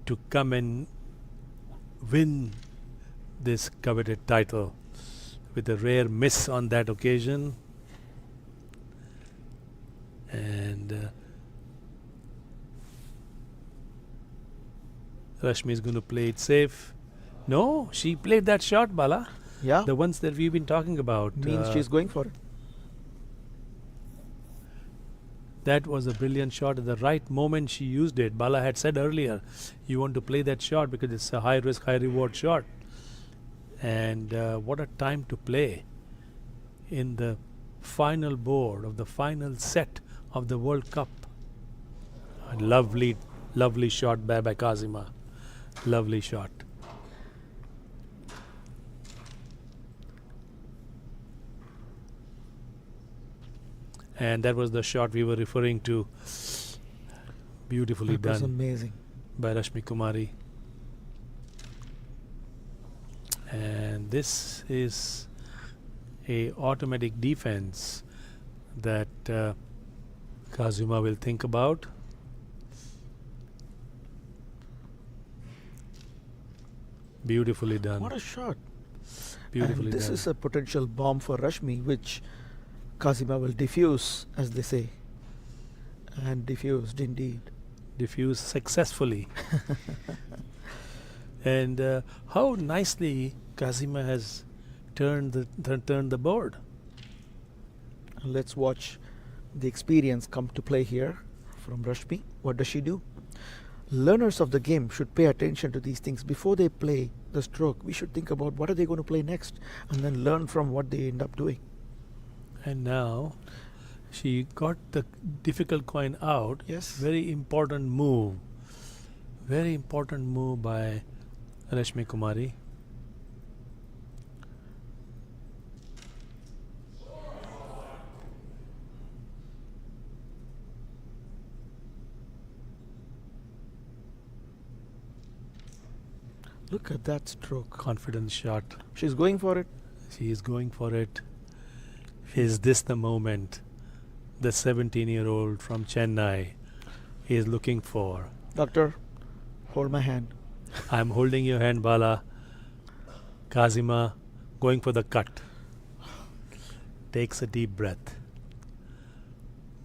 to come and win this coveted title. With a rare miss on that occasion, and Rashmi is going to play it safe. No, she played that shot, Bala. Yeah, The ones that we've been talking about. means she's going for it. That was a brilliant shot. At the right moment, she used it. Bala had said earlier, you want to play that shot because it's a high risk, high reward shot. And what a time to play in the final board of the final set of the World Cup. A lovely, lovely shot by Khazima. Lovely shot. And that was the shot we were referring to. Beautifully That was done amazing. by Rashmi Kumari. And this is a automatic defense that Khazima will think about. Beautifully done. What a shot. Beautifully And this done. is a potential bomb for Rashmi, which Khazima will defuse, as they say. And diffused indeed. Diffused successfully. And how nicely Khazima has turned the board. Let's watch the experience come to play here from Rashmi. What does she do? Learners of the game should pay attention to these things before they play the stroke. We should think about what are they going to play next and then learn from what they end up doing. And now she got the difficult coin out. Yes. Very important move. Very important move by Rashmi Kumari. Look at that stroke. Confident shot. She's going for it. She is going for it. Is this the moment the 17-year-old from Chennai is looking for? Doctor, hold my hand. I'm holding your hand, Bala. Khazima going for the cut. takes a deep breath,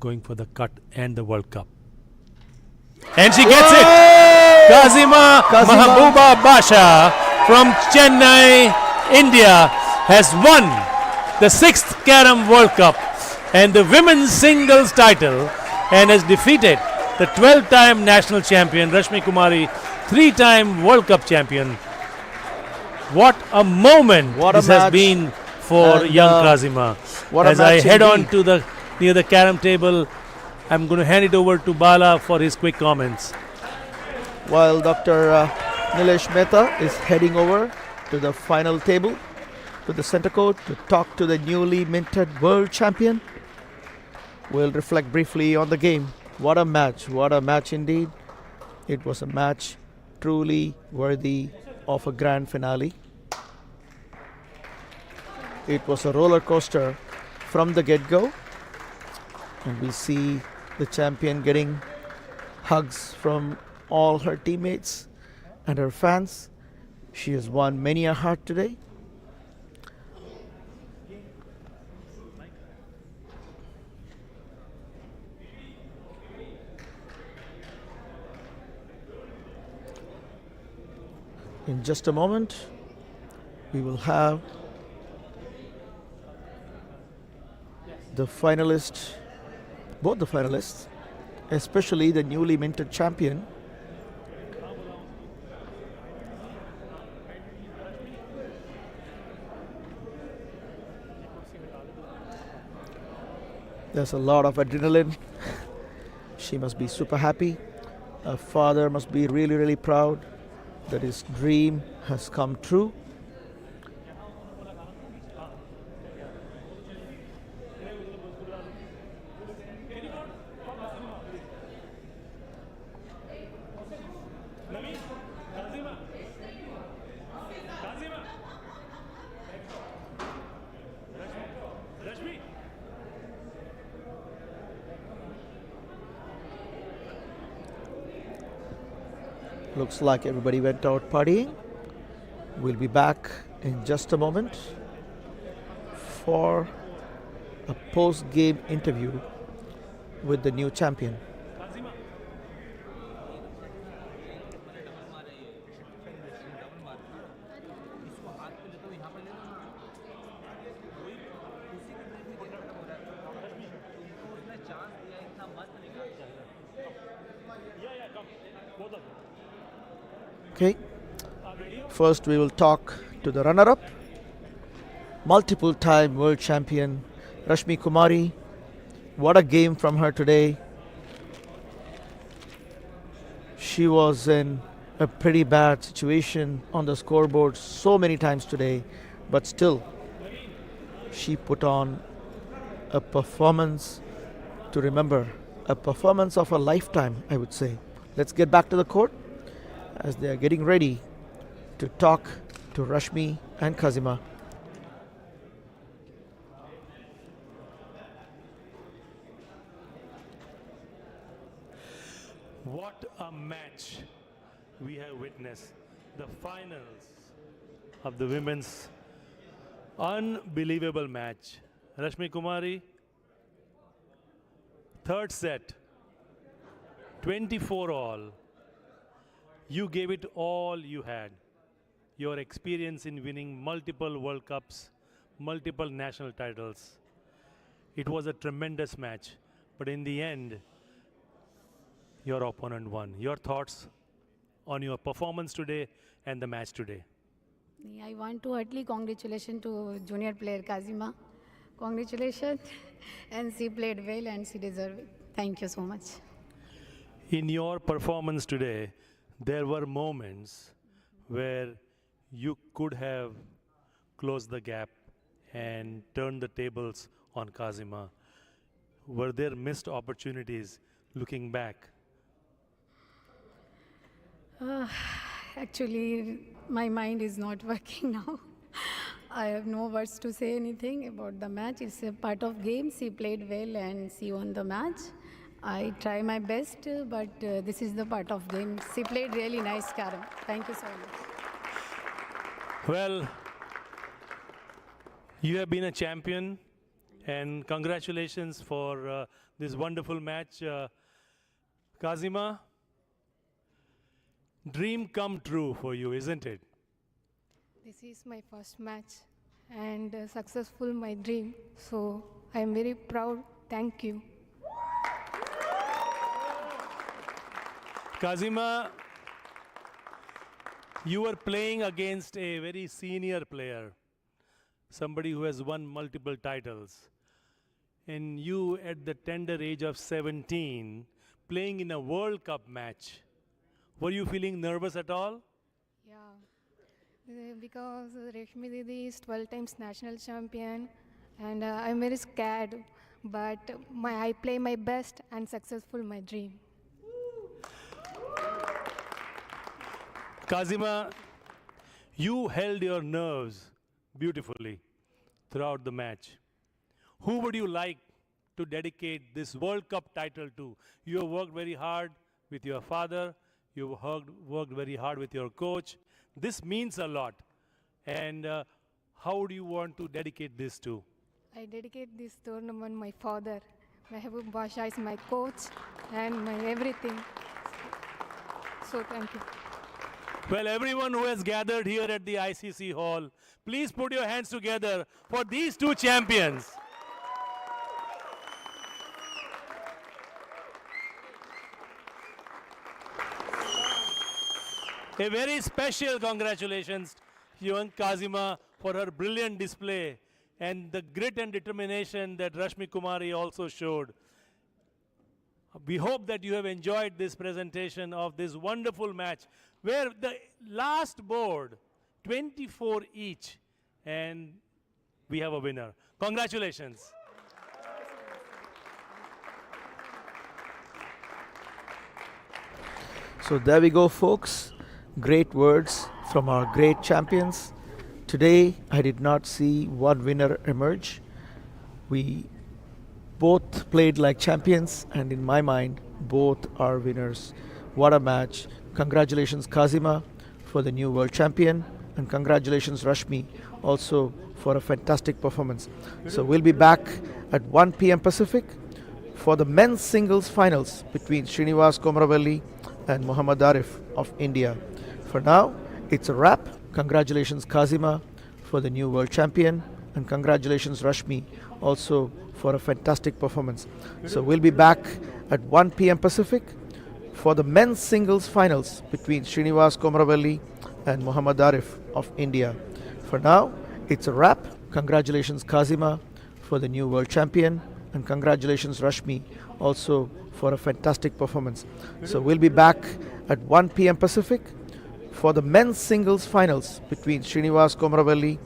going for the cut and the World Cup. And she gets it! Khazima Mahbooba Basha from Chennai, India has won the 6th Carrom World Cup and the women's singles title and has defeated the 12-time national champion Rashmi Kumari, 3-time World Cup champion. What a moment this has been for young Khazima. As I head on to near the Carrom table, I'm going to hand it over to Bala for his quick comments. While Dr. Nilesh Mehta is heading over to the final table, to the center court to talk to the newly minted world champion, we'll reflect briefly on the game. What a match indeed. It was a match truly worthy of a grand finale. It was a roller coaster from the get-go, and we see the champion getting hugs from all her teammates and her fans. She has won many a heart today. In just a moment, we will have the finalists, both the finalists, especially the newly minted champion. There's a lot of adrenaline. She must be super happy. Her father must be really, really proud that his dream has come true. Looks like everybody went out partying. We'll be back in just a moment for a post-game interview with the new champion. Okay, first we will talk to the runner-up, multiple-time world champion Rashmi Kumari. What a game from her today. She was in a pretty bad situation on the scoreboard so many times today, but still she put on a performance to remember, a performance of a lifetime, I would say. Let's get back to the court as they are getting ready to talk to Rashmi and Khazima. What a match we have witnessed. The finals of the women's unbelievable match. Rashmi Kumari, third set, 24 all. You gave it all you had. Your experience in winning multiple World Cups, multiple national titles. It was a tremendous match, but in the end, your opponent won. Your thoughts on your performance today and the match today? I want to heartily congratulations to junior player Khazima. Congratulations, and she played well and she deserved it. Thank you so much. In your performance today, there were moments where you could have closed the gap and turned the tables on Khazima. Were there missed opportunities looking back? Actually, my mind is not working now. I have no words to say anything about the match. It's a part of game. She played well and she won the match. I try my best, but this is the part of game. She played really nice, Carrom. Thank you so much. Well, you have been a champion And congratulations for this wonderful match. Khazima, dream come true for you, isn't it? This is my first match and successful my dream. So I am very proud. Thank you. Khazima, you were playing against a very senior player, somebody who has won multiple titles. And you, at the tender age of 17, playing in a World Cup match, were you feeling nervous at all? Yeah, because Rashmi Didi is 12 times national champion and I'm very scared. But I play my best and successful my dream. Khazima, you held your nerves beautifully throughout the match. Who would you like to dedicate this World Cup title to? You have worked very hard with your father. You have worked very hard with your coach. This means a lot. And how do you want to dedicate this to? I dedicate this tournament my father. Mehboob Basha is my coach and my everything. So thank you. Well, everyone who has gathered here at the ICC Hall, please put your hands together for these two champions. A very special congratulations to young Khazima for her brilliant display and the grit and determination that Rashmi Kumari also showed. We hope that you have enjoyed this presentation of this wonderful match where the last board, 24 each, and we have a winner. Congratulations. So there we go, folks. Great words from our great champions. Today, I did not see one winner emerge. We both played like champions, and in my mind, both are winners. What a match. Congratulations, Khazima, for the new world champion, and congratulations, Rashmi, also for a fantastic performance. So we'll be back at 1 p.m. Pacific for the men's singles finals between Srinivas Komaravelli and Muhammad Arif of India. For now, it's a wrap. Congratulations, Khazima, for the new world champion, and congratulations, Rashmi, also for a fantastic performance. So we'll be back at 1 p.m. Pacific for the men's singles finals between Srinivas Komaravelli and Muhammad Arif of India. For now, it's a wrap. Congratulations, Khazima, for the new world champion, and congratulations, Rashmi, also for a fantastic performance. So we'll be back at 1 p.m. Pacific for the men's singles finals between Srinivas Komaravelli